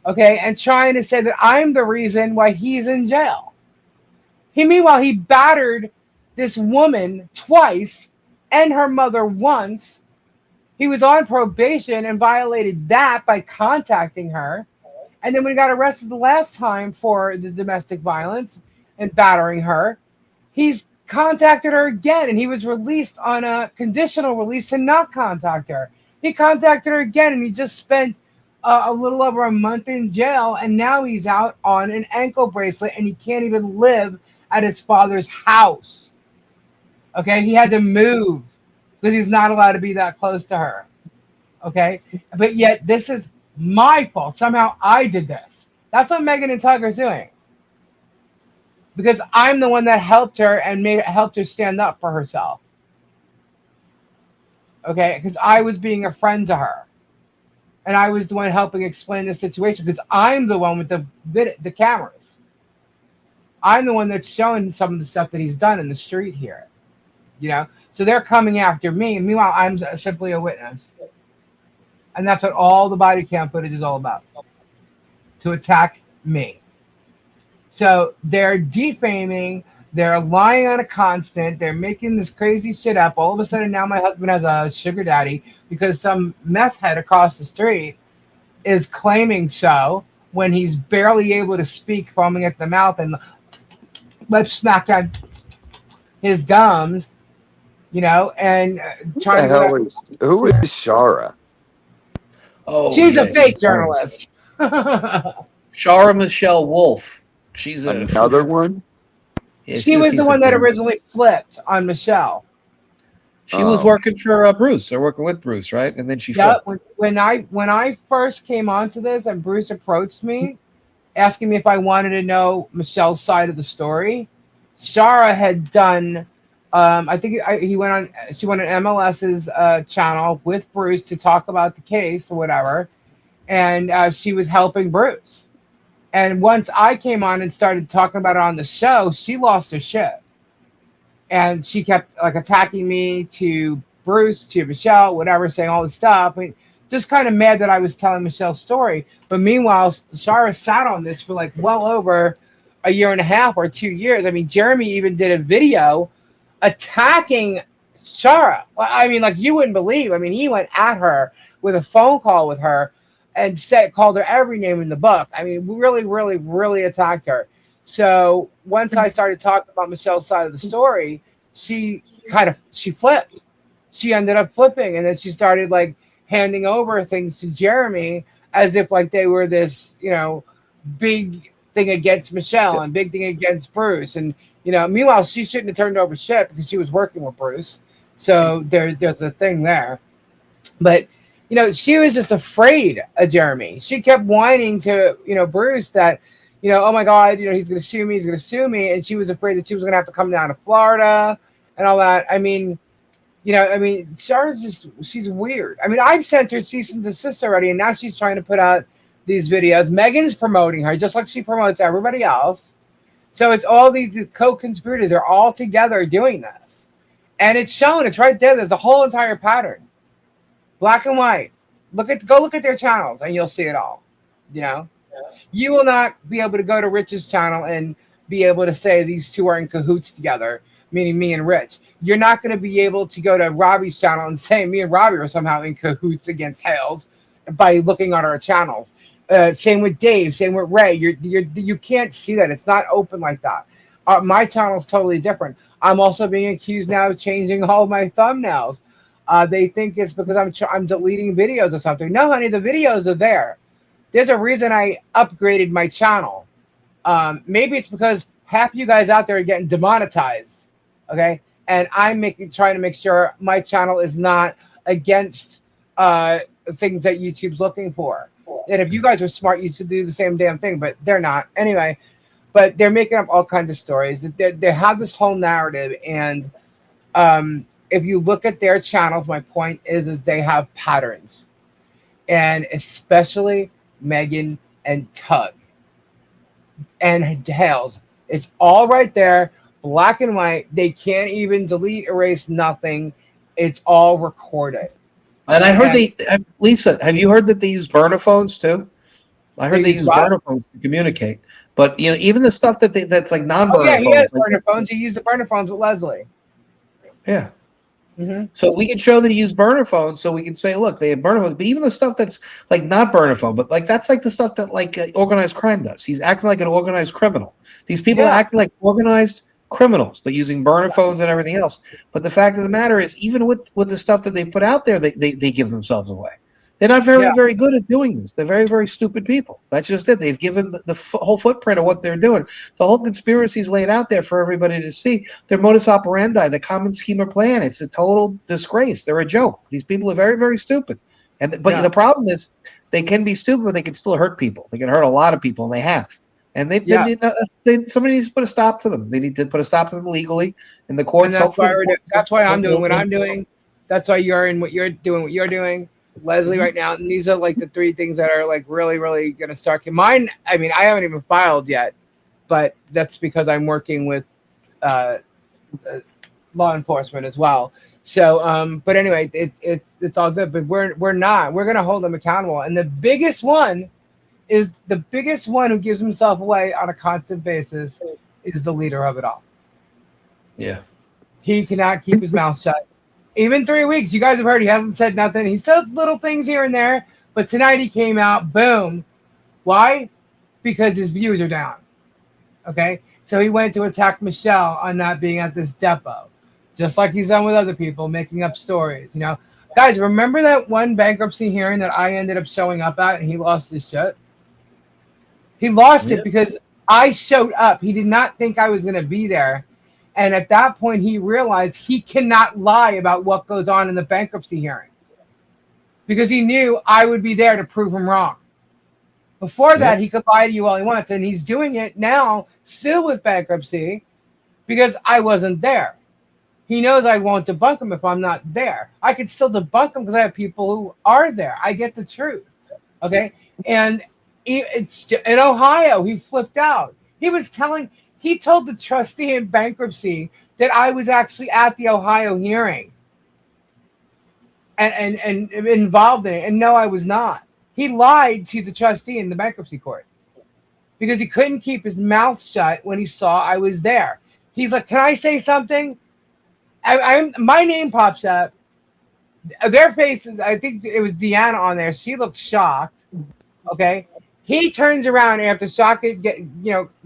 okay, and trying to say that I'm the reason why he's in jail. Meanwhile, he battered this woman twice and her mother once. He was on probation and violated that by contacting her. And then when he got arrested the last time for the domestic violence and battering her, he's contacted her again, and he was released on a conditional release to not contact her. He contacted her again, and he just spent a little over a month in jail, and now he's out on an ankle bracelet, and he can't even live at his father's house. Okay, he had to move because he's not allowed to be that close to her. Okay, but yet this is my fault. Somehow I did this. That's what Megan and Tug are doing. Because I'm the one that helped her and helped her stand up for herself. Okay, because I was being a friend to her. And I was the one helping explain the situation because I'm the one with the cameras. I'm the one that's showing some of the stuff that he's done in the street here. So they're coming after me. And meanwhile, I'm simply a witness. And that's what all the body cam footage is all about. To attack me. So they're defaming, they're lying on a constant, they're making this crazy shit up. All of a sudden now my husband has a sugar daddy because some meth head across the street is claiming so when he's barely able to speak, foaming at the mouth and let's smack on his gums, and trying to... Who is Shara? Oh, she's a fake journalist. Shara Michelle Wolf. She's another one. Yeah, she was the one that originally flipped on Michelle. She was working for Bruce, or working with Bruce, right? And then she flipped. When I first came onto this and Bruce approached me, asking me if I wanted to know Michelle's side of the story. Shara had done, I think he went on. She went on MLS's channel with Bruce to talk about the case or whatever, and she was helping Bruce. And once I came on and started talking about it on the show, she lost her shit, and she kept like attacking me to Bruce, to Michelle, whatever, saying all this stuff. I mean, just kind of mad that I was telling Michelle's story. But meanwhile, Shara sat on this for like well over a year and a half or 2 years. I mean, Jeremy even did a video attacking Shara. Well, I mean, like you wouldn't believe. I mean, he went at her with a phone call with her and called her every name in the book. I mean, really, really, really attacked her. So once I started talking about Michelle's side of the story, she flipped. She ended up flipping, and then she started like handing over things to Jeremy as if like they were this, big thing against Michelle and big thing against Bruce. And, meanwhile, she shouldn't have turned over shit because she was working with Bruce. So there's a thing there. But, she was just afraid of Jeremy. She kept whining to, Bruce that, oh my God, he's going to sue me. And she was afraid that she was going to have to come down to Florida and all that. I mean, Shara's she's weird. I mean, I've sent her cease and desist already, and now she's trying to put out these videos. Megan's promoting her, just like she promotes everybody else. So it's all these co-conspirators. They're all together doing this. And it's shown. It's right there. There's a whole entire pattern. Black and white. Go look at their channels, and you'll see it all. You will not be able to go to Rich's channel and be able to say these two are in cahoots together, meaning me and Rich. You're not going to be able to go to Robbie's channel and say me and Robbie are somehow in cahoots against Hales by looking on our channels. Same with Dave, same with Ray. You can't see that. It's not open like that. My channel is totally different. I'm also being accused now of changing all my thumbnails. They think it's because I'm deleting videos or something. No, honey, the videos are there. There's a reason I upgraded my channel. Maybe it's because half you guys out there are getting demonetized. Okay, and I'm trying to make sure my channel is not against things that YouTube's looking for. And if you guys are smart, you should do the same damn thing, but they're not. Anyway, but they're making up all kinds of stories. They have this whole narrative, and if you look at their channels, my point is they have patterns, and especially Megan and Tug and Hales. It's all right there. Black and white. They can't even delete, erase, nothing. It's all recorded. And I heard Lisa, have you heard that they use burner phones too? I heard they use burner phones to communicate. But even the stuff that's like non-burner phones. He has burner phones. He used the burner phones with Leslie. Yeah. Mm-hmm. So we can show that he used burner phones, so we can say, look, they have burner phones. But even the stuff that's like not burner phone, but like that's like the stuff that like organized crime does. He's acting like an organized criminal. These people are acting like organized criminals. They're using burner phones and everything else. But the fact of the matter is, even with the stuff that they put out there, they give themselves away. They're not very good at doing this. They're very, very stupid people. That's just it. They've given the whole footprint of what they're doing. The whole conspiracy is laid out there for everybody to see. Their modus operandi, the common scheme or plan, it's a total disgrace. They're a joke. These people are very, very stupid. But the problem is they can be stupid, but they can still hurt people. They can hurt a lot of people, and they have. And somebody needs to put a stop to them. They need to put a stop to them legally in the courts. And that's why I'm doing what I'm doing. That's why you're in what you're doing. Leslie right now. And these are like the three things that are like really, really going to start. Mine, I mean, I haven't even filed yet, but that's because I'm working with law enforcement as well. So, but anyway, it's all good. But we're going to hold them accountable. And the biggest one who gives himself away on a constant basis is the leader of it all. Yeah. He cannot keep his mouth shut. Even 3 weeks, you guys have heard he hasn't said nothing. He said little things here and there, but tonight he came out, boom. Why? Because his views are down. Okay? So he went to attack Michelle on not being at this depot, just like he's done with other people, making up stories. Guys, remember that one bankruptcy hearing that I ended up showing up at and he lost his shit? He lost it because I showed up. He did not think I was going to be there. And at that point, he realized he cannot lie about what goes on in the bankruptcy hearing because he knew I would be there to prove him wrong. Before that, he could lie to you all he wants, and he's doing it now, still with bankruptcy, because I wasn't there. He knows I won't debunk him if I'm not there. I could still debunk him because I have people who are there. I get the truth, okay? And it's in Ohio. He flipped out. He told the trustee in bankruptcy that I was actually at the Ohio hearing and involved in it. And no, I was not. He lied to the trustee in the bankruptcy court because he couldn't keep his mouth shut when he saw I was there. He's like, "Can I say something?" My name pops up. Their faces, I think it was Deanna on there. She looked shocked. Okay. He turns around after Socket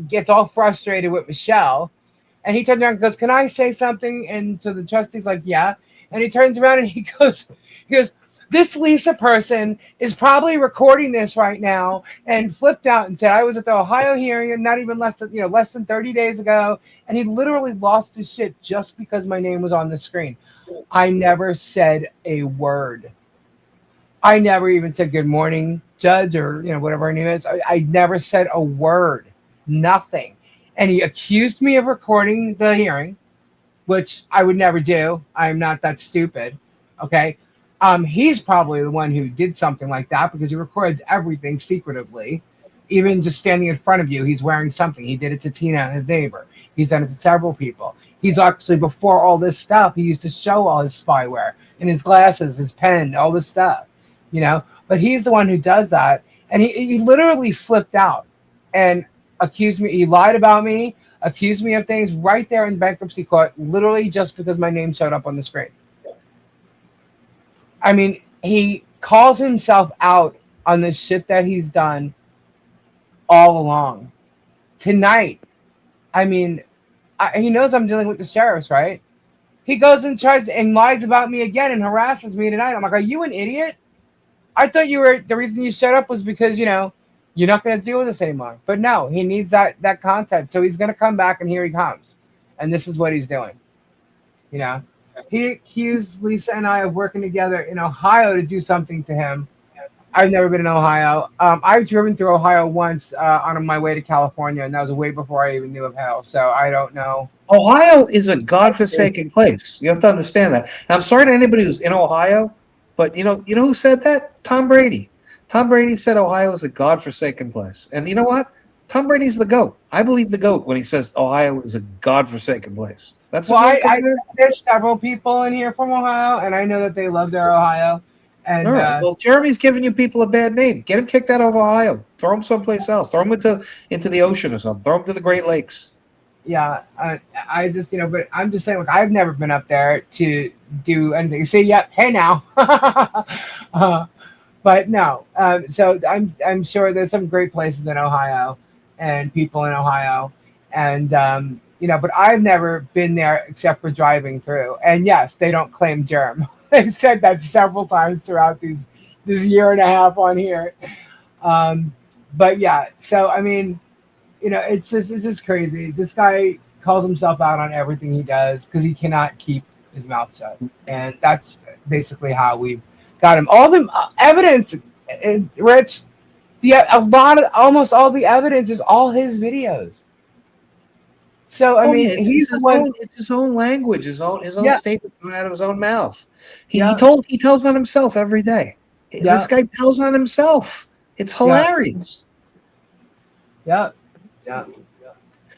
gets all frustrated with Michelle, and he turns around and goes, "Can I say something?" And so the trustee's like, "Yeah." And he turns around and he goes, "This Lisa person is probably recording this right now," and flipped out and said, "I was at the Ohio hearing and not even less than 30 days ago." And he literally lost his shit just because my name was on the screen. I never said a word. I never even said good morning, Judge, or whatever her name is. I never said a word, nothing. And he accused me of recording the hearing, which I would never do. I'm not that stupid. Okay. He's probably the one who did something like that because he records everything secretively. Even just standing in front of you, he's wearing something. He did it to Tina, his neighbor. He's done it to several people. He's actually, before all this stuff, he used to show all his spyware in his glasses, his pen, all this stuff, But he's the one who does that. And he literally flipped out and accused me. He lied about me, accused me of things right there in bankruptcy court, literally just because my name showed up on the screen. I mean, he calls himself out on the shit that he's done all along. Tonight, I mean, he knows I'm dealing with the sheriffs, right? He goes and tries and lies about me again and harasses me tonight. I'm like, "Are you an idiot? I thought the reason you showed up was because, you're not going to deal with this anymore." But no, he needs that content. So he's going to come back, and here he comes. And this is what he's doing. He accused Lisa and I of working together in Ohio to do something to him. I've never been in Ohio. I've driven through Ohio once on my way to California, and that was way before I even knew of hell. So I don't know. Ohio is a godforsaken place. You have to understand that. And I'm sorry to anybody who's in Ohio, but you know who said that? Tom Brady. Tom Brady said Ohio is a godforsaken place. And you know what? Tom Brady's the GOAT. I believe the GOAT when he says Ohio is a godforsaken place. That's there's several people in here from Ohio, and I know that they love their Ohio. And all right. Well, Jeremy's giving you people a bad name. Get him kicked out of Ohio. Throw him someplace else. Throw him into the ocean or something. Throw him to the Great Lakes. Yeah, I just but I'm just saying, look, I've never been up there to do anything. See, yep, hey now. But no, so I'm sure there's some great places in Ohio and people in Ohio, and but I've never been there except for driving through. And yes, they don't claim germ. They've said that several times throughout this year and a half on here. But yeah, so I mean, it's just crazy. This guy calls himself out on everything he does because he cannot keep his mouth shut, and that's basically how we've got him. All the evidence, Rich, almost all the evidence is all his videos. So I mean, it's his own language, his own statements coming out of his own mouth. He tells on himself every day. Yeah. This guy tells on himself. It's hilarious. Yeah.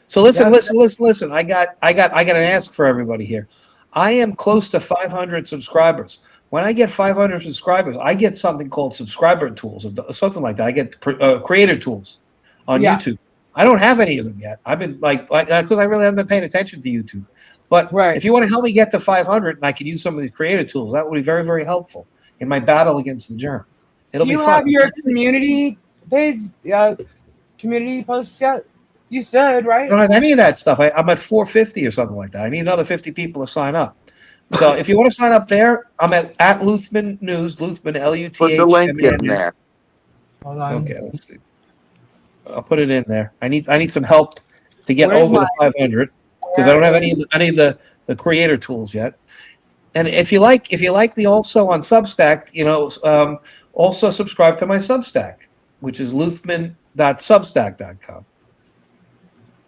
So listen. I got an ask for everybody here. I am close to 500 subscribers. When I get 500 subscribers, I get something called subscriber tools or something like that. I get creator tools on YouTube. I don't have any of them yet. I've been because I really haven't been paying attention to YouTube. But if you want to help me get to 500 and I can use some of these creator tools, that would be very, very helpful in my battle against the germ. It'll be fun. Do you have your community page, community posts yet? You said, right? I don't have any of that stuff. I'm at 450 or something like that. I need another 50 people to sign up. So if you want to sign up there, I'm at Luthmann News, Luthmann, Luthmann. Put the link in there. Hold on. Okay, let's see. I'll put it in there. I need some help to get over the 500 because I don't have any of the creator tools yet. And if you like me also on Substack, also subscribe to my Substack. which is luthmann.substack.com.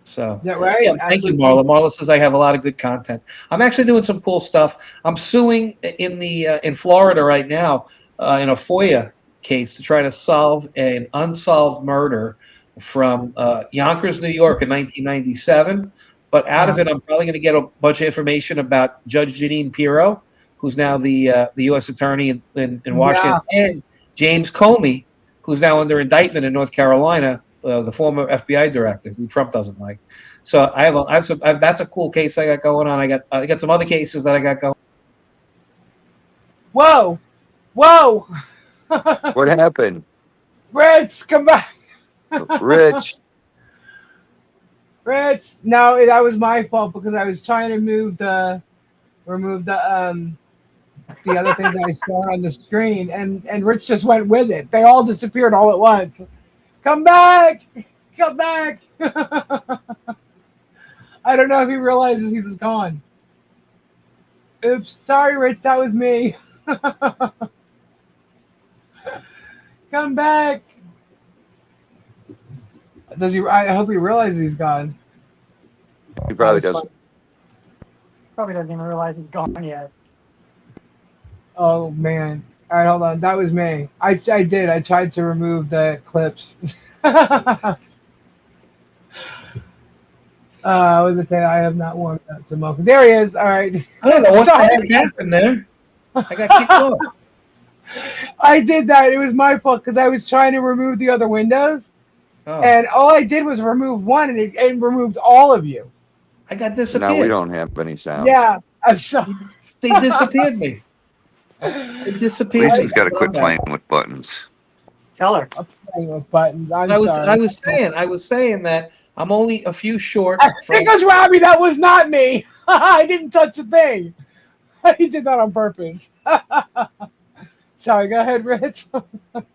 So, Is that right? yeah, thank you, Marla. Marla says I have a lot of good content. I'm actually doing some cool stuff. I'm suing in Florida right now in a FOIA case to try to solve an unsolved murder from Yonkers, New York in 1997. But out of it, I'm probably going to get a bunch of information about Judge Jeanine Pirro, who's now the U.S. attorney in Washington, and James Comey, who's now under indictment in North Carolina, the former FBI director who Trump doesn't like. So that's a cool case I got going on. I got some other cases that I got going. Whoa. What happened? Rich, come back. Rich. No, that was my fault because I was trying to remove the other things I saw on the screen, and Rich just went with it. They all disappeared all at once. Come back! I don't know if he realizes he's gone. Oops, sorry, Rich, that was me. Come back! Does he? I hope he realizes he's gone. He probably doesn't. Probably doesn't even realize he's gone yet. Oh man! All right, hold on. That was me. I did. I tried to remove the clips. I was gonna say I have not warmed up to Mocha. There he is. All right. I don't know what the heck happened there. I got kicked off. I did that. It was my fault because I was trying to remove the other windows, and all I did was remove one, and it removed all of you. I got disappeared. Now we don't have any sound. Yeah, I'm sorry. They disappeared me. They disappeared. Lisa's got to quit playing with buttons. Tell her. I'm playing with buttons. I was saying that I'm only a few short. It goes, Robbie. That was not me. I didn't touch a thing. He did that on purpose. Sorry, go ahead, Rich.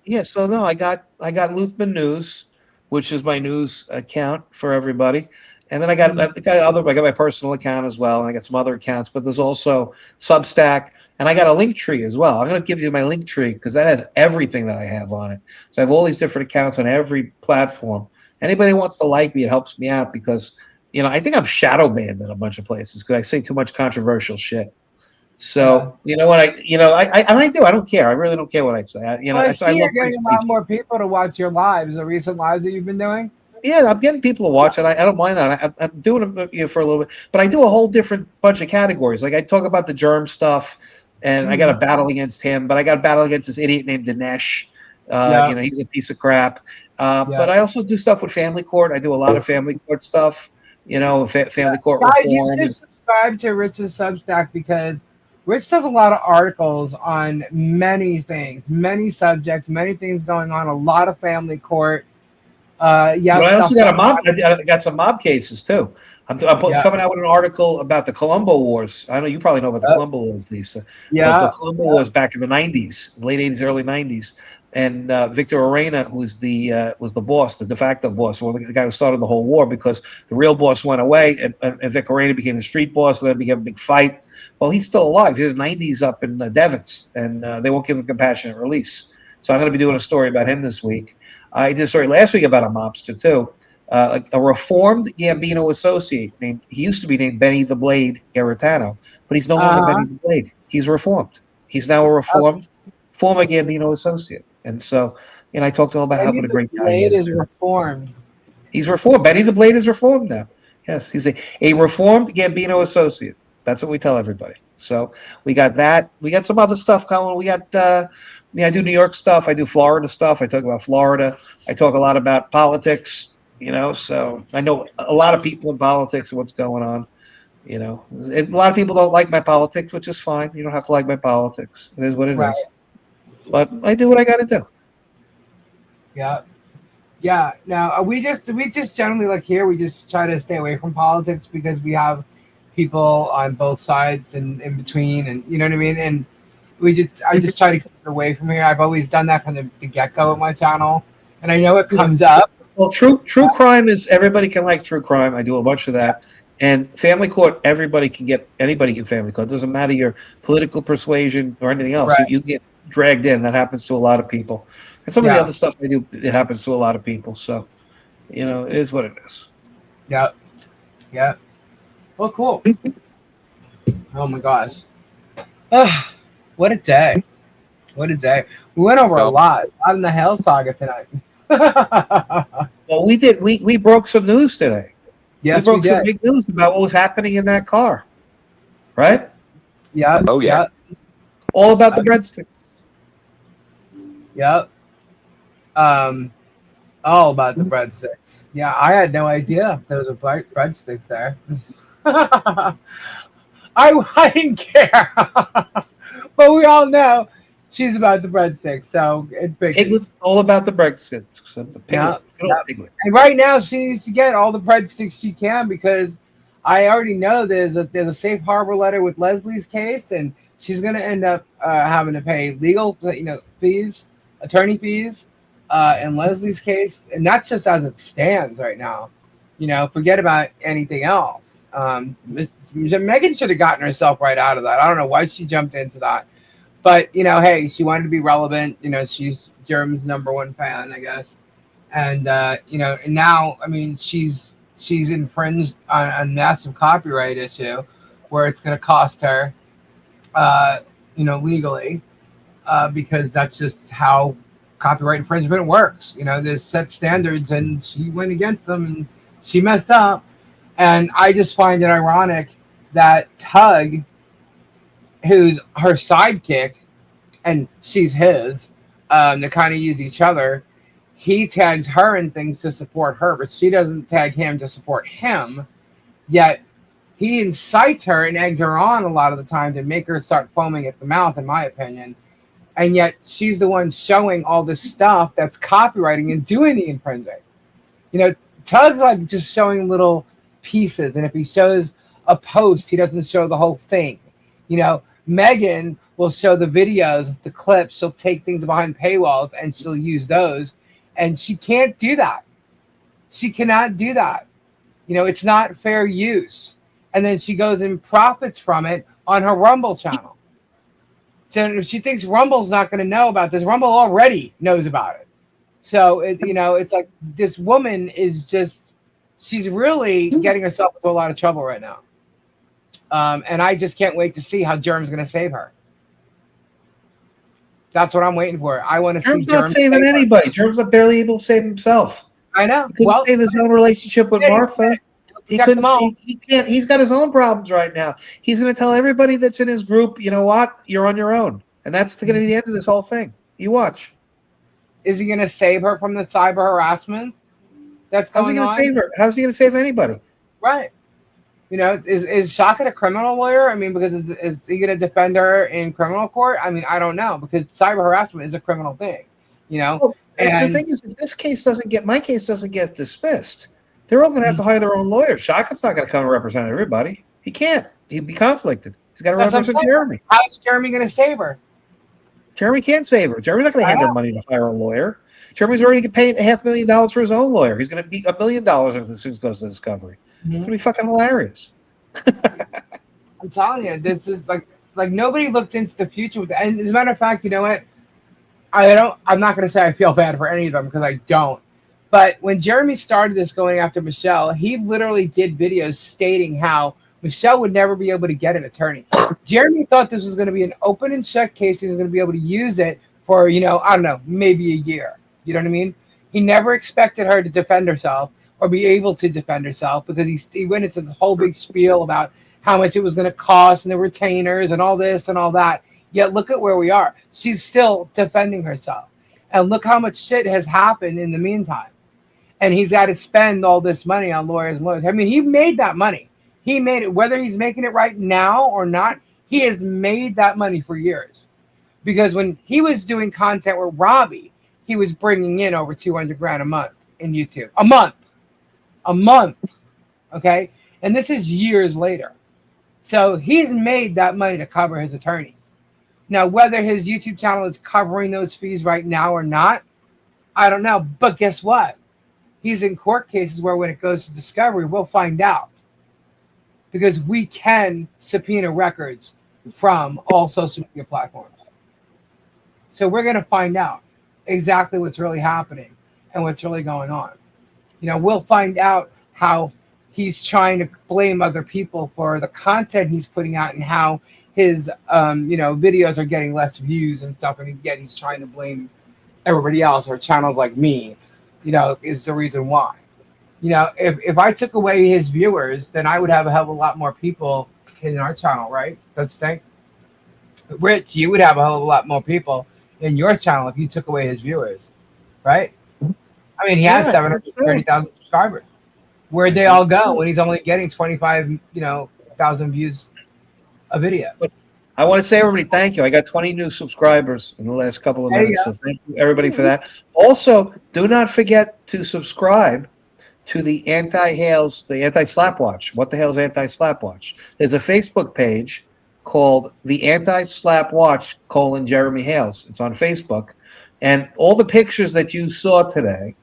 Yeah, so no, I got Luthmann News, which is my news account for everybody, and then I got my personal account as well, and I got some other accounts. But there's also Substack, and I got a link tree as well. I'm going to give you my link tree because that has everything that I have on it. So I have all these different accounts on every platform. Anybody who wants to like me, it helps me out because I think I'm shadow banned in a bunch of places because I say too much controversial shit. So you know what I do. I don't care. I really don't care what I say. I see you're getting a lot more people to watch your lives, the recent lives that you've been doing. Yeah, I'm getting people to watch it. I don't mind that. I'm doing it for a little bit, but I do a whole different bunch of categories. Like I talk about the germ stuff, and I got a battle against him, but I got a battle against this idiot named Dinesh. He's a piece of crap. But I also do stuff with family court. I do a lot of family court stuff. Family court Guys, reform. you should subscribe to Rich's Substack because Rich does a lot of articles on many things, many subjects, many things going on, a lot of family court. But I also got I got some mob cases too. I'm coming out with an article about the Colombo Wars. I know you probably know about the Colombo Wars, Lisa. Yeah. The Colombo Wars back in the 90s, late 80s, early 90s. And Victor Arena, who was the boss, the de facto boss, the guy who started the whole war, because the real boss went away, and Vic Arena became the street boss, and then became a big fight. Well, he's still alive. He's in the 90s up in Devens, and they won't give him compassionate release. So I'm going to be doing a story about him this week. I did a story last week about a mobster, too. A reformed Gambino associate he used to be named Benny the Blade Garitano, but he's no longer Benny the Blade. He's reformed. He's now a reformed former Gambino associate. And so, I talked to him about how what a great guy he is. Blade is reformed. He's reformed. Benny the Blade is reformed now. Yes, he's a reformed Gambino associate. That's what we tell everybody. So we got that. We got some other stuff coming. We got, I do New York stuff. I do Florida stuff. I talk about Florida. I talk a lot about politics, so I know a lot of people in politics and what's going on. A lot of people don't like my politics, which is fine. You don't have to like my politics. It is what it is. But I do what I got to do. Yeah. Now we just generally here we just try to stay away from politics because we have people on both sides and in between, and you know what I mean. And I just try to keep it away from here. I've always done that from the get-go of my channel, and I know it comes up. Well, true crime is everybody can like true crime. I do a bunch of that. And family court, anybody can family court. It doesn't matter your political persuasion or anything else. Right. You get dragged in. That happens to a lot of people. And some of the Yeah. other stuff I do, it happens to a lot of people. So, it is what it is. Yep. Yep. Well, cool. Oh my gosh. Ah, what a day. What a day. We went over a lot in the Hell Saga tonight. Well, we did. We broke some news today. Yes, we we broke some did. big news about what was happening in that car. Right? Yep. Oh, yeah. Yep. All about the breadsticks. Yep. All about the breadsticks. Yeah, I had no idea there was a breadsticks there. I didn't care. But we all know she's about the breadsticks, so it Piglet's all about the breadsticks. Yeah. Piglet. And right now she needs to get all the breadsticks she can because I already know there's a safe harbor letter with Leslie's case, and she's going to end up having to pay legal fees, attorney fees, in Leslie's case, and that's just as it stands right now. Forget about anything else. Megan should have gotten herself right out of that. I don't know why she jumped into that, but hey, she wanted to be relevant. She's Jerem's #1 fan, I guess, and and now I mean she's infringed on a massive copyright issue, where it's going to cost her, legally, because that's just how copyright infringement works. There's set standards, and she went against them, and she messed up. And I just find it ironic that Tug, who's her sidekick, and she's his, they kind of use each other. He tags her in things to support her, but she doesn't tag him to support him. Yet he incites her and eggs her on a lot of the time to make her start foaming at the mouth, in my opinion. And yet she's the one showing all this stuff that's copywriting and doing the infringing. Tug's like just showing little pieces, and if he shows a post, he doesn't show the whole thing. Megan will show the videos, the clips. She'll take things behind paywalls and she'll use those, and she can't do that. She cannot do that. It's not fair use. And then she goes and profits from it on her Rumble channel. So if she thinks Rumble's not going to know about this, Rumble already knows about it. So it's like this woman is she's really getting herself into a lot of trouble right now. And I just can't wait to see how Jerem's going to save her. That's what I'm waiting for. I want to see Jerem's not saving anybody. Jerem's not barely able to save himself. I know. He couldn't save his own relationship with Martha. He couldn't. He can't. He's got his own problems right now. He's going to tell everybody that's in his group, you know what? You're on your own, and that's going to be the end of this whole thing. You watch. Is he going to save her from the cyber harassment that's going on? How's he going to save her? How's he going to save anybody? Right. Is Shaka a criminal lawyer? I mean, because is he going to defend her in criminal court? I mean, I don't know, because cyber harassment is a criminal thing, Well, and the thing is, if this case my case doesn't get dismissed, they're all going to have to hire their own lawyers. Shaka's not going to come and represent everybody. He can't. He'd be conflicted. He's got to represent Jeremy. How is Jeremy going to save her? Jeremy can't save her. Jeremy's not going to hand her money to hire a lawyer. Jeremy's already paid $500,000 for his own lawyer. He's going to be $1 million if this suit goes to discovery. It's going to be fucking hilarious. I'm telling you, this is like nobody looked into the future with that. And as a matter of fact, you know what? I'm not going to say I feel bad for any of them, because I don't. But when Jeremy started this going after Michelle, he literally did videos stating how Michelle would never be able to get an attorney. Jeremy thought this was going to be an open and shut case. He was going to be able to use it for, I don't know, maybe a year. You know what I mean? He never expected her to defend herself or be able to defend herself, because he went into the whole big spiel about how much it was going to cost and the retainers and all this and all that. Yet look at where we are. She's still defending herself. And look how much shit has happened in the meantime. And he's got to spend all this money on lawyers and lawyers. I mean, he made that money. He made it, whether he's making it right now or not, he has made that money for years. Because when he was doing content with Robbie, he was bringing in over $200,000 a month in YouTube. A month. Okay? And this is years later. So he's made that money to cover his attorneys. Now, whether his YouTube channel is covering those fees right now or not, I don't know. But guess what? He's in court cases where when it goes to discovery, we'll find out. Because we can subpoena records from all social media platforms. So we're going to find out. exactly what's really happening and what's really going on. We'll find out how he's trying to blame other people for the content he's putting out and how his videos are getting less views and stuff, and yet he's trying to blame everybody else or channels like me, is the reason why. If I took away his viewers, then I would have a hell of a lot more people in our channel, right? Don't you think? Rich, you would have a hell of a lot more people in your channel if you took away his viewers, right? I mean, he has 730,000 subscribers. Where'd they all go when he's only getting 25,000 views a video? I want to say, everybody, thank you. I got 20 new subscribers in the last couple of minutes, so thank you, everybody, for that. Also, do not forget to subscribe to the anti-slapwatch. What the hell is anti-slapwatch? There's a Facebook page called the Anti-Slapwatch, Jeremy Hales. It's on Facebook. And all the pictures that you saw today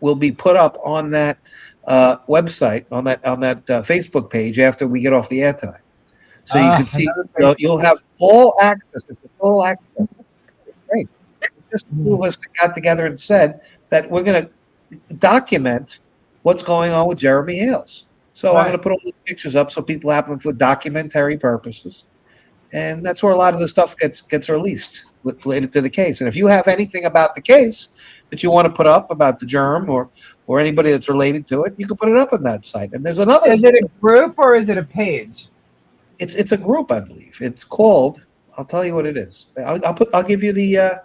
will be put up on that website, on that Facebook page after we get off the air tonight. So you can see, you'll have all access. It's full access. Great. Just the two of us got together and said that we're going to document what's going on with Jeremy Hales. So I'm going to put all these pictures up so people have them for documentary purposes. And that's where a lot of the stuff gets released related to the case. And if you have anything about the case that you want to put up about the germ or anybody that's related to it, you can put it up on that site. And there's another. Is it a group or is it a page? It's a group, I believe. It's called. I'll tell you what it is. I'll give you the.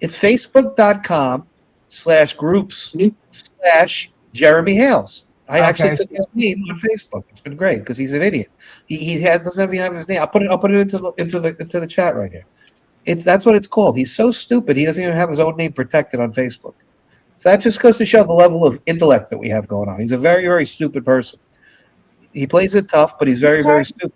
It's facebook.com/groups/Jeremy Hales. I actually took his name on Facebook. It's been great because he's an idiot. He doesn't even have his name. I'll put it into the chat right here. That's what it's called. He's so stupid. He doesn't even have his own name protected on Facebook. So that just goes to show the level of intellect that we have going on. He's a very, very stupid person. He plays it tough, but he's very, very stupid.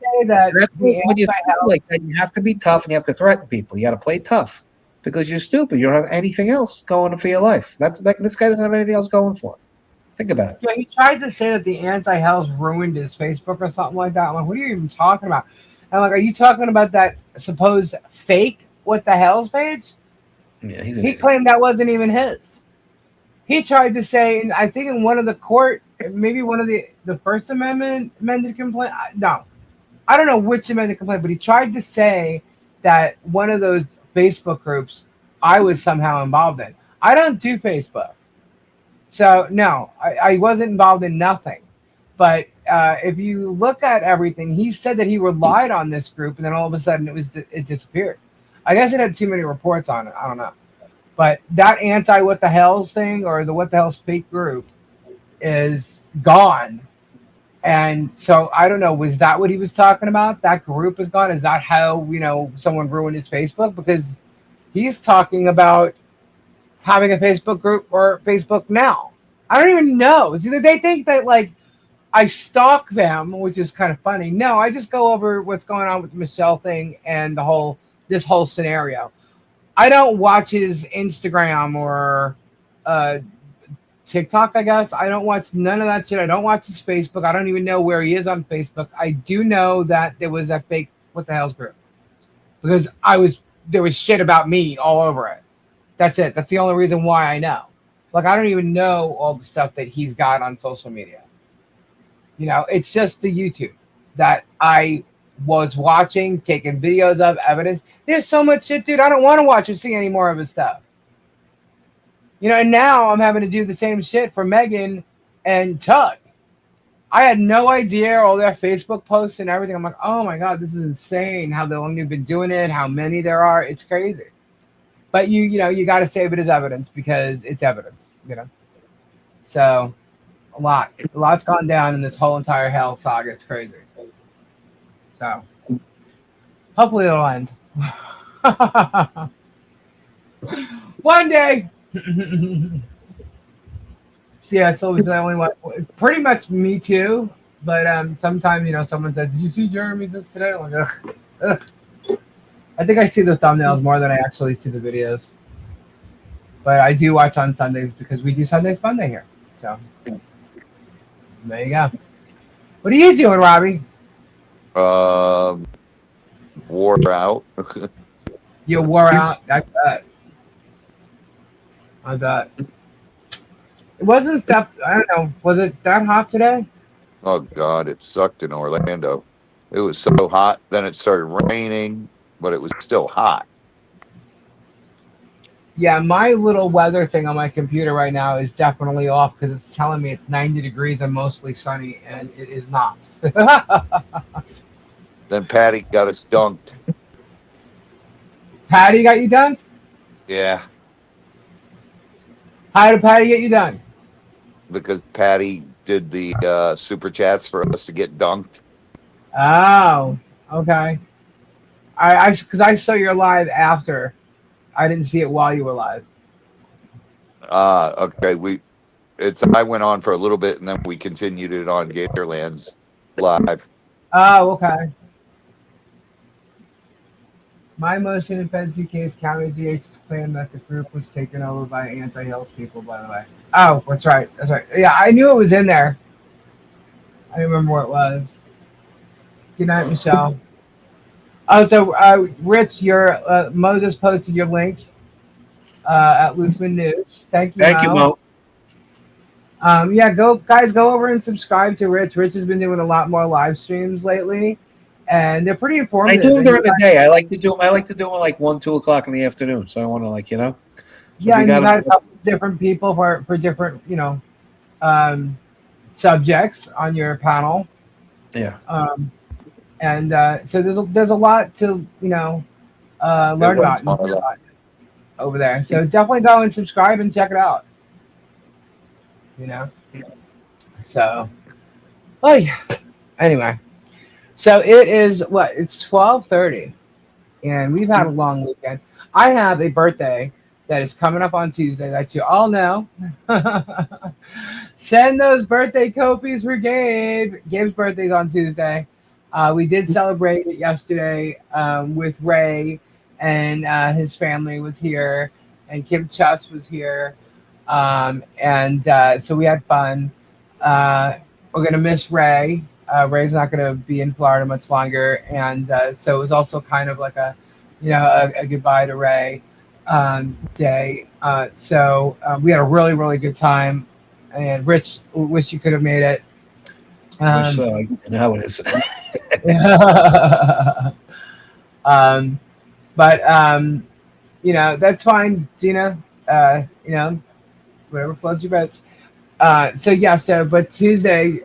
When you feel like that, you have to be tough and you have to threaten people. You got to play tough because you're stupid. You don't have anything else going for your life. This guy doesn't have anything else going for him. Think about it. Yeah, he tried to say that the anti-Hells ruined his Facebook or something like that. I'm like, what are you even talking about? I'm like, are you talking about that supposed fake What the Hell's page? Yeah, he claimed that wasn't even his. He tried to say, and I think in one of the court, maybe one of the First Amendment amended complaint. No, I don't know which amended complaint, but he tried to say that one of those Facebook groups I was somehow involved in. I don't do Facebook. So, no, I wasn't involved in nothing. But if you look at everything, he said that he relied on this group, and then all of a sudden it disappeared. I guess it had too many reports on it. I don't know. But that anti-What the Hell's thing or the What the Hell's fake group is gone. And so, I don't know, was that what he was talking about? That group is gone? Is that how, someone ruined his Facebook? Because he's talking about having a Facebook group or Facebook Now. I don't even know. It's either they think that I stalk them, which is kind of funny. No, I just go over what's going on with the Michelle thing and this whole scenario. I don't watch his Instagram or TikTok, I guess. I don't watch none of that shit. I don't watch his Facebook. I don't even know where he is on Facebook. I do know that there was that fake What the Hell's group because there was shit about me all over it. That's it. That's the only reason why I know. I don't even know all the stuff that he's got on social media. It's just the YouTube that I was watching, taking videos of, evidence. There's so much shit, dude. I don't want to watch or see any more of his stuff. And now I'm having to do the same shit for Megan and Tug. I had no idea all their Facebook posts and everything. I'm like, oh my God, this is insane how long they've been doing it, how many there are. It's crazy. But you got to save it as evidence because it's evidence, So a lot's gone down in this whole entire hell saga. It's crazy. So hopefully it'll end. One day. So yeah, so it's the only one. Pretty much me too. But sometimes someone says, "Did you see Jeremy's this today?" I'm like, ugh. I think I see the thumbnails more than I actually see the videos. But I do watch on Sundays because we do Sunday SPUNDAY here. So there you go. What are you doing, Robbie? Wore out. You wore out. I bet. I bet. It wasn't that, I don't know, was it that hot today? Oh God, it sucked in Orlando. It was so hot. Then it started raining, but it was still hot. Yeah, my little weather thing on my computer right now is definitely off because it's telling me it's 90 degrees and mostly sunny, and it is not. Then Patty got us dunked. Patty got you done? Yeah, How did Patty get you done? because Patty did the super chats for us to get dunked. Oh, okay. Because I saw your live after. I didn't see it while you were live. Okay. I went on for a little bit and then we continued it on Gatorlands live. Oh, okay. My motion in Fed 2K's County GH's claim that the group was taken over by anti-Hills people, by the way. Oh, that's right. That's right. Yeah, I knew it was in there. I don't remember where it was. Good night, Michelle. Oh, so Rich, your Moses posted your link at Luthmann News. Thank you, Thank you, Mo. Yeah, go over and subscribe to Rich. Rich has been doing a lot more live streams lately, and they're pretty I informative. do them during the day. I like to do them like 1, 2 o'clock in the afternoon. So I want to So yeah, and you you've had a couple different people for different subjects on your panel. Yeah. And so there's a lot to learn about over there. So definitely go and subscribe and check it out. So, oh yeah. Anyway, so it is it's 12:30, and we've had a long weekend. I have a birthday that is coming up on Tuesday that you all know. Send those birthday copies for Gabe. Gabe's birthday's on Tuesday. We did celebrate it yesterday with Ray, and his family was here, and Kim Chuss was here. So we had fun. We're going to miss Ray. Ray's not going to be in Florida much longer. And so it was also kind of like a goodbye to Ray day. So we had a really, really good time. And Rich, wish you could have made it. You know how it is. That's fine, Gina. Whatever floats your boats. But Tuesday,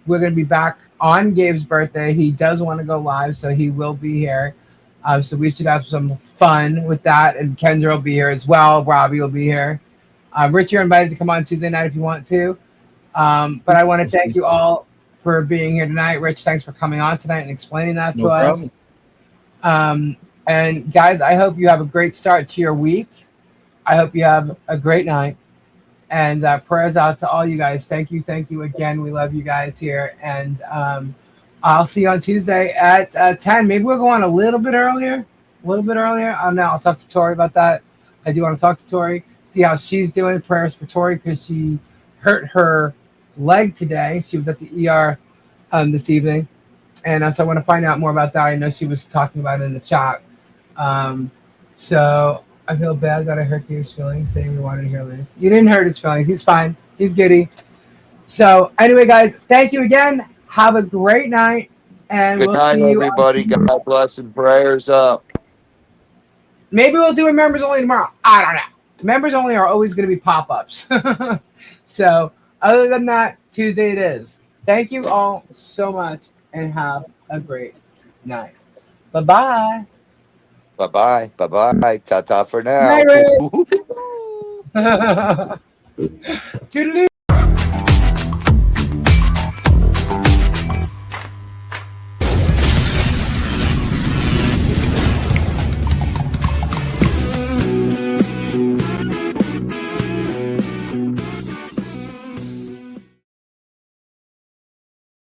we're going to be back on Gabe's birthday. He does want to go live, so he will be here. So we should have some fun with that. And Kendra will be here as well. Robbie will be here. Rich, you're invited to come on Tuesday night if you want to. But I want to thank you all for being here tonight. Rich, thanks for coming on tonight and explaining that to us. And guys, I hope you have a great start to your week. I hope you have a great night. And prayers out to all you guys. Thank you again. We love you guys here. And I'll see you on Tuesday at 10. Maybe we'll go on a little bit earlier. I don't know. I'll talk to Tori about that. I do want to talk to Tori, see how she's doing. Prayers for Tori because she hurt her leg today. She was at the ER this evening. And so I want to find out more about that. I know she was talking about it in the chat. So I feel bad that I hurt Gabe's feelings saying we wanted to hear this. You didn't hurt his feelings. He's fine. He's giddy. So anyway, guys, thank you again. Have a great night. And Good night, see you everybody. God bless and prayers up. Maybe we'll do a members only tomorrow. I don't know. Members only are always going to be pop-ups. So other than that, Tuesday it is. Thank you all so much and have a great night. Bye-bye. Bye-bye. Bye-bye. Ta-ta for now. Night, Ray. Toodaloo.